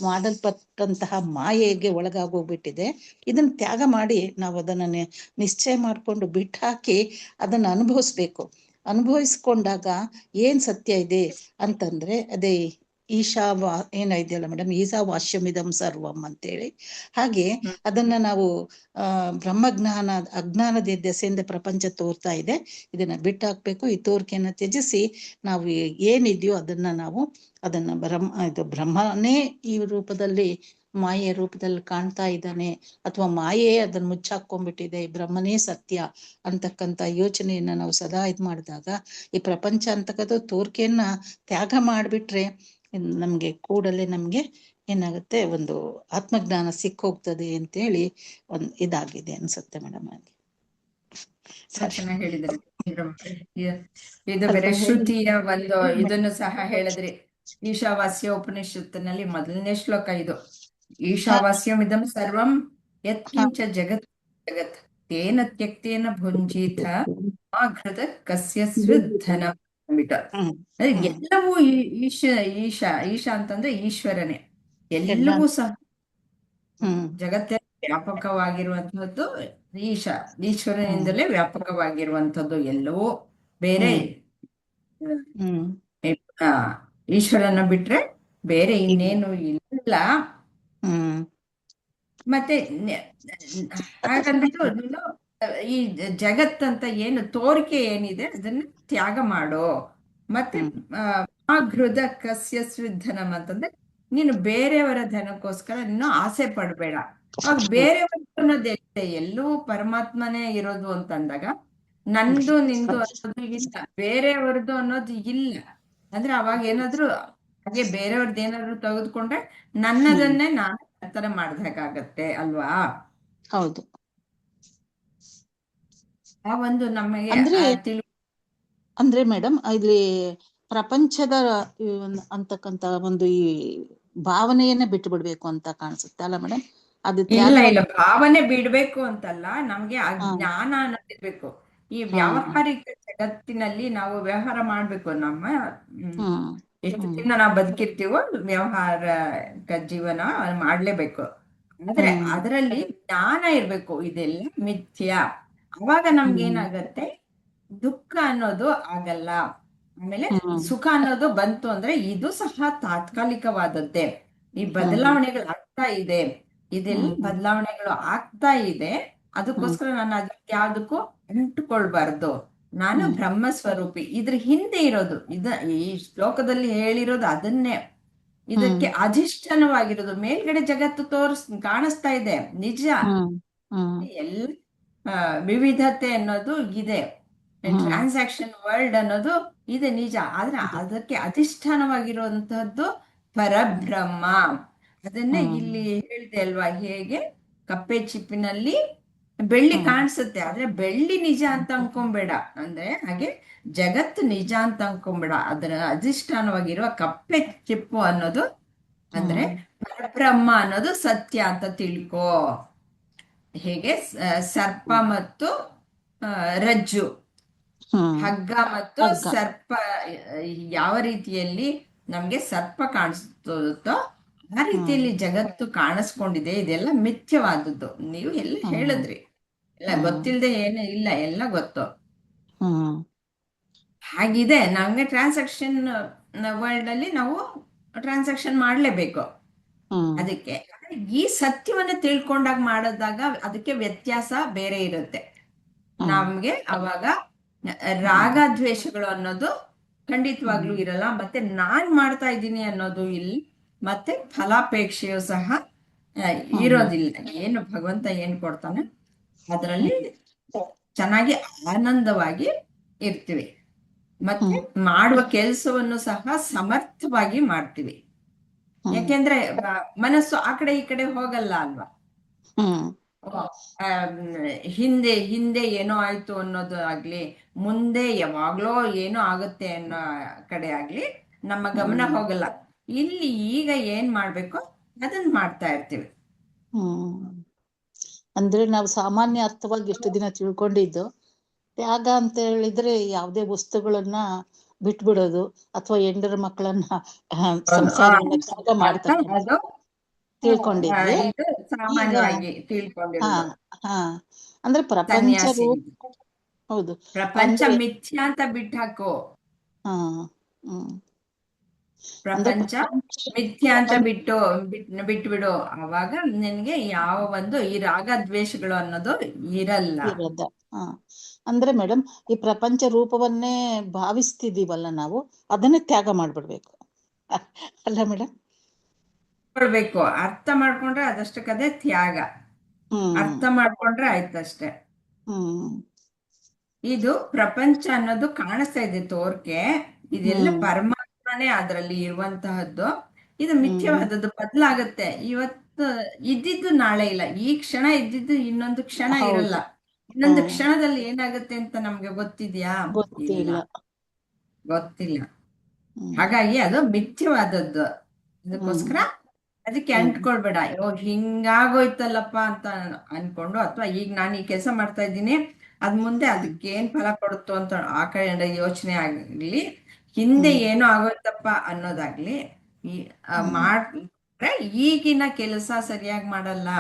ಮಾಡಲ್ಪಟ್ಟಂತಹ ಮಾಯೆಗೆ ಒಳಗಾಗೋಗ್ಬಿಟ್ಟಿದೆ. ಇದನ್ನ ತ್ಯಾಗ ಮಾಡಿ ನಾವು ಅದನ್ನ ನಿಶ್ಚಯ ಮಾಡ್ಕೊಂಡು ಬಿಟ್ಟು ಹಾಕಿ ಅದನ್ನ ಅನುಭವಿಸ್ಕೊಂಡಾಗ ಏನ್ ಸತ್ಯ ಇದೆ ಅಂತಂದ್ರೆ ಅದೇ ಏನಿದೆಯಲ್ಲ ಮೇಡಮ್, ಈಶಾವಾಸ್ಯಮಿದಂ ಸರ್ವಂ ಅಂತೇಳಿ. ಹಾಗೆ ಅದನ್ನ ನಾವು ಅಜ್ಞಾನದ ದೆಸೆಯಿಂದ ಪ್ರಪಂಚ ತೋರ್ತಾ ಇದೆ, ಇದನ್ನ ಬಿಟ್ಟಾಕ್ಬೇಕು. ಈ ತೋರಿಕೆಯನ್ನ ತ್ಯಜಿಸಿ ನಾವು ಏನಿದೆಯೋ ಅದನ್ನ ಬ್ರಹ್ಮನೇ ಈ ರೂಪದಲ್ಲಿ ಮಾಯೆಯ ರೂಪದಲ್ಲಿ ಕಾಣ್ತಾ ಇದ್ದಾನೆ, ಅಥವಾ ಮಾಯೆ ಅದನ್ನ ಮುಚ್ಚಾಕೊಂಡ್ಬಿಟ್ಟಿದೆ, ಬ್ರಹ್ಮನೇ ಸತ್ಯ ಅಂತಕ್ಕಂಥ ಯೋಚನೆಯನ್ನ ನಾವು ಸದಾ ಮಾಡಿದಾಗ ಈ ಪ್ರಪಂಚ ಅಂತಕ್ಕಂಥ ತೋರಿಕೆಯನ್ನ ತ್ಯಾಗ ಮಾಡ್ಬಿಟ್ರೆ ಕೂಡಲೇ ನಮ್ಗೆ ಏನಾಗುತ್ತೆ, ಒಂದು ಆತ್ಮಜ್ಞಾನ ಸಿಕ್ಕೋಗ್ತದೆ ಅಂತೇಳಿ ಇದಾಗಿದೆ ಅನ್ಸುತ್ತೆ ಮೇಡಮ್. ಹಾಗೆ ಚೆನ್ನಾಗಿ ಹೇಳಿದ್ರಿ. ಇದು ಬೇರೆ ಶ್ರುತಿಯ ಒಂದು ಇದನ್ನು ಸಹ ಹೇಳಿದ್ರಿ. ಈಶಾವಾಸ್ಯ ಉಪನಿಷತ್ತಿನಲ್ಲಿ ಮೊದಲನೇ ಶ್ಲೋಕ ಇದು. ಈಶಾವಾಸ್ಯಮಿದಂ ಸರ್ವಂ ಯತ್ಕಿಂಚ ಜಗತ್ ತೇನ ತ್ಯಕ್ತೇನ ಭುಂಜಿತ ಘೃತ ಕಸ್ಯ ಸ್ವಿಧನ. ಎಲ್ಲವೂ ಈಶಾ ಅಂತಂದ್ರೆ ಈಶ್ವರನೇ. ಎಲ್ಲವೂ ಸಹ ಜಗತ್ತೇ ವ್ಯಾಪಕವಾಗಿರುವಂತಹದ್ದು ಈಶ್ವರನಿಂದಲೇ ವ್ಯಾಪಕವಾಗಿರುವಂತದ್ದು. ಎಲ್ಲವೂ ಬೇರೆ ಈಶ್ವರನ ಬಿಟ್ರೆ ಬೇರೆ ಇನ್ನೇನು ಇಲ್ಲ. ಮತ್ತೆ ಹಾಗಂದ್ಬಿಟ್ಟು ಈ ಜಗತ್ತಂತ ಏನು ತೋರಿಕೆ ಏನಿದೆ ಅದನ್ನ ತ್ಯಾಗ ಮಾಡೋ. ಮತ್ತೆ ಹೃದ ಕಸ್ಯ ಸ್ವಿಧನಂ ಅಂತಂದ್ರೆ ನೀನು ಬೇರೆಯವರ ಧನಕ್ಕೋಸ್ಕರ ನೀನು ಆಸೆ ಪಡ್ಬೇಡ. ಆಗ ಬೇರೆಯವ್ರದ್ದು ಅನ್ನೋದೆಲ್ಲ ಎಲ್ಲವೂ ಪರಮಾತ್ಮನೇ ಇರೋದು ಅಂತಂದಾಗ ನಂದು ನಿಂದು ಅನ್ನೋದು ಇಲ್ಲ, ಬೇರೆಯವ್ರದ್ದು ಅನ್ನೋದು ಇಲ್ಲ. ಅಂದ್ರೆ ಅವಾಗ ಏನಾದ್ರು ಹಾಗೆ ಬೇರೆಯವ್ರದ್ದು ಏನಾದ್ರು ತೆಗೆದುಕೊಂಡ್ರೆ ನನ್ನದನ್ನೇ ನಾನು ಕರ್ತನ ಮಾಡ್ಬೇಕಾಗತ್ತೆ ಅಲ್ವಾ? ಹೌದು. ಆ ಒಂದು ನಮಗೆ ಅಂದ್ರೆ ಮೇಡಮ್ ಇಲ್ಲಿ ಪ್ರಪಂಚದ ಅಂತಕ್ಕಂತ ಒಂದು ಈ ಭಾವನೆಯನ್ನ ಬಿಟ್ಟು ಬಿಡ್ಬೇಕು ಅಂತ ಕಾಣಿಸುತ್ತೆ ಅಲ್ಲ ಮೇಡಮ್? ಅದು ಇಲ್ಲ ಭಾವನೆ ಬಿಡ್ಬೇಕು ಅಂತಲ್ಲ, ನಮ್ಗೆ ಜ್ಞಾನ ಅನ್ನೋದಿರ್ಬೇಕು. ಈ ವ್ಯಾವಹಾರಿಕ ಜಗತ್ತಿನಲ್ಲಿ ನಾವು ವ್ಯವಹಾರ ಮಾಡ್ಬೇಕು. ನಮ್ಮ ಎಷ್ಟು ದಿನ ನಾವು ಬದುಕಿರ್ತೀವೋ ವ್ಯವಹಾರಿಕ ಜೀವನ ಮಾಡ್ಲೇಬೇಕು. ಆದ್ರೆ ಅದರಲ್ಲಿ ಜ್ಞಾನ ಇರ್ಬೇಕು, ಇದೆಲ್ಲ ಮಿಥ್ಯ. ಅವಾಗ ನಮ್ಗೇನಾಗತ್ತೆ, ದುಃಖ ಅನ್ನೋದು ಆಗಲ್ಲ. ಆಮೇಲೆ ಸುಖ ಅನ್ನೋದು ಬಂತು ಅಂದ್ರೆ ಇದು ಸಹ ತಾತ್ಕಾಲಿಕವಾದದ್ದೇ. ಈ ಬದಲಾವಣೆಗಳು ಆಗ್ತಾ ಇದೆ, ಇದೆಲ್ಲ ಬದಲಾವಣೆಗಳು ಆಗ್ತಾ ಇದೆ. ಅದಕ್ಕೋಸ್ಕರ ನಾನು ಅದಕ್ಕೆ ಯಾವ್ದಕ್ಕೂ ಅಂಟುಕೊಳ್ಬಾರ್ದು. ನಾನು ಬ್ರಹ್ಮ ಸ್ವರೂಪಿ. ಇದ್ರ ಹಿಂದೆ ಇರೋದು ಈ ಶ್ಲೋಕದಲ್ಲಿ ಹೇಳಿರೋದು ಅದನ್ನೇ. ಇದಕ್ಕೆ ಅಧಿಷ್ಠಾನವಾಗಿರೋದು ಮೇಲ್ಗಡೆ ಜಗತ್ತು ಕಾಣಿಸ್ತಾ ಇದೆ, ನಿಜ. ಎಲ್ಲ ವಿವಿಧತೆ ಅನ್ನೋದು ಇದೆ, ಟ್ರಾನ್ಸಾಕ್ಷನ್ ವರ್ಲ್ಡ್ ಅನ್ನೋದು ಇದು ನಿಜ. ಆದ್ರೆ ಅದಕ್ಕೆ ಅಧಿಷ್ಠಾನವಾಗಿರುವಂತಹದ್ದು ಪರಬ್ರಹ್ಮ. ಅದನ್ನೇ ಇಲ್ಲಿ ಹೇಳಿದೆ ಅಲ್ವಾ, ಹೇಗೆ ಕಪ್ಪೆ ಚಿಪ್ಪಿನಲ್ಲಿ ಬೆಳ್ಳಿ ಕಾಣಿಸುತ್ತೆ, ಆದ್ರೆ ಬೆಳ್ಳಿ ನಿಜ ಅಂತ ಅನ್ಕೊಂಬೇಡ. ಅಂದ್ರೆ ಹಾಗೆ ಜಗತ್ತು ನಿಜ ಅಂತ ಅನ್ಕೊಂಬೇಡ. ಅದರ ಅಧಿಷ್ಠಾನವಾಗಿರುವ ಕಪ್ಪೆ ಚಿಪ್ಪು ಅನ್ನೋದು ಅಂದ್ರೆ ಪರಬ್ರಹ್ಮ ಅನ್ನೋದು ಸತ್ಯ ಅಂತ ತಿಳ್ಕೋ. ಹೇಗೆ ಸರ್ಪ ಮತ್ತು ರಜ್ಜು, ಹಗ್ಗ ಮತ್ತು ಸರ್ಪ ಯಾವ ರೀತಿಯಲ್ಲಿ ನಮ್ಗೆ ಸರ್ಪ ಕಾಣಿಸ್ತೋ ಆ ರೀತಿಯಲ್ಲಿ ಜಗತ್ತು ಕಾಣಿಸ್ಕೊಂಡಿದೆ. ಇದೆಲ್ಲ ಮಿಥ್ಯವಾದದ್ದು. ನೀವು ಎಲ್ಲ ಹೇಳಿದ್ರಿ, ಎಲ್ಲ ಗೊತ್ತಿಲ್ಲದೆ ಏನು ಇಲ್ಲ, ಎಲ್ಲ ಗೊತ್ತು. ಹಾಗಿದೆ. ನಮ್ಗೆ ಟ್ರಾನ್ಸಾಕ್ಷನ್ ವರ್ಲ್ಡ್ ಅಲ್ಲಿ ನಾವು ಟ್ರಾನ್ಸಾಕ್ಷನ್ ಮಾಡ್ಲೇಬೇಕು. ಅದಕ್ಕೆ ಈ ಸತ್ಯವನ್ನ ತಿಳ್ಕೊಂಡಾಗ ಮಾಡೋದಾಗ ಅದಕ್ಕೆ ವ್ಯತ್ಯಾಸ ಬೇರೆ ಇರುತ್ತೆ. ನಮ್ಗೆ ಅವಾಗ ರಾಗ ದ್ವೇಷಗಳು ಅನ್ನೋದು ಖಂಡಿತವಾಗ್ಲೂ ಇರಲ್ಲ. ಮತ್ತೆ ನಾನ್ ಮಾಡ್ತಾ ಇದ್ದೀನಿ ಅನ್ನೋದು ಇಲ್ಲಿ, ಮತ್ತೆ ಫಲಾಪೇಕ್ಷೆಯು ಸಹ ಇರೋದಿಲ್ಲ. ಏನು ಭಗವಂತ ಏನ್ ಕೊಡ್ತಾನೆ ಅದರಲ್ಲಿ ಚೆನ್ನಾಗಿ ಆನಂದವಾಗಿ ಇರ್ತೀವಿ. ಮತ್ತೆ ಮಾಡುವ ಕೆಲಸವನ್ನು ಸಹ ಸಮರ್ಥವಾಗಿ ಮಾಡ್ತೀವಿ. ಯಾಕೆಂದ್ರೆ ಮನಸ್ಸು ಆ ಕಡೆ ಈ ಕಡೆ ಹೋಗಲ್ಲ ಅಲ್ವಾ. ಹಿಂದೆ ಹಿಂದೆ ಏನೋ ಆಯ್ತು ಅನ್ನೋದು ಆಗ್ಲಿ, ಮುಂದೆ ಯಾವಾಗ್ಲೋ ಏನೋ ಆಗುತ್ತೆ ಅನ್ನೋ ಕಡೆ ಆಗ್ಲಿ ನಮ್ಮ ಗಮನ ಹೋಗಲ್ಲ. ಇಲ್ಲಿ ಈಗ ಏನ್ ಮಾಡ್ಬೇಕು ಅದನ್ನ ಮಾಡ್ತಾ ಇರ್ತೀವಿ. ಅಂದ್ರೆ ನಾವು ಸಾಮಾನ್ಯ ಅರ್ಥವಾಗಿ ಎಷ್ಟು ದಿನ ತಿಳ್ಕೊಂಡಿದ್ದು ತ್ಯಾಗ ಅಂತ ಹೇಳಿದ್ರೆ ಯಾವುದೇ ವಸ್ತುಗಳನ್ನ ಬಿಟ್ಬಿಡೋದು ಅಥವಾ ಹೆಂಡರ ಮಕ್ಕಳನ್ನ ಸಂಸಾರವನ್ನ ತ್ಯಾಗ ಮಾಡ್ತಕ್ಕಂಥ ತಿಳ್ಕೊಂಡಿದ್ವಿ. ಇದು ಸಾಮಾನ್ಯವಾಗಿ ತಿಳ್ಕೊಂಡಿರೋದು ಅಂದ್ರೆ ಪ್ರಪಂಚ ಹೌದು, ಪ್ರಪಂಚ ಮಿಥ್ಯ ಅಂತ ಬಿಟ್ಟಾಕೋ. ಪ್ರಪಂಚ ಮಿಥ್ಯ ಅಂತ ಬಿಟ್ಬಿಡು. ಅವಾಗ ನಿನ್ಗೆ ಯಾವ ಒಂದು ಈ ರಾಗ ದ್ವೇಷಗಳು ಅನ್ನೋದು ಇರಲ್ಲ. ಅಂದ್ರೆ ಮೇಡಮ್, ಈ ಪ್ರಪಂಚ ರೂಪವನ್ನೇ ಭಾವಿಸ್ತಿದೀವಲ್ಲ ನಾವು, ಅದನ್ನೇ ತ್ಯಾಗ ಮಾಡ್ಬಿಡ್ಬೇಕು ಅಲ್ಲ ಮೇಡಮ್? ಕೊಡ್ಬೇಕು. ಅರ್ಥ ಮಾಡ್ಕೊಂಡ್ರೆ ಅದಷ್ಟಕ್ಕದೇ ತ್ಯಾಗ. ಅರ್ಥ ಮಾಡ್ಕೊಂಡ್ರೆ ಆಯ್ತಷ್ಟೆ. ಇದು ಪ್ರಪಂಚ ಅನ್ನೋದು ಕಾಣಿಸ್ತಾ ಇದೆ ತೋರ್ಕೆ, ಇದೆಲ್ಲ ಪರಮಾತ್ಮನೇ ಅದರಲ್ಲಿ ಇರುವಂತಹದ್ದು. ಇದು ಮಿಥ್ಯವಾದದ್ದು, ಬದಲಾಗತ್ತೆ. ಇವತ್ತು ಇದ್ದಿದ್ದು ನಾಳೆ ಇಲ್ಲ, ಈ ಕ್ಷಣ ಇದ್ದಿದ್ದು ಇನ್ನೊಂದು ಕ್ಷಣ ಇರಲ್ಲ. ಇನ್ನೊಂದು ಕ್ಷಣದಲ್ಲಿ ಏನಾಗುತ್ತೆ ಅಂತ ನಮ್ಗೆ ಗೊತ್ತಿದ್ಯಾ? ಗೊತ್ತಿಲ್ಲ. ಹಾಗಾಗಿ ಅದು ಮಿಥ್ಯವಾದದ್ದು. ಅದಕ್ಕೋಸ್ಕರ ಅದಕ್ಕೆ ಅಂಟ್ಕೊಳ್ಬೇಡ. ಹಿಂಗಾಗೋಯ್ತಲ್ಲಪ್ಪ ಅಂತ ಅನ್ಕೊಂಡು, ಅಥವಾ ಈಗ ನಾನು ಈ ಕೆಲಸ ಮಾಡ್ತಾ ಇದ್ದೀನಿ, ಅದ್ ಮುಂದೆ ಅದಕ್ಕೆ ಏನ್ ಫಲ ಕೊಡುತ್ತೋ ಅಂತ ಆ ಕಡೆ ಯೋಚನೆ ಆಗ್ಲಿ, ಹಿಂದೆ ಏನೋ ಆಗೋಯ್ತಪ್ಪ ಅನ್ನೋದಾಗ್ಲಿ ಮಾಡ್ರೆ ಈಗಿನ ಕೆಲಸ ಸರಿಯಾಗಿ ಮಾಡಲ್ಲ.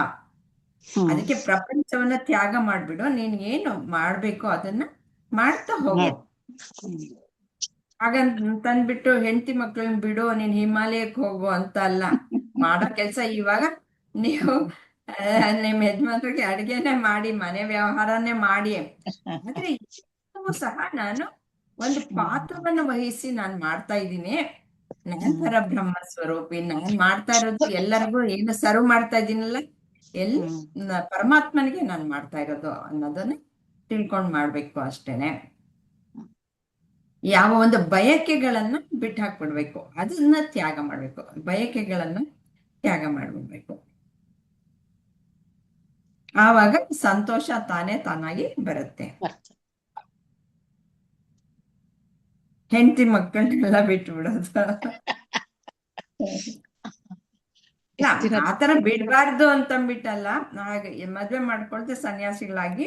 ಅದಕ್ಕೆ ಪ್ರಪಂಚವನ್ನ ತ್ಯಾಗ ಮಾಡ್ಬಿಡು. ನೀನ್ ಏನು ಮಾಡ್ಬೇಕು ಅದನ್ನ ಮಾಡ್ತಾ ಹೋಗು. ಹಾಗಂತಂದ್ಬಿಟ್ಟು ಹೆಂಡತಿ ಮಕ್ಕಳನ್ನ ಬಿಡು, ನೀನ್ ಹಿಮಾಲಯಕ್ಕೆ ಹೋಗು ಅಂತ ಅಲ್ಲ. ಮಾಡೋ ಕೆಲ್ಸ ಇವಾಗ ನೀವು ನಿಮ್ ಯಜಮಾನ್ರಿಗೆ ಅಡ್ಗೆನೆ ಮಾಡಿ, ಮನೆ ವ್ಯವಹಾರನೇ ಮಾಡಿ. ಆದ್ರೆ ಸಹ ನಾನು ಒಂದು ಪಾತ್ರವನ್ನು ವಹಿಸಿ ನಾನು ಮಾಡ್ತಾ ಇದ್ದೀನಿ. ನಾನ್ ಪರಬ್ರಹ್ಮ ಸ್ವರೂಪಿ. ನಾನ್ ಮಾಡ್ತಾ ಇರೋದು ಎಲ್ಲರಿಗೂ ಏನು ಸರ್ವ್ ಮಾಡ್ತಾ ಇದ್ದೀನಲ್ಲ, ಪರಮಾತ್ಮನಿಗೆ ನಾನು ಮಾಡ್ತಾ ಇರೋದು ಅನ್ನೋದನ್ನ ತಿಳ್ಕೊಂಡ್ ಮಾಡ್ಬೇಕು ಅಷ್ಟೇನೆ. ಯಾವ ಒಂದು ಬಯಕೆಗಳನ್ನ ಬಿಟ್ಟು ಹಾಕ್ಬಿಡ್ಬೇಕು, ಅದನ್ನ ತ್ಯಾಗ ಮಾಡ್ಬೇಕು. ಬಯಕೆಗಳನ್ನ ತ್ಯಾಗ ಮಾಡ್ಬಿಡ್ಬೇಕು. ಆವಾಗ ಸಂತೋಷ ತಾನಾಗಿ ಬರುತ್ತೆ. ಹೆಂಡತಿ ಮಕ್ಕಳನ್ನೆಲ್ಲ ಬಿಟ್ಟು ಬಿಡೋದು ಆತರ ಬಿಡ್ಬಾರ್ದು ಅಂತಂದ್ಬಿಟ್ಟಲ್ಲ. ಹಾಗೆ ಮದ್ವೆ ಮಾಡ್ಕೊಳ್ತೆ ಸನ್ಯಾಸಿಗಳಾಗಿ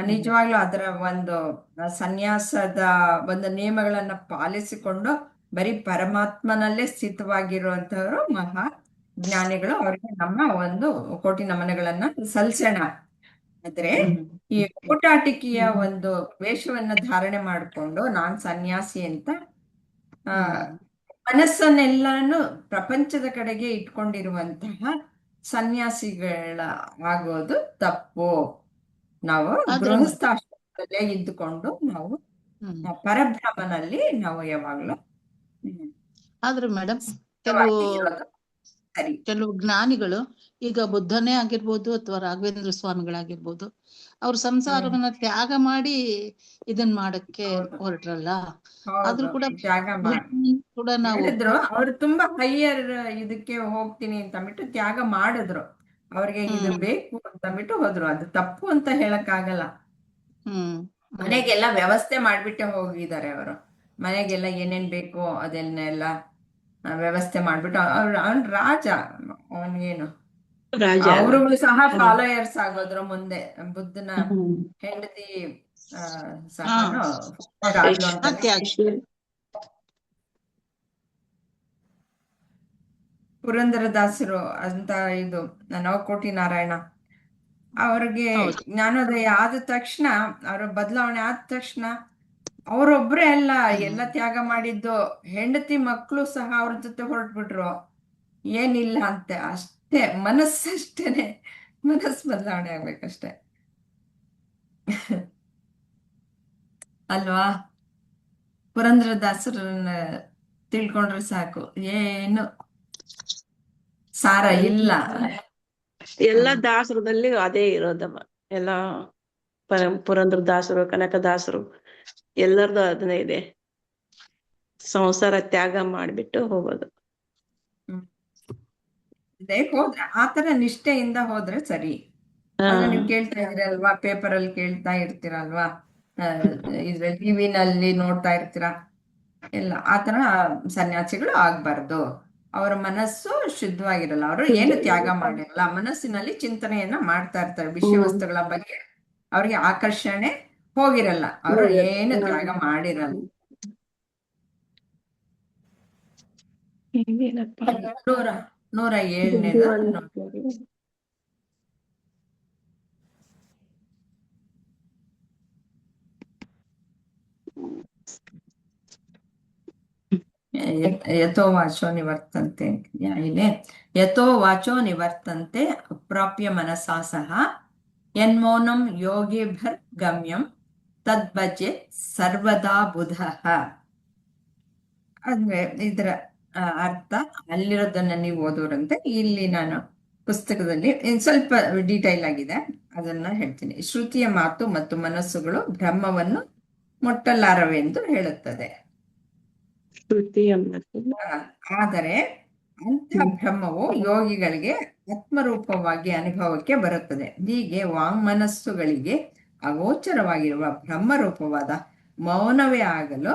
ನಿಜವಾಗ್ಲೂ ಅದರ ಒಂದು ಸನ್ಯಾಸದ ಒಂದು ನಿಯಮಗಳನ್ನ ಪಾಲಿಸಿಕೊಂಡು ಬರೀ ಪರಮಾತ್ಮನಲ್ಲೇ ಸ್ಥಿತವಾಗಿರುವಂತವರು ಮಹಾ ಜ್ಞಾನಿಗಳು. ಅವ್ರಿಗೆ ನಮ್ಮ ಒಂದು ಕೋಟಿ ನಮನಗಳನ್ನ ಸಲ್ಲಿಸೋಣ. ಆದ್ರೆ ಈ ಊಟಾಟಿಕೆಯ ಒಂದು ವೇಷವನ್ನ ಧಾರಣೆ ಮಾಡಿಕೊಂಡು ನಾನ್ ಸನ್ಯಾಸಿ ಅಂತ ಮನಸ್ಸನ್ನೆಲ್ಲಾನು ಪ್ರಪಂಚದ ಕಡೆಗೆ ಇಟ್ಕೊಂಡಿರುವಂತಹ ಸನ್ಯಾಸಿಗಳ ಆಗೋದು ತಪ್ಪು. ನಾವು ಗೃಹಸ್ಥಾಶ್ರಮದಲ್ಲೇ ಇದ್ದುಕೊಂಡು ನಾವು ಪರಬ್ರಹ್ಮನಲ್ಲಿ ನಾವು ಯಾವಾಗ್ಲೂ ಆದ್ರೆ ಮೇಡಮ್ ಸರಿ. ಕೆಲವು ಜ್ಞಾನಿಗಳು ಈಗ ಬುದ್ಧನೇ ಆಗಿರ್ಬೋದು ಅಥವಾ ರಾಘವೇಂದ್ರ ಸ್ವಾಮಿಗಳಾಗಿರ್ಬೋದು ಅವ್ರ ಸಂಸಾರವನ್ನ ತ್ಯಾಗ ಮಾಡಿ ಇದನ್ ಮಾಡಕ್ಕೆ ಹೌದು. ಹೊರಟ್ರಲ್ಲ. ಹೌದು ಆದ್ರೂ ಕೂಡ ತ್ಯಾಗ ಕೂಡ ನಾವು ಹೇಳಿದ್ರು. ಅವ್ರು ತುಂಬಾ ಹೈಯರ್ ಇದಕ್ಕೆ ಹೋಗ್ತೀನಿ ಅಂತ ಅಂದ್ಬಿಟ್ಟು ತ್ಯಾಗ ಮಾಡಿದ್ರು. ಅವ್ರಿಗೆ ಇದು ಬೇಕು ಅಂತ ಅಂದ್ಬಿಟ್ಟು ಹೋದ್ರು. ಅದು ತಪ್ಪು ಅಂತ ಹೇಳಕ್ ಆಗಲ್ಲ. ಮನೆಗೆಲ್ಲ ವ್ಯವಸ್ಥೆ ಮಾಡ್ಬಿಟ್ಟೆ ಹೋಗಿದ್ದಾರೆ ಅವರು. ಮನೆಗೆಲ್ಲ ಏನೇನ್ ಬೇಕು ಅದನ್ನೆಲ್ಲ ವ್ಯವಸ್ಥೆ ಮಾಡ್ಬಿಟ್ಟು ಅವನ್ ರಾಜ, ಅವನಿಗೇನು ರಾಜ ಅವ್ರಿಗೂ ಸಹ ಫಾಲೋಯರ್ಸ್ ಆಗೋದ್ರು ಮುಂದೆ. ಬುದ್ಧನ ಹೆಂಡತಿ ಸಹನು ಆದ್ಲು ಅಂತ. ಪುರಂದರದಾಸರು ಅಂತ ಇದು ನವಕೋಟಿ ನಾರಾಯಣ ಅವ್ರಿಗೆ ಜ್ಞಾನೋದಯ ಆದ ತಕ್ಷಣ, ಅವ್ರ ಬದಲಾವಣೆ ಆದ ತಕ್ಷಣ ಅವ್ರೊಬ್ರೇ ಅಲ್ಲ ಎಲ್ಲ ತ್ಯಾಗ ಮಾಡಿದ್ದು. ಹೆಂಡತಿ ಮಕ್ಕಳು ಸಹ ಅವ್ರ ಜೊತೆ ಹೊರಟ್ಬಿಟ್ರು. ಏನಿಲ್ಲ ಅಂತೆ, ಅಷ್ಟೇ ಮನಸ್ಸಷ್ಟೇನೆ, ಮನಸ್ಸು ಬದಲಾವಣೆ ಆಗ್ಬೇಕಷ್ಟೆ ಅಲ್ವಾ? ಪುರಂದರದಾಸರನ್ನ ತಿಳ್ಕೊಂಡ್ರೆ ಸಾಕು, ಏನು ಸಾರ ಇಲ್ಲ. ಎಲ್ಲ ದಾಸರದಲ್ಲಿ ಅದೇ ಇರೋದಮ್ಮ. ಎಲ್ಲ ಪುರಂದರದಾಸರು, ಕನಕದಾಸರು ಎಲ್ಲರದು ಅದನ್ನೇ ಇದೆ, ಸಂಸಾರ ತ್ಯಾಗ ಮಾಡ್ಬಿಟ್ಟು ಹೋಗೋದು. ಹೋದ್ರೆ ಆತರ ನಿಷ್ಠೆಯಿಂದ ಹೋದ್ರೆ ಸರಿ. ಅದು ನೀವು ಕೇಳ್ತಾ ಇದ್ದೀರಲ್ವಾ, ಪೇಪರ್ ಅಲ್ಲಿ ಕೇಳ್ತಾ ಇರ್ತೀರಲ್ವಾ, ಇದ್ರಲ್ಲಿ ಟಿವಿನಲ್ಲಿ ನೋಡ್ತಾ ಇರ್ತೀರಾ ಎಲ್ಲ. ಆತರ ಸನ್ಯಾಸಿಗಳು ಆಗ್ಬಾರ್ದು. ಅವರ ಮನಸ್ಸು ಶುದ್ಧವಾಗಿರಲ್ಲ. ಅವರು ಏನು ತ್ಯಾಗ ಮಾಡಿರಲ್ಲ, ಮನಸ್ಸಿನಲ್ಲಿ ಚಿಂತನೆಯನ್ನ ಮಾಡ್ತಾ ಇರ್ತಾರೆ. ವಿಷಯ ವಸ್ತುಗಳ ಬಗ್ಗೆ ಅವ್ರಿಗೆ ಆಕರ್ಷಣೆ ಹೋಗಿರಲ್ಲ, ಅವರು ಏನು ತ್ಯಾಗ ಮಾಡಿರಲ್ಲ. ನೂರ 107ನೇದು ಯಥೋ ವಾಚೋ ನಿವರ್ತಂತೆ ನ್ಯಾಯಿನೇ ಯಥೋ ವಾಚೋ ನಿವರ್ತಂತೆ ಅಪ್ರಾಪ್ಯ ಮನಸಾ ಸಹ ಯನ್ಮೌನಂ ಯೋಗಿಭಿರ್ ಗಮ್ಯಂ ತದ್ಭಜೆ ಸರ್ವದಾ ಬುಧಃ. ಅಂದ್ರೆ ಇದರ ಅರ್ಥ ಅಲ್ಲಿರೋದನ್ನ ನೀವು ಓದೋರಂತೆ. ಇಲ್ಲಿ ನಾನು ಪುಸ್ತಕದಲ್ಲಿ ಸ್ವಲ್ಪ ಡೀಟೈಲ್ ಆಗಿದೆ, ಅದನ್ನ ಹೇಳ್ತೀನಿ. ಶ್ರುತಿಯ ಮಾತು ಮತ್ತು ಮನಸ್ಸುಗಳು ಬ್ರಹ್ಮವನ್ನು ಮುಟ್ಟಲಾರವೆಂದು ಹೇಳುತ್ತದೆ. ಆದರೆ ಅಂತಹ ಬ್ರಹ್ಮವು ಯೋಗಿಗಳಿಗೆ ಆತ್ಮರೂಪವಾಗಿ ಅನುಭವಕ್ಕೆ ಬರುತ್ತದೆ. ಹೀಗೆ ವಾಂಗ್ಮನಸ್ಸುಗಳಿಗೆ ಅಗೋಚರವಾಗಿರುವ ಬ್ರಹ್ಮರೂಪವಾದ ಮೌನವೇ ಆಗಲು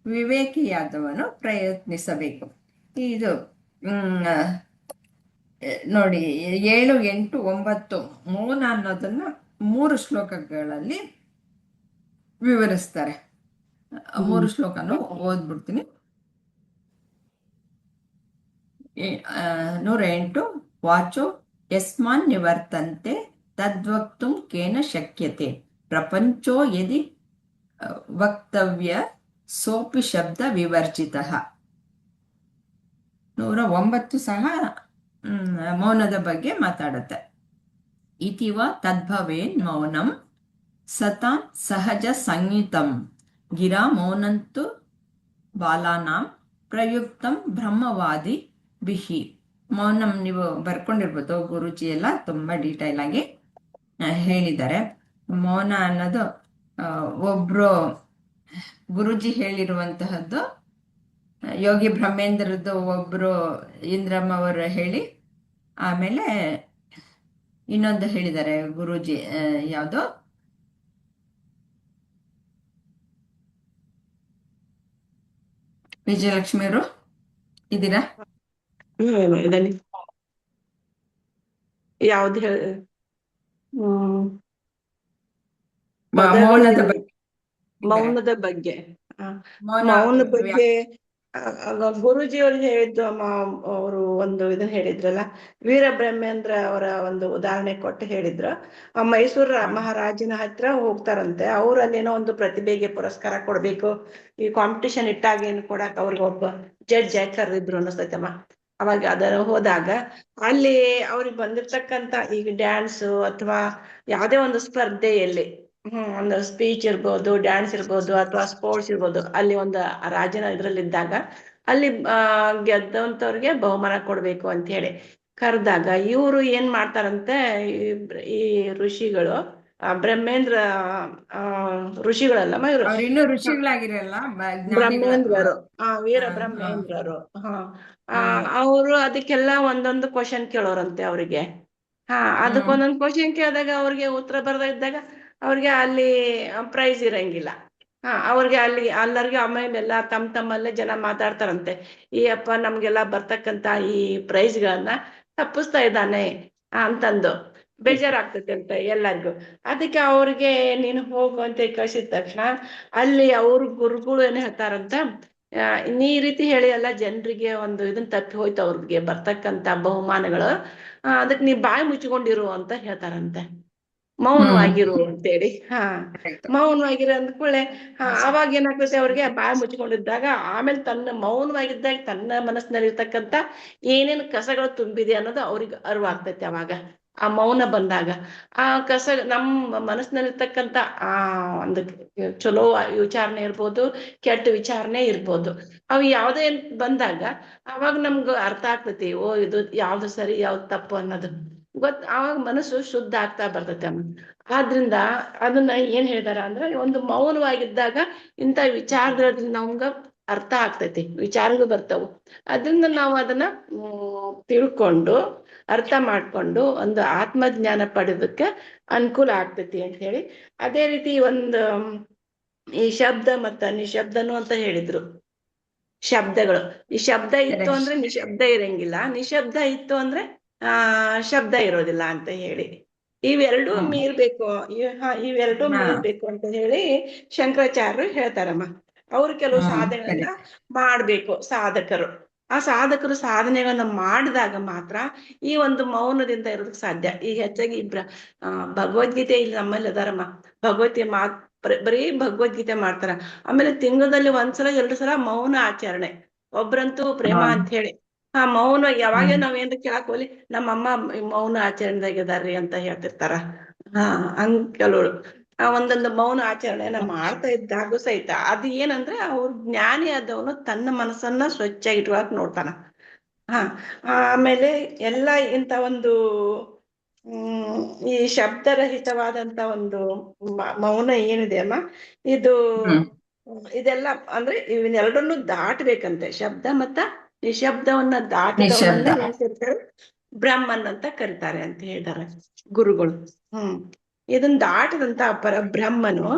ವಿವೇಕಿಯಾದವನು ಪ್ರಯತ್ನಿಸಬೇಕು. ಇದು ನೋಡಿ 7, 8, 9 ಮೌನ ಅನ್ನೋದನ್ನ 3 ಶ್ಲೋಕಗಳಲ್ಲಿ ವಿವರಿಸ್ತಾರೆ. 3 ಶ್ಲೋಕನು ಓದ್ಬಿಡ್ತೀನಿ. 108 ವಾಚೋ ಯಸ್ಮಾನ್ ನಿವರ್ತಂತೆ ತದ್ವಕ್ತುಂ ಕೇನ ಶಕ್ಯತೆ ಪ್ರಪಂಚೋ ಯದಿ ವಕ್ತವ್ಯ ಸೋಪಿ ಶಬ್ದ ವಿವರ್ಜಿತಃ. 109 ಸಹ ಮೌನದ ಬಗ್ಗೆ ಮಾತಾಡುತ್ತೆ. ಇತಿವ ತದ್ಭವೇನ್ ಮೌನಂ ಸತಾಂ ಸಹಜ ಸಂಹಿತಂ ಗಿರಾ ಮೌನಂತು ಬಾಲಾನಾಂ ಪ್ರಯುಕ್ತಂ ಬ್ರಹ್ಮವಾದಿ ಬಿಹಿ. ಮೌನಂ ನೀವು ಬರ್ಕೊಂಡಿರ್ಬೋದು, ಗುರುಜಿ ಎಲ್ಲ ತುಂಬಾ ಡೀಟೈಲ್ ಆಗಿ ಹೇಳಿದ್ದಾರೆ. ಮೌನ ಅನ್ನೋದು ಒಬ್ರು ಗುರುಜಿ ಹೇಳಿರುವಂತಹದ್ದು, ಯೋಗಿ ಬ್ರಹ್ಮೇಂದ್ರದ್ದು ಒಬ್ರು ಇಂದ್ರಮ್ಮ ಅವರು ಹೇಳಿ, ಆಮೇಲೆ ಇನ್ನೊಂದು ಹೇಳಿದ್ದಾರೆ ಗುರುಜಿ, ಯಾವುದು ವಿಜಯಲಕ್ಷ್ಮಿಯವರು ಇದ್ದೀರಾ? ಯಾವ್ದು ಹೇಳ ಮೌನದ ಬಗ್ಗೆ ಗುರುಜಿಯವ್ರು ಹೇಳಿದ್ದು ಅವರು ಒಂದು ಇದನ್ನ ಹೇಳಿದ್ರಲ್ಲ, ವೀರಬ್ರಹ್ಮೇಂದ್ರ ಅವರ ಒಂದು ಉದಾಹರಣೆ ಕೊಟ್ಟು ಹೇಳಿದ್ರು. ಮೈಸೂರು ಮಹಾರಾಜನ ಹತ್ರ ಹೋಗ್ತಾರಂತೆ. ಅವ್ರು ಅಲ್ಲೇನೋ ಒಂದು ಪ್ರತಿಭೆಗೆ ಪುರಸ್ಕಾರ ಕೊಡ್ಬೇಕು, ಈ ಕಾಂಪಿಟಿಷನ್ ಇಟ್ಟಾಗ ಏನು ಕೊಡಕ್ ಅವ್ರಿಗೆ ಒಬ್ಬ ಜಡ್ಜ್ ಆಗಿ ಕರೆದಿದ್ರು ಅನಿಸ್ತೈತಮ್ಮ. ಅವಾಗ ಅದನ್ನು ಹೋದಾಗ ಅಲ್ಲಿ ಅವ್ರಿಗೆ ಬಂದಿರ್ತಕ್ಕಂತ ಈಗ ಡ್ಯಾನ್ಸ್ ಅಥವಾ ಯಾವುದೇ ಒಂದು ಸ್ಪರ್ಧೆಯಲ್ಲಿ ಒಂದು ಸ್ಪೀಚ್ ಇರ್ಬೋದು, ಡ್ಯಾನ್ಸ್ ಇರ್ಬೋದು ಅಥವಾ ಸ್ಪೋರ್ಟ್ಸ್ ಇರ್ಬೋದು, ಅಲ್ಲಿ ಒಂದು ರಾಜನ ಇದ್ರಲ್ಲಿ ಇದ್ದಾಗ ಅಲ್ಲಿ ಗೆದ್ದಂತವ್ರಿಗೆ ಬಹುಮಾನ ಕೊಡ್ಬೇಕು ಅಂತ ಹೇಳಿ ಕರೆದಾಗ ಇವರು ಏನ್ ಮಾಡ್ತಾರಂತೆ, ಈ ಋಷಿಗಳು ಬ್ರಹ್ಮೇಂದ್ರ ಆ ಋಷಿಗಳಲ್ಲಮ್ಮ ಇವರು, ಅವ್ರು ಇನ್ನೂ ಋಷಿಗಳಾಗಿರಲ್ಲ, ಜ್ಞಾನಿಗಳ. ಬ್ರಹ್ಮೇಂದ್ರರು, ವೀರ ಹಾ, ಹಾ, ಬ್ರಹ್ಮೇಂದ್ರರು. ಹಾ. ಅವರು ಅದಕ್ಕೆಲ್ಲ ಒಂದೊಂದು ಕ್ವಶನ್ ಕೇಳೋರಂತೆ ಅವ್ರಿಗೆ. ಹ್ಮ್. ಅದಕ್ಕೊಂದೊಂದು ಕ್ವಶನ್ ಕೇಳಿದಾಗ ಅವ್ರಿಗೆ ಉತ್ತರ ಬರದೇ ಇದ್ದಾಗ ಅವ್ರಿಗೆ ಅಲ್ಲಿ ಪ್ರೈಸ್ ಇರಂಗಿಲ್ಲ. ಅವ್ರಿಗೆ ಎಲ್ಲರಿಗೆ ಆಮೇಲೆ ಎಲ್ಲ ತಮ್ಮಲ್ಲೇ ಜನ ಮಾತಾಡ್ತಾರಂತೆ, ಈ ಅಪ್ಪ ನಮ್ಗೆಲ್ಲ ಬರ್ತಕ್ಕಂತ ಈ ಪ್ರೈಸ್ಗಳನ್ನ ತಪ್ಪಿಸ್ತಾ ಇದ್ದಾನೆ ಅಂತಂದು ಬೇಜಾರಾಗ್ತೈತೆ ಅಂತ ಎಲ್ಲರಿಗೂ. ಅದಕ್ಕೆ ಅವ್ರಿಗೆ ನೀನು ಹೋಗು ಅಂತ ಕಳ್ಸಿದ ತಕ್ಷಣ ಅಲ್ಲಿ ಅವ್ರ ಗುರುಗಳು ಏನ್ ಹೇಳ್ತಾರಂತ, ನೀ ಈ ರೀತಿ ಹೇಳಿ ಎಲ್ಲ ಜನರಿಗೆ ಒಂದು ಇದನ್ನ ತಪ್ಪಿ ಹೋಯ್ತು ಅವ್ರಿಗೆ ಬರ್ತಕ್ಕಂತ ಬಹುಮಾನಗಳು, ಅದಕ್ಕೆ ನೀ ಬಾಯಿ ಮುಚ್ಕೊಂಡಿರು ಅಂತ ಹೇಳ್ತಾರಂತೆ, ಮೌನವಾಗಿರು ಅಂತೇಳಿ. ಮೌನವಾಗಿರು ಅಂದ್ಕೂಳೆ ಅವಾಗ ಏನಾಗ್ತೈತೆ ಅವ್ರಿಗೆ ಬಾಯಿ ಮುಚ್ಕೊಂಡಿದ್ದಾಗ ಆಮೇಲೆ ತನ್ನ ಮೌನವಾಗಿದ್ದಾಗ ತನ್ನ ಮನಸ್ಸಿನಲ್ಲಿ ಇರ್ತಕ್ಕಂತ ಏನೇನು ಕಸಗಳು ತುಂಬಿದೆ ಅನ್ನೋದು ಅವ್ರಿಗೆ ಅರಿವಾಗ್ತೈತೆ. ಅವಾಗ ಆ ಮೌನ ಬಂದಾಗ ಆ ಕಸ ನಮ್ಮ ಮನಸ್ಸಿನಲ್ಲಿರ್ತಕ್ಕಂತ ಒಂದು ಚಲೋ ವಿಚಾರಣೆ ಇರ್ಬೋದು, ಕೆಟ್ಟ ವಿಚಾರಣೆ ಇರ್ಬೋದು, ಅವು ಯಾವುದೇ ಬಂದಾಗ ಅವಾಗ ನಮ್ಗ ಅರ್ಥ ಆಗ್ತೈತಿ, ಓ ಇದು ಯಾವ್ದು ಸರಿ ಯಾವ್ದು ತಪ್ಪು ಅನ್ನೋದು ಆವಾಗ ಮನಸ್ಸು ಶುದ್ಧ ಆಗ್ತಾ ಬರ್ತೈತೆ. ಆದ್ರಿಂದ ಅದನ್ನ ಏನ್ ಹೇಳ್ತಾರ ಅಂದ್ರೆ, ಒಂದು ಮೌನವಾಗಿದ್ದಾಗ ಇಂಥ ವಿಚಾರದಲ್ಲಿ ನಮ್ಗ ಅರ್ಥ ಆಗ್ತೈತಿ, ವಿಚಾರಗಳು ಬರ್ತಾವು. ಅದರಿಂದ ನಾವು ಅದನ್ನ ತಿಳ್ಕೊಂಡು ಅರ್ಥ ಮಾಡ್ಕೊಂಡು ಒಂದು ಆತ್ಮಜ್ಞಾನ ಪಡೆಯೋದಕ್ಕೆ ಅನುಕೂಲ ಆಗ್ತೈತಿ ಅಂತ ಹೇಳಿ. ಅದೇ ರೀತಿ ಒಂದು ಈ ಶಬ್ದ ಮತ್ತ ನಿಶಬ್ದನು ಅಂತ ಹೇಳಿದ್ರು. ಶಬ್ದಗಳು, ಈ ಶಬ್ದ ಇತ್ತು ಅಂದ್ರೆ ನಿಶಬ್ದ ಇರಂಗಿಲ್ಲ, ನಿಶಬ್ದ ಇತ್ತು ಅಂದ್ರೆ ಶಬ್ದ ಇರೋದಿಲ್ಲ ಅಂತ ಹೇಳಿ. ಇವೆರಡೂ ಮೀರ್ಬೇಕು, ಇವೆರಡೂ ಮೀರ್ಬೇಕು ಅಂತ ಹೇಳಿ ಶಂಕರಾಚಾರ್ಯರು ಹೇಳ್ತಾರಮ್ಮ. ಅವ್ರು ಕೆಲವು ಸಾಧನೆಗಳನ್ನ ಮಾಡ್ಬೇಕು ಸಾಧಕರು. ಆ ಸಾಧಕರು ಸಾಧನೆಗಳನ್ನ ಮಾಡಿದಾಗ ಮಾತ್ರ ಈ ಒಂದು ಮೌನದಿಂದ ಇರೋದಕ್ಕೆ ಸಾಧ್ಯ. ಈಗ ಹೆಚ್ಚಾಗಿ ಭಗವದ್ಗೀತೆ ಇಲ್ಲಿ ನಮ್ಮಲ್ಲಿ ಅದಾರಮ್ಮ, ಭಗವದ್ಗೀತೆ ಬರೀ ಭಗವದ್ಗೀತೆ ಮಾಡ್ತಾರ. ಆಮೇಲೆ ತಿಂಗಳಲ್ಲಿ ಒಂದ್ಸಲ 2 ಸಲ ಮೌನ ಆಚರಣೆ. ಒಬ್ರಂತೂ ಪ್ರೇಮ ಅಂತ ಹೇಳಿ ಮೌನ ಯಾವಾಗ ನಾವೇನ್ ಕೇಳಕ್ ಹೋಗ್ಲಿ ನಮ್ಮಮ್ಮ ಮೌನ ಆಚರಣೆದಾಗಿದಾರ್ರಿ ಅಂತ ಹೇಳ್ತಿರ್ತಾರ. ಹಂಗ್ ಕೆಲವರು ಒಂದೊಂದು ಮೌನ ಆಚರಣೆಯನ್ನ ಮಾಡ್ತಾ ಇದ್ದಾಗೂ ಸಹಿತ ಅದು ಏನಂದ್ರೆ ಅವ್ರ ಜ್ಞಾನಿ ಆದವನು ತನ್ನ ಮನಸ್ಸನ್ನ ಸ್ವಚ್ಛ ಇಟ್ಕೊಳಕ್ ನೋಡ್ತಾನ. ಆಮೇಲೆ ಎಲ್ಲ ಇಂತ ಒಂದು ಈ ಶಬ್ದರಹಿತವಾದಂತ ಒಂದು ಮೌನ ಏನಿದೆ ಅಮ್ಮ, ಇದೆಲ್ಲ ಅಂದ್ರೆ ಇವನ್ನೆರಡನ್ನು ದಾಟಬೇಕಂತೆ. ಶಬ್ದ ಮತ್ತ ನಿಶಬ್ದವನ್ನ ದಾಟಿದವನನ್ನ ಹೇಳ್ತಿರ್ತಾರೆ ಬ್ರಹ್ಮನ್ ಅಂತ ಕರೀತಾರೆ ಅಂತ ಹೇಳ್ತಾರೆ ಗುರುಗಳು. ಇದನ್ನ ದಾಟದಂತ ಪರಬ್ರಹ್ಮನು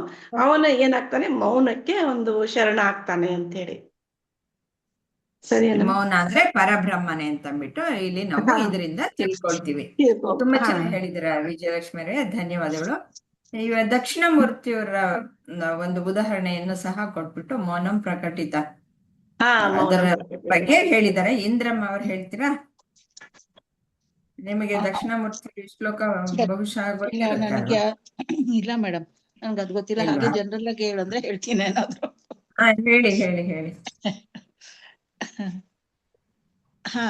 ಅವನ ಏನಾಗ್ತಾನೆ, ಮೌನಕ್ಕೆ ಒಂದು ಶರಣ ಆಗ್ತಾನೆ ಅಂತ ಹೇಳಿ. ಸರಿ, ಮೌನ ಅಂದ್ರೆ ಪರಬ್ರಹ್ಮನೆ ಅಂತ ಅಂದ್ಬಿಟ್ಟು ಇಲ್ಲಿ ನಾವು ಇದರಿಂದ ತಿಳ್ಕೊಳ್ತೀವಿ. ತುಂಬಾ ಚೆನ್ನಾಗಿ ಹೇಳಿದಿರ ವಿಜಯಲಕ್ಷ್ಮಿ ಅವರೇ, ಧನ್ಯವಾದಗಳು. ಇವ ದಕ್ಷಿಣಮೂರ್ತಿಯವರ ಒಂದು ಉದಾಹರಣೆಯನ್ನು ಸಹ ಕೊಟ್ಬಿಟ್ಟು ಮೌನಂ ಪ್ರಕಟಿತ ಅದರ ಬಗ್ಗೆ ಹೇಳಿದ್ದಾರೆ. ಇಂದ್ರಮ್ಮ ಅವ್ರು ಹೇಳ್ತೀರಾ? ನಿಮಗೆ ದಕ್ಷಿಣಮೂರ್ತಿ ಶ್ಲೋಕ ಬಹುಶಃ ನನಗೆ ಇಲ್ಲ ಮೇಡಮ್, ನನ್ಗೆ ಅದ್ ಗೊತ್ತಿಲ್ಲ. ಹಾಗೆ ಜನರಲ್ ಆಗಿ ಹೇಳಂದ್ರೆ ಹೇಳ್ತೀನಿ ಏನಾದ್ರು. ಹೇಳಿ ಹೇಳಿ ಹೇಳಿ.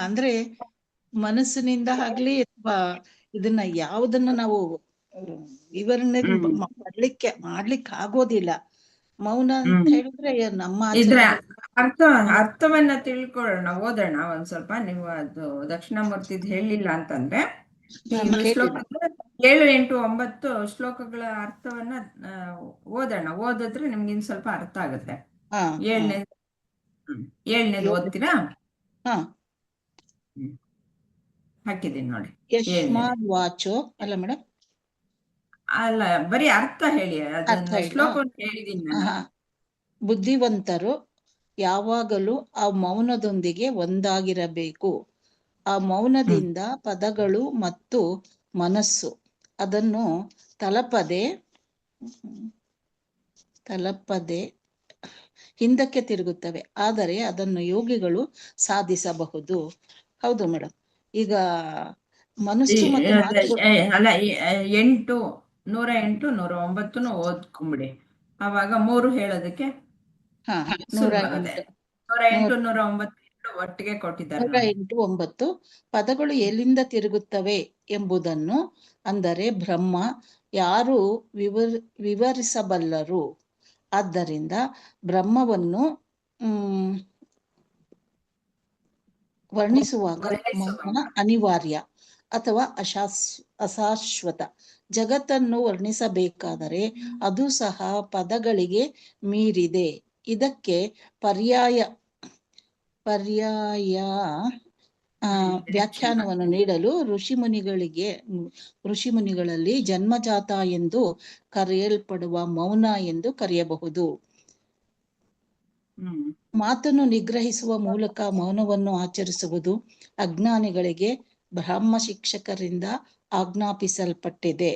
ಅಂದ್ರೆ ಮನಸ್ಸಿನಿಂದ ಆಗ್ಲಿ ಅಥವಾ ಇದನ್ನ ಯಾವುದನ್ನ ನಾವು ವಿವರಣೆ ಮಾಡ್ಲಿಕ್ಕೆ ಆಗೋದಿಲ್ಲ. ಮೌನ ಅಂತ ಹೇಳಿದ್ರೆ ನಮ್ಮ ಅರ್ಥವನ್ನ ತಿಳ್ಕೊಳ್ಳೋಣ, ಓದೋಣ ಒಂದ್ ಸ್ವಲ್ಪ. ನೀವು ಅದು ದಕ್ಷಿಣಮೂರ್ತಿದ್ ಹೇಳಿಲ್ಲ ಅಂತಂದ್ರೆ ಶ್ಲೋಕದ 7, 8, 9 ಶ್ಲೋಕಗಳ ಅರ್ಥವನ್ನ ಓದೋಣ. ಓದಿದ್ರೆ ನಿಮ್ಗೆ ಇನ್ ಸ್ವಲ್ಪ ಅರ್ಥ ಆಗುತ್ತೆ. 7ನೇದು ಓದ್ತೀರಾ? ಹಾಕಿದ್ದೀನಿ ನೋಡಿ. ಯಸ್ಮಾದ್ ವಾಚೋ ಅಲ್ಲ ಮೇಡಮ್? ಅಲ್ಲ, ಬರೀ ಅರ್ಥ ಹೇಳಿ, ಅದನ್ನ ಶ್ಲೋಕ ಹೇಳಿದೀನಿ ನಾನು. ಬುದ್ಧಿವಂತರು ಯಾವಾಗಲೂ ಆ ಮೌನದೊಂದಿಗೆ ಒಂದಾಗಿರಬೇಕು. ಆ ಮೌನದಿಂದ ಪದಗಳು ಮತ್ತು ಮನಸ್ಸು ಅದನ್ನು ತಲಪದೆ ಹಿಂದಕ್ಕೆ ತಿರುಗುತ್ತವೆ. ಆದರೆ ಅದನ್ನು ಯೋಗಿಗಳು ಸಾಧಿಸಬಹುದು. ಹೌದು ಮೇಡಮ್. ಈಗ ಮನಸ್ಸು ಮತ್ತು ಅಲ್ಲ, 8, 108, 109 ಓದ್ಕೊಂಬಿಡಿ. ಅವಾಗ 3 ಹೇಳೋದಕ್ಕೆ 108, 109 ಒಟ್ಟಿಗೆ ಕೊಟ್ಟಿದ್ದಾರೆ. 108, 9 ಪದಗಳು ಎಲ್ಲಿಂದ ತಿರುಗುತ್ತವೆ ಎಂಬುದನ್ನು, ಅಂದರೆ ಬ್ರಹ್ಮ ಯಾರು ವಿವರಿಸಬಲ್ಲರು. ಆದ್ದರಿಂದ ಬ್ರಹ್ಮವನ್ನು ವರ್ಣಿಸುವಾಗ ವರ್ಣಿಸುವಾಗ ಮೌನ ಅನಿವಾರ್ಯ ಅಥವಾ ಅಶಾಶ್ವತ. ಜಗತ್ತನ್ನು ವರ್ಣಿಸಬೇಕಾದರೆ ಅದು ಸಹ ಪದಗಳಿಗೆ ಮೀರಿದೆ. ಇದಕ್ಕೆ ಪರ್ಯಾಯ ವ್ಯಾಖ್ಯಾನವನ್ನು ನೀಡಲು ಋಷಿಮುನಿಗಳಲ್ಲಿ ಜನ್ಮಜಾತ ಎಂದು ಕರೆಯಲ್ಪಡುವ ಮೌನ ಎಂದು ಕರೆಯಬಹುದು. ಮಾತನ್ನು ನಿಗ್ರಹಿಸುವ ಮೂಲಕ ಮೌನವನ್ನು ಆಚರಿಸುವುದು ಅಜ್ಞಾನಿಗಳಿಗೆ ಬ್ರಹ್ಮ ಶಿಕ್ಷಕರಿಂದ ಆಜ್ಞಾಪಿಸಲ್ಪಟ್ಟಿದೆ.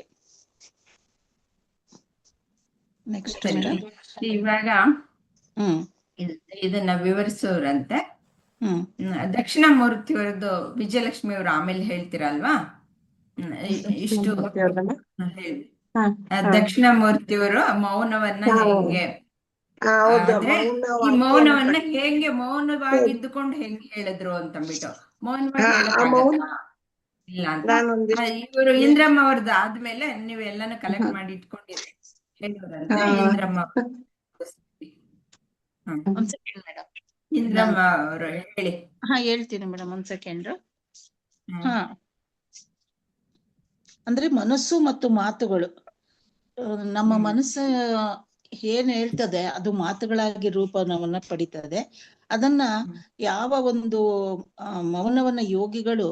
Next madam. ಇವಾಗ ಇದನ್ನ ವಿವರಿಸೋರಂತೆ ದಕ್ಷಿಣ ಮೂರ್ತಿಯವರದ್ದು ವಿಜಯಲಕ್ಷ್ಮಿ ಅವರು ಆಮೇಲೆ ಹೇಳ್ತೀರಲ್ವಾ? ಇಷ್ಟು ದಕ್ಷಿಣ ಮೂರ್ತಿಯವರು ಮೌನವನ್ನ ಹೇಗೆ ಅಂದ್ರೆ ಈ ಮೌನವನ್ನ ಹೇಗೆ ಮೌನವಾಗಿದ್ದುಕೊಂಡು ಹೆಂಗೆ ಹೇಳಿದ್ರು ಅಂತಂದ್ಬಿಟ್ಟು ಮೌನವಾಗಿ ಹೇಳಕ್ಕಾಗತ್ತಾ ಇಲ್ಲ ಅಂತ ಇವರು ಇಂದ್ರಮ್ಮ ಅವ್ರದ್ದು ಆದ್ಮೇಲೆ ನೀವೆಲ್ಲಾನು ಕಲೆಕ್ಟ್ ಮಾಡಿ ಇಟ್ಕೊಂಡಿರಿ ಹೇಳೋರಂತೆ. ಇಂದ್ರಮ್ಮ ಒಂದ್ ಸೆಕೆಂಡ್ ಮೇಡಮ್. ಇಂದ್ರಮ್ಮ ಅವರು ಹೇಳಿ. ಹೇಳ್ತೀನಿ ಮೇಡಮ್, ಒಂದ್ ಸೆಕೆಂಡ್. ಅಂದ್ರೆ ಮನಸ್ಸು ಮತ್ತು ಮಾತುಗಳು, ನಮ್ಮ ಮನಸ್ಸು ಏನ್ ಹೇಳ್ತದೆ ಅದು ಮಾತುಗಳಾಗಿ ರೂಪವನ್ನ ಪಡಿತದೆ. ಅದನ್ನ ಯಾವ ಒಂದು ಮೌನವನ್ನ ಯೋಗಿಗಳು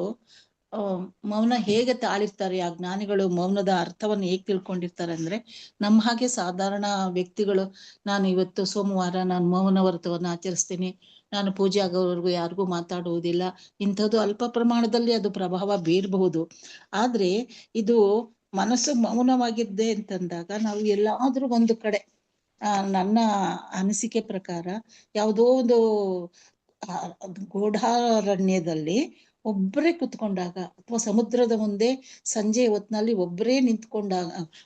ಮೌನ ಹೇಗೆ ತಾಳಿರ್ತಾರೆ, ಆ ಜ್ಞಾನಿಗಳು ಮೌನದ ಅರ್ಥವನ್ನು ಹೇಗೆ ತಿಳ್ಕೊಂಡಿರ್ತಾರೆ ಅಂದ್ರೆ, ನಮ್ಮ ಹಾಗೆ ಸಾಧಾರಣ ವ್ಯಕ್ತಿಗಳು ನಾನು ಇವತ್ತು ಸೋಮವಾರ ನಾನು ಮೌನ ವ್ರತವನ್ನು ಆಚರಿಸ್ತೀನಿ, ನಾನು ಪೂಜೆ ಆಗೋವರೆಗೂ ಯಾರಿಗೂ ಮಾತಾಡುವುದಿಲ್ಲ, ಇಂಥದ್ದು ಅಲ್ಪ ಪ್ರಮಾಣದಲ್ಲಿ ಅದು ಪ್ರಭಾವ ಬೀರಬಹುದು. ಆದ್ರೆ ಇದು ಮನಸ್ಸು ಮೌನವಾಗಿದ್ದೆ ಅಂತಂದಾಗ ನಾವು ಎಲ್ಲಾದ್ರೂ ಒಂದು ಕಡೆ ನನ್ನ ಅನಿಸಿಕೆ ಪ್ರಕಾರ ಯಾವುದೋ ಒಂದು ಗೋಢಾರಣ್ಯದಲ್ಲಿ ಒಬ್ಬರೇ ಕುತ್ಕೊಂಡಾಗ ಅಥವಾ ಸಮುದ್ರದ ಮುಂದೆ ಸಂಜೆ ಹೊತ್ನಲ್ಲಿ ಒಬ್ಬರೇ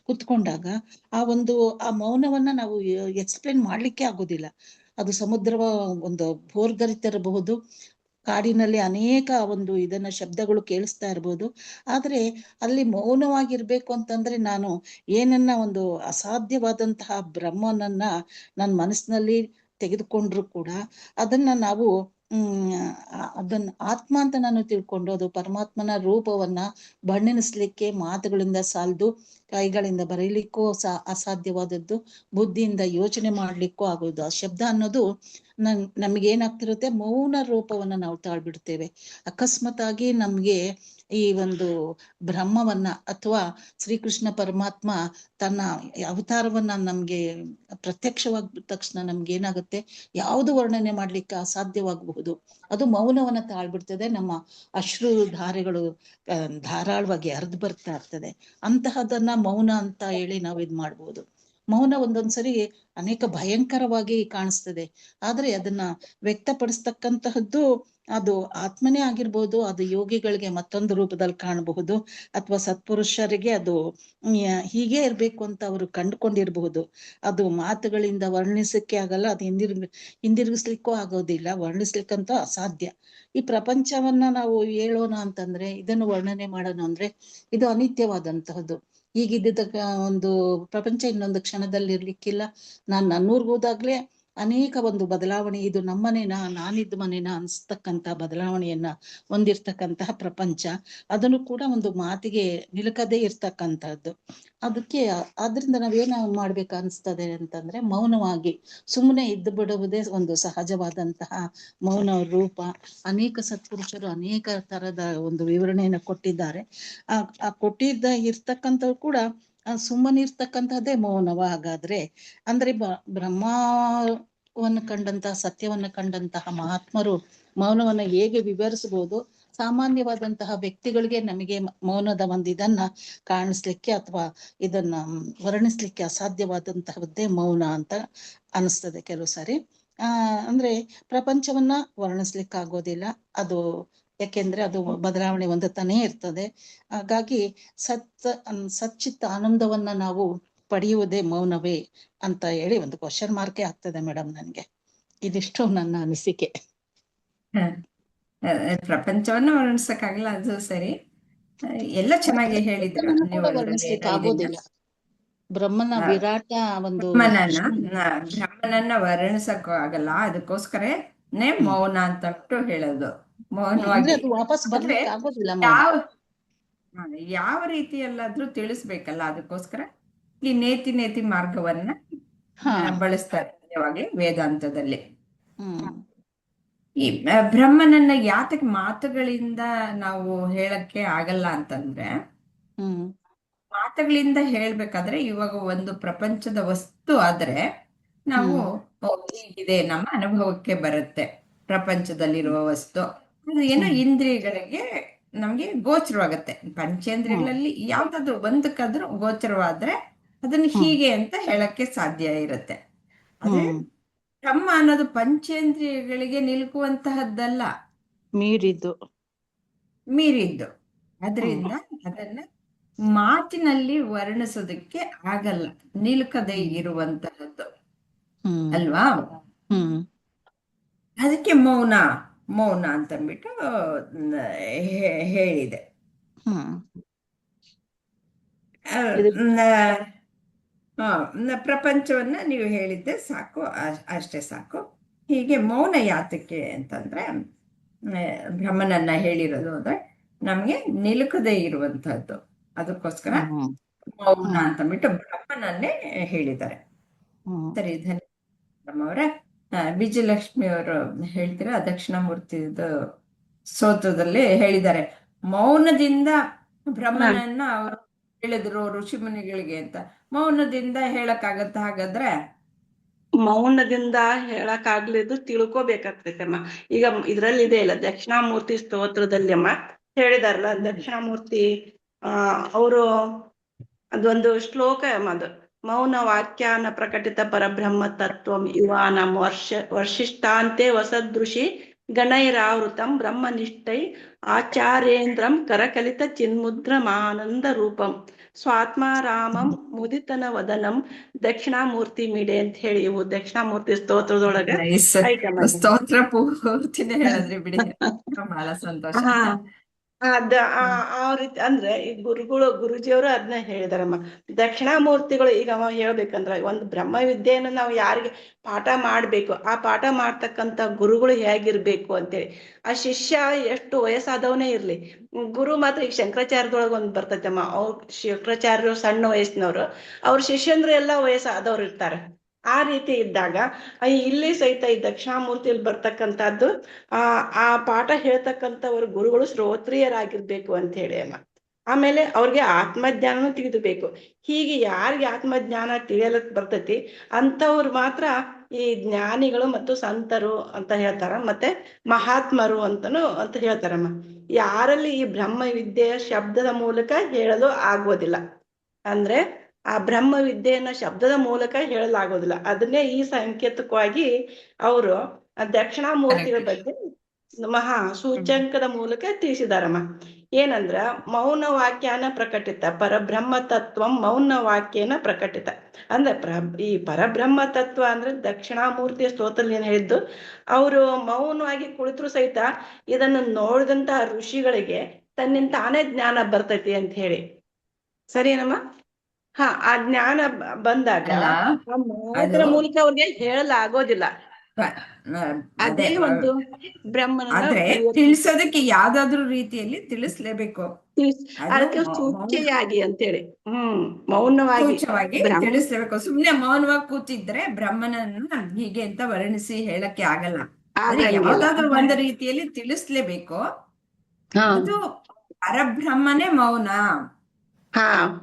ಕುತ್ಕೊಂಡಾಗ ಆ ಮೌನವನ್ನ ನಾವು ಎಕ್ಸ್ಪ್ಲೇನ್ ಮಾಡ್ಲಿಕ್ಕೆ ಆಗೋದಿಲ್ಲ. ಅದು ಸಮುದ್ರವ ಒಂದು ಭೋರ್ಗರಿತಿರಬಹುದು, ಕಾಡಿನಲ್ಲಿ ಅನೇಕ ಒಂದು ಇದನ್ನ ಶಬ್ದಗಳು ಕೇಳಿಸ್ತಾ ಇರ್ಬೋದು. ಆದ್ರೆ ಅಲ್ಲಿ ಮೌನವಾಗಿರ್ಬೇಕು ಅಂತಂದ್ರೆ ನಾನು ಏನನ್ನ ಒಂದು ಅಸಾಧ್ಯವಾದಂತಹ ಬ್ರಹ್ಮನನ್ನ ನನ್ನ ಮನಸ್ಸಿನಲ್ಲಿ ತೆಗೆದುಕೊಂಡ್ರು ಕೂಡ ಅದನ್ನ ನಾವು ಅದನ್ನ ಆತ್ಮ ಅಂತ ನಾನು ತಿಳ್ಕೊಂಡು ಅದು ಪರಮಾತ್ಮನ ರೂಪವನ್ನ ಬಣ್ಣಿಸ್ಲಿಕ್ಕೆ ಮಾತುಗಳಿಂದ ಸಾಲದು, ಕೈಗಳಿಂದ ಬರೀಲಿಕ್ಕೂ ಅಸಾಧ್ಯವಾದದ್ದು, ಬುದ್ಧಿಯಿಂದ ಯೋಚನೆ ಮಾಡ್ಲಿಕ್ಕೂ ಆಗೋದು. ಆ ಶಬ್ದ ಅನ್ನೋದು ನಮ್ಗೇನಾಗ್ತಿರುತ್ತೆ, ಮೌನ ರೂಪವನ್ನ ನಾವು ತಾಳ್ಬಿಡ್ತೇವೆ. ಅಕಸ್ಮಾತ್ತಾಗಿ ನಮ್ಗೆ ಈ ಒಂದು ಬ್ರಹ್ಮವನ್ನ ಅಥವಾ ಶ್ರೀಕೃಷ್ಣ ಪರಮಾತ್ಮ ತನ್ನ ಅವತಾರವನ್ನ ನಮ್ಗೆ ಪ್ರತ್ಯಕ್ಷವಾದ ತಕ್ಷಣ ನಮ್ಗೆ ಏನಾಗುತ್ತೆ, ಯಾವುದು ವರ್ಣನೆ ಮಾಡ್ಲಿಕ್ಕೆ ಅಸಾಧ್ಯವಾಗಬಹುದು. ಅದು ಮೌನವನ್ನ ತಾಳ್ಬಿಡ್ತದೆ. ನಮ್ಮ ಅಶ್ರು ಧಾರೆಗಳು ಧಾರಾಳವಾಗಿ ಹರಿದು ಬರ್ತಾ ಇರ್ತದೆ. ಅಂತಹದನ್ನ ಮೌನ ಅಂತ ಹೇಳಿ ನಾವು ಇದ್ ಮಾಡ್ಬೋದು. ಮೌನ ಒಂದೊಂದ್ಸರಿ ಅನೇಕ ಭಯಂಕರವಾಗಿ ಕಾಣಿಸ್ತದೆ, ಆದ್ರೆ ಅದನ್ನ ವ್ಯಕ್ತಪಡಿಸ್ತಕ್ಕಂತಹದ್ದು ಅದು ಆತ್ಮನೇ ಆಗಿರ್ಬೋದು, ಅದು ಯೋಗಿಗಳಿಗೆ ಮತ್ತೊಂದು ರೂಪದಲ್ಲಿ ಕಾಣಬಹುದು, ಅಥವಾ ಸತ್ಪುರುಷರಿಗೆ ಅದು ಹೀಗೆ ಇರ್ಬೇಕು ಅಂತ ಅವರು ಕಂಡುಕೊಂಡಿರಬಹುದು. ಅದು ಮಾತುಗಳಿಂದ ವರ್ಣಿಸಕ್ಕೆ ಆಗಲ್ಲ, ಅದು ಹಿಂದಿರುಗಿಸ್ಲಿಕ್ಕೂ ಆಗೋದಿಲ್ಲ, ವರ್ಣಿಸ್ಲಿಕ್ಕಂತೂ ಅಸಾಧ್ಯ. ಈ ಪ್ರಪಂಚವನ್ನ ನಾವು ಹೇಳೋಣ ಅಂತಂದ್ರೆ, ಇದನ್ನು ವರ್ಣನೆ ಮಾಡೋಣ ಅಂದ್ರೆ ಇದು ಅನಿತ್ಯವಾದಂತಹದ್ದು. ಈಗಿದ್ದ ಒಂದು ಪ್ರಪಂಚ ಇನ್ನೊಂದು ಕ್ಷಣದಲ್ಲಿ ಇರ್ಲಿಕ್ಕಿಲ್ಲ. ನಾನು ನನ್ನೂರ್ಗೆ ಹೋದಾಗ್ಲೇ ಅನೇಕ ಒಂದು ಬದಲಾವಣೆ, ಇದು ನಮ್ಮನೇನಾ, ನಾನಿದ್ದ ಮನೇನಾ ಅನ್ಸ್ತಕ್ಕಂಥ ಬದಲಾವಣೆಯನ್ನ ಹೊಂದಿರ್ತಕ್ಕಂತಹ ಪ್ರಪಂಚ. ಅದನ್ನು ಕೂಡ ಒಂದು ಮಾತಿಗೆ ನಿಲುಕದೇ ಇರ್ತಕ್ಕಂಥದ್ದು. ಆದ್ರಿಂದ ನಾವೇನ ಮಾಡ್ಬೇಕು ಅನ್ಸ್ತದೆ ಅಂತಂದ್ರೆ, ಮೌನವಾಗಿ ಸುಮ್ಮನೆ ಇದ್ದು ಬಿಡುವುದೇ ಒಂದು ಸಹಜವಾದಂತಹ ಮೌನ ರೂಪ. ಅನೇಕ ಸತ್ಪುರುಷರು ಅನೇಕ ತರದ ಒಂದು ವಿವರಣೆಯನ್ನು ಕೊಟ್ಟಿದ್ದಾರೆ. ಆ ಕೊಟ್ಟಿದ್ದ ಇರ್ತಕ್ಕಂಥವು ಕೂಡ ಸುಮ್ಮನೆ ಇರ್ತಕ್ಕಂಥದ್ದೇ ಮೌನವ. ಹಾಗಾದ್ರೆ ಅಂದ್ರೆ ಬ್ರಹ್ಮವನ್ನು ಕಂಡಂತಹ, ಸತ್ಯವನ್ನ ಕಂಡಂತಹ ಮಹಾತ್ಮರು ಮೌನವನ್ನ ಹೇಗೆ ವಿವರಿಸಬಹುದು, ಸಾಮಾನ್ಯವಾದಂತಹ ವ್ಯಕ್ತಿಗಳಿಗೆ ನಮಗೆ ಮೌನದ ಒಂದು ಇದನ್ನ ಕಾಣಿಸ್ಲಿಕ್ಕೆ ಅಥವಾ ಇದನ್ನ ವರ್ಣಿಸ್ಲಿಕ್ಕೆ ಅಸಾಧ್ಯವಾದಂತಹದ್ದೇ ಮೌನ ಅಂತ ಅನಿಸ್ತದೆ ಕೆಲವು ಸಾರಿ. ಅಂದ್ರೆ ಪ್ರಪಂಚವನ್ನ ವರ್ಣಿಸ್ಲಿಕ್ಕೆ ಆಗೋದಿಲ್ಲ ಅದು, ಯಾಕೆಂದ್ರೆ ಅದು ಬದಲಾವಣೆ ಹೊಂದುತ್ತಾನೇ ಇರ್ತದೆ. ಹಾಗಾಗಿ ಸಚ್ಚಿತ್ತ ಆನಂದವನ್ನ ನಾವು ಪಡೆಯುವುದೇ ಮೌನವೇ ಅಂತ ಹೇಳಿ ಒಂದು ಕ್ವಶನ್ ಮಾರ್ಕೆ ಆಗ್ತದೆ ಮೇಡಮ್ ನನ್ಗೆ. ಇದಿಷ್ಟು ನನ್ನ ಅನಿಸಿಕೆ. ಪ್ರಪಂಚವನ್ನ ವರ್ಣಿಸಕ್ಕಾಗಲ್ಲ, ಅದು ಸರಿ. ಎಲ್ಲ ಚೆನ್ನಾಗಿ ಹೇಳಿದ್ರು ನೀವು. ವರ್ಣಿಸ್ಲಿಕ್ಕೆ ಆಗೋದಿಲ್ಲ. ಬ್ರಹ್ಮನ ವಿರಾಟ ಒಂದು ಬ್ರಹ್ಮನನ್ನ ವರ್ಣಿಸಕ್ಕೂ ಆಗಲ್ಲ, ಅದಕ್ಕೋಸ್ಕರನೇ ಮೌನ ಅಂತ ಹೇಳೋದು. ಅಂದ್ರೆ ಮೌನವಾಗಿ. ಅದು ವಾಪಸ್ ಆದ್ರೆ ಬರ್ಲಿಕ್ಕೆ ಆಗೋದಿಲ್ಲ ಮೌನ. ಯಾವ ಯಾವ ರೀತಿಯಲ್ಲಾದ್ರೂ ತಿಳಿಸ್ಬೇಕಲ್ಲ, ಅದಕ್ಕೋಸ್ಕರ ಈ ನೇತಿ ಮಾರ್ಗವನ್ನ ಹಾ. ಬಳಸ್ತಾರೆ ಯಾವಾಗ್ಲೂ ವೇದಾಂತದಲ್ಲಿ. ಹ್ಮ್ ಈ ಬ್ರಹ್ಮನನ್ನ ಯಾತಕ್ಕೆ ಮಾತುಗಳಿಂದ ನಾವು ಹೇಳಕ್ಕೆ ಆಗಲ್ಲ ಅಂತಂದ್ರೆ, ಹ್ಮ್ ಮಾತುಗಳಿಂದ ಹೇಳ್ಬೇಕಾದ್ರೆ ಇವಾಗ ಒಂದು ಪ್ರಪಂಚದ ವಸ್ತು ಆದ್ರೆ ನಾವು ಓ, ಹೀಗಿದೆ ನಮ್ಮ ಅನುಭವಕ್ಕೆ ಬರುತ್ತೆ. ಪ್ರಪಂಚದಲ್ಲಿರುವ ವಸ್ತು ಅದು ಏನೋ ಹ್ಮ್ ಇಂದ್ರಿಯಗಳಿಗೆ ನಮ್ಗೆ ಗೋಚರವಾಗತ್ತೆ. ಹ್ಮ್ ಪಂಚೇಂದ್ರಿಯಗಳಲ್ಲಿ ಯಾವ್ದಾದ್ರು ಒಂದಕ್ಕಾದ್ರೂ ಗೋಚರವಾದ್ರೆ ಅದನ್ನ ಹ್ಮ್ ಹೀಗೆ ಅಂತ ಹೇಳಕ್ಕೆ ಸಾಧ್ಯ ಇರುತ್ತೆ. ಆದ್ರೆ ಹ್ಮ್ ಬ್ರಹ್ಮ ಅನ್ನೋದು ಪಂಚೇಂದ್ರಿಯಗಳಿಗೆ ನಿಲುಕುವಂತಹದ್ದಲ್ಲ, ಮೀರಿದ್ದು. ಮೀರಿದ್ದು. ಹ್ಮ್ ಅದರಿಂದ ಅದನ್ನ ಮಾತಿನಲ್ಲಿ ವರ್ಣಿಸೋದಕ್ಕೆ ಆಗಲ್ಲ, ನಿಲುಕದೇ ಹ್ಮ್ ಇರುವಂತಹದ್ದು ಹ್ಮ್ ಅಲ್ವಾ. ಹ್ಮ್ ಅದಕ್ಕೆ ಮೌನ ಮೌನ ಅಂತಂದ್ಬಿಟ್ಟು ಹೇಳಿದೆ. ಹ್ಮ್ ಆ, ಇದು ನ- ಆ, ಪ್ರಪಂಚವನ್ನ ನೀವು ಹೇಳಿದ್ದೆ ಸಾಕು, ಅಷ್ಟೇ ಸಾಕು. ಹೀಗೆ ಮೌನ ಯಾತಕ್ಕೆ ಅಂತಂದ್ರೆ, ಬ್ರಹ್ಮನನ್ನ ಹೇಳಿರೋದು ಅಂದ್ರೆ ನಮ್ಗೆ ನಿಲುಕದೇ ಇರುವಂತಹದ್ದು, ಅದಕ್ಕೋಸ್ಕರ ಹ್ಮ್ ಮೌನ ಹ್ಮ್ ಅಂತಂದ್ಬಿಟ್ಟು ಬ್ರಹ್ಮನನ್ನೇ ಹೇಳಿದ್ದಾರೆ. ಹ್ಮ್ ಸರಿ, ಧನ್ಯವಾದ ಅವರ. ವಿಜಯಲಕ್ಷ್ಮಿ ಅವರು ಹೇಳ್ತೀರಾ, ದಕ್ಷಿಣಾಮೂರ್ತಿದು ಸ್ತೋತ್ರದಲ್ಲಿ ಹೇಳಿದ್ದಾರೆ, ಮೌನದಿಂದ ಹಾ. ಬ್ರಹ್ಮನನ್ನ ಅವರು ಹೇಳಿದ್ರು ಋಷಿ ಮುನಿಗಳಿಗೆ ಅಂತ. ಮೌನದಿಂದ ಹೇಳಕ್ಕಾಗತ್ತ ಹಾಗಾದ್ರೆ? ಮೌನದಿಂದ ಹೇಳಕ್ ಆಗ್ಲಿದ್ದು ತಿಳ್ಕೊಬೇಕಾಗ್ತೈತಮ್ಮ. ಈಗ ಇದ್ರಲ್ಲಿ ಇದೆ ಇಲ್ಲ, ದಕ್ಷಿಣಾಮೂರ್ತಿ ಸ್ತೋತ್ರದಲ್ಲಿ ಅಮ್ಮ ಹೇಳಿದಾರಲ್ಲ, ದಕ್ಷಿಣಾಮೂರ್ತಿ ಅವರು ಅದೊಂದು ಶ್ಲೋಕ ಅಮ್ಮ ಅದು. ಮೌನ ವಾಕ್ಯಾನ ಪ್ರಕಟಿತ ಪರಬ್ರಹ್ಮ ತತ್ವಂ ಯುವಾನಂ ವರ್ಷಿಷ್ಟಾಂತೆ ವಸದೃಷಿ ಗಣೈರಾವೃತಂ ಬ್ರಹ್ಮನಿಷ್ಠೈ ಆಚಾರ್ಯೇಂದ್ರಂ ಕರಕಲಿತ ಚಿನ್ಮುದ್ರಮಾನಂದ ರೂಪಂ ಸ್ವಾತ್ಮಾರಾಮಂ ಮುದಿತನ ವದನಂ ದಕ್ಷಿಣಾಮೂರ್ತಿ ಮಿಡೆ ಅಂತ ಹೇಳಿ ಇವು ದಕ್ಷಿಣಾಮೂರ್ತಿ ಸ್ತೋತ್ರದೊಳಗ ನೈಸ್. ಐತಮ್ಮ ಇದು. ಸ್ತೋತ್ರ ಪೂರ್ತಿನೇ ಹೇಳಿದ್ರಿ ಬಿಡಿ, ಬಹಳ ಸಂತೋಷ. ಹಾ ಆ ರೀತಿ ಅಂದ್ರೆ ಈ ಗುರುಜಿಯವರು ಅದನ್ನ ಹೇಳಿದಾರಮ್ಮ. ದಕ್ಷಿಣಾಮೂರ್ತಿಗಳು ಈಗ ಅವ ಹೇಳ್ಬೇಕಂದ್ರ ಒಂದು ಬ್ರಹ್ಮವಿದ್ಯೆಯನ್ನು ನಾವು ಯಾರಿಗೆ ಪಾಠ ಮಾಡ್ಬೇಕು, ಆ ಪಾಠ ಮಾಡ್ತಕ್ಕಂತ ಗುರುಗಳು ಹೇಗಿರ್ಬೇಕು ಅಂತೇಳಿ. ಆ ಶಿಷ್ಯ ಎಷ್ಟು ವಯಸ್ಸಾದವನೇ ಇರ್ಲಿ, ಗುರು ಮಾತ್ರ ಈಗ ಶಂಕರಾಚಾರ್ಯದೊಳಗ ಒಂದ್ ಬರ್ತೈತಮ್ಮ. ಅವ್ರ ಶಂಕರಾಚಾರ್ಯರು ಸಣ್ಣ ವಯಸ್ಸಿನವ್ರು, ಅವ್ರ ಶಿಷ್ಯಂದ್ರು ಎಲ್ಲಾ ವಯಸ್ಸಾದವ್ರು ಇರ್ತಾರೆ. ಆ ರೀತಿ ಇದ್ದಾಗ ಇಲ್ಲಿ ಸಹಿತ ಈ ದಕ್ಷಿಣಾಮೂರ್ತಿಯಲ್ಲಿ ಬರ್ತಕ್ಕಂಥದ್ದು ಆ ಪಾಠ ಹೇಳ್ತಕ್ಕಂಥವ್ರ ಗುರುಗಳು ಶ್ರೋತ್ರಿಯರಾಗಿರ್ಬೇಕು ಅಂತ ಹೇಳಿ ಅಮ್ಮ. ಆಮೇಲೆ ಅವ್ರಿಗೆ ಆತ್ಮಜ್ಞಾನನೂ ತಿಳಿದಬೇಕು. ಹೀಗೆ ಯಾರಿಗೆ ಆತ್ಮಜ್ಞಾನ ತಿಳಿಯಲಕ್ ಬರ್ತೈತಿ ಅಂತವ್ರು ಮಾತ್ರ ಈ ಜ್ಞಾನಿಗಳು ಮತ್ತು ಸಂತರು ಅಂತ ಹೇಳ್ತಾರ, ಮತ್ತೆ ಮಹಾತ್ಮರು ಅಂತ ಹೇಳ್ತಾರಮ್ಮ. ಯಾರಲ್ಲಿ ಈ ಬ್ರಹ್ಮ ವಿದ್ಯೆಯ ಶಬ್ದದ ಮೂಲಕ ಹೇಳಲು ಆಗೋದಿಲ್ಲ, ಅಂದ್ರೆ ಆ ಬ್ರಹ್ಮ ವಿದ್ಯೆಯನ್ನ ಶಬ್ದದ ಮೂಲಕ ಹೇಳಲಾಗೋದಿಲ್ಲ, ಅದನ್ನೇ ಈ ಸಂಕೇತಕವಾಗಿ ಅವರು ದಕ್ಷಿಣಾಮೂರ್ತಿಗಳ ಬಗ್ಗೆ ಮಹಾ ಸೂಚ್ಯಂಕದ ಮೂಲಕ ತಿಳಿಸಿದಾರಮ್ಮ. ಏನಂದ್ರ ಮೌನ ವಾಕ್ಯಾನ ಪ್ರಕಟಿತ ಪರಬ್ರಹ್ಮ ತತ್ವಂ ಮೌನ ವಾಕ್ಯನ ಪ್ರಕಟಿತ. ಅಂದ್ರೆ ಈ ಪರಬ್ರಹ್ಮ ತತ್ವ ಅಂದ್ರೆ ದಕ್ಷಿಣಾಮೂರ್ತಿಯ ಸ್ತೋತ್ರದಲ್ಲಿ ಏನ್ ಹೇಳಿದ್ದು, ಅವರು ಮೌನವಾಗಿ ಕುಳಿತರು ಸಹಿತ ಇದನ್ನು ನೋಡಿದಂತಹ ಋಷಿಗಳಿಗೆ ತನ್ನಿಂದ ತಾನೇ ಜ್ಞಾನ ಬರ್ತೈತಿ ಅಂತ ಹೇಳಿ. ಸರಿನಮ್ಮ? ಆ ಜ್ಞಾನ ಬಂದಾಗ ಅಲ್ಲ, ಆ ಮೌನದ ಮೂಲಕ ಅವ್ರಿಗೆ ಹೇಳಲಾಗೋದಿಲ್ಲ. ಅದೇ ಅದೇ ಒಂದು ಬ್ರಹ್ಮನನ್ನ ಆದ್ರೆ ತಿಳಿಸೋದಕ್ಕೆ ಯಾವ್ದಾದ್ರು ರೀತಿಯಲ್ಲಿ ತಿಳಿಸ್ಲೇಬೇಕು. ಅದು ಅದಕ್ಕೆ ಸೂಚ್ಯವಾಗಿ ಅಂತೇಳಿ ಮೌನವಾಗಿ ಸೂಚ್ಯವಾಗಿ ತಿಳಿಸ್ಲೇಬೇಕು. ಸುಮ್ನೆ ಮೌನವಾಗಿ ಕೂತಿದ್ರೆ ಬ್ರಹ್ಮನನ್ನ ಹೀಗೆ ಅಂತ ವರ್ಣಿಸಿ ಹೇಳಕ್ಕೆ ಆಗಲ್ಲ. ಆದ್ರೆ ಯಾವ್ದಾದ್ರು ಒಂದು ರೀತಿಯಲ್ಲಿ ತಿಳಿಸ್ಲೇಬೇಕು. ಅದು ಪರಬ್ರಹ್ಮನೇ ಮೌನ.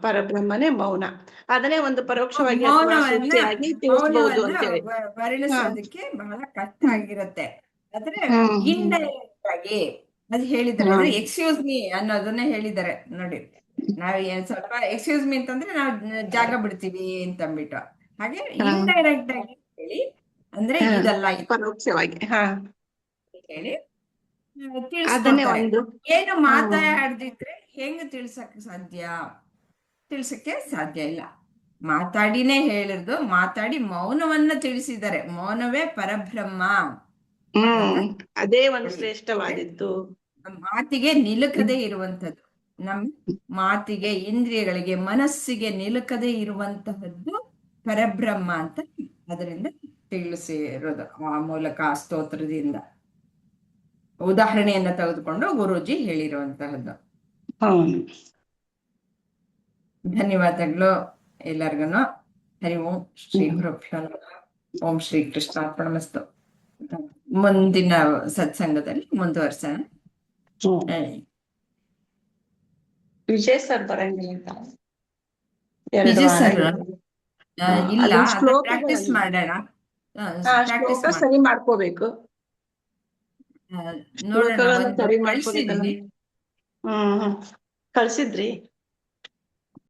ಪರಬ್ರಹ್ಮನೇ ಮೌನ, ಅದನ್ನೇ ಒಂದು ಪರೋಕ್ಷವಾಗಿ ಮೌನವನ್ನ ತಿಳಿಸಬಹುದು ಅಂತೇಳಿ ವರ್ಣಿಸೋದಕ್ಕೆ ಬಹಳ ಕಷ್ಟ ಆಗಿರುತ್ತೆ. ಆದ್ರೆ ಇಂಡೈರೆಕ್ಟ್ ಆಗಿ ಅದು ಹೇಳಿದ್ದಾರೆ, ಅಂದ್ರೆ ಎಕ್ಸ್ಕ್ಯೂಸ್ ಮೀ ಅನ್ನೋದನ್ನೇ ಹೇಳಿದ್ದಾರೆ ನೋಡಿ. ನಾವ್ ಸ್ವಲ್ಪ ಎಕ್ಸ್ಕ್ಯೂಸ್ ಮೀ ಅಂತಂದ್ರೆ ನಾವು ಜಾಗ ಬಿಡ್ತೀವಿ ಅಂತ ಅಂದ್ಬಿಟ್ಟು, ಹಾಗೆ ಇಂಡೈರೆಕ್ಟ್ ಆಗಿ ಹೇಳಿ, ಅಂದ್ರೆ ಇದಲ್ಲ ಪರೋಕ್ಷವಾಗಿ ಹೇಳಿ ತಿಳಿಸ್ಕೊಡ್ತಾರೆ. ಏನು ಮಾತಾಡದಿದ್ರೆ ಹೆಂಗ್ ತಿಳ್ಸಕ್ಕೆ ಸಾಧ್ಯ ಇಲ್ಲ. ಮಾತಾಡಿನೇ ಹೇಳಿರ್ದು, ಮಾತಾಡಿ ಮೌನವನ್ನ ತಿಳಿಸಿದ್ದಾರೆ. ಮೌನವೇ ಪರಬ್ರಹ್ಮ, ಅದೇ ಒಂದು ಶ್ರೇಷ್ಠವಾದಿತ್ತು. ಮಾತಿಗೆ ನಿಲುಕದೇ ಇರುವಂತದ್ದು, ನಮ್ ಮಾತಿಗೆ, ಇಂದ್ರಿಯಗಳಿಗೆ, ಮನಸ್ಸಿಗೆ ನಿಲುಕದೇ ಇರುವಂತಹದ್ದು ಪರಬ್ರಹ್ಮ ಅಂತ ಅದರಿಂದ ತಿಳಿಸಿರೋದು ಆ ಮೂಲಕ, ಆ ಸ್ತೋತ್ರದಿಂದ. ಉದಾಹರಣೆಯನ್ನ ತೆಗೆದುಕೊಂಡು ಗುರೂಜಿ ಹೇಳಿರುವಂತಹದ್ದು. ಹ್ಮ್ ಧನ್ಯವಾದಗಳು ಎಲ್ಲರಿಗೂ. ಹರಿ ಓಂ ಶ್ರೀ ಗುರುಭ್ಯೋ ನಮಃ. ಓಂ ಶ್ರೀ ಕೃಷ್ಣಾರ್ಪಣಮಸ್ತು. ಮುಂದಿನ ಸತ್ಸಂಗದಲ್ಲಿ ಮುಂದುವರ್ಸೋಣ. ವಿಜಯ್ ಸರ್ ಬರಂಗಿಲ್ಲ ಅಂತ. ಎರಡು ವಿಜಯ್ ವಾರ ಸರ್ ಇದೆ. ಇಲ್ಲ, ಅದನ್ನ ಶ್ಲೋಕಗಳನ್ನ- ಪ್ರಾಕ್ಟೀಸ್ ಮಾಡೋಣ. ಪ್ರಾಕ್ಟೀಸ್ ಶ್ಲೋಕ ಸರಿ ಮಾಡ್ಕೋಬೇಕು. ನೋಡೋಣ. ಶ್ಲೋಕಗಳನ್ನ ಒಂದು ಸರಿ ಕಳಿಸಿದೀನಿ. ಮಾಡ್ಕೋಬೇಕಲ್ಲ. ಕಳ್ಸಿದ್ರಿ?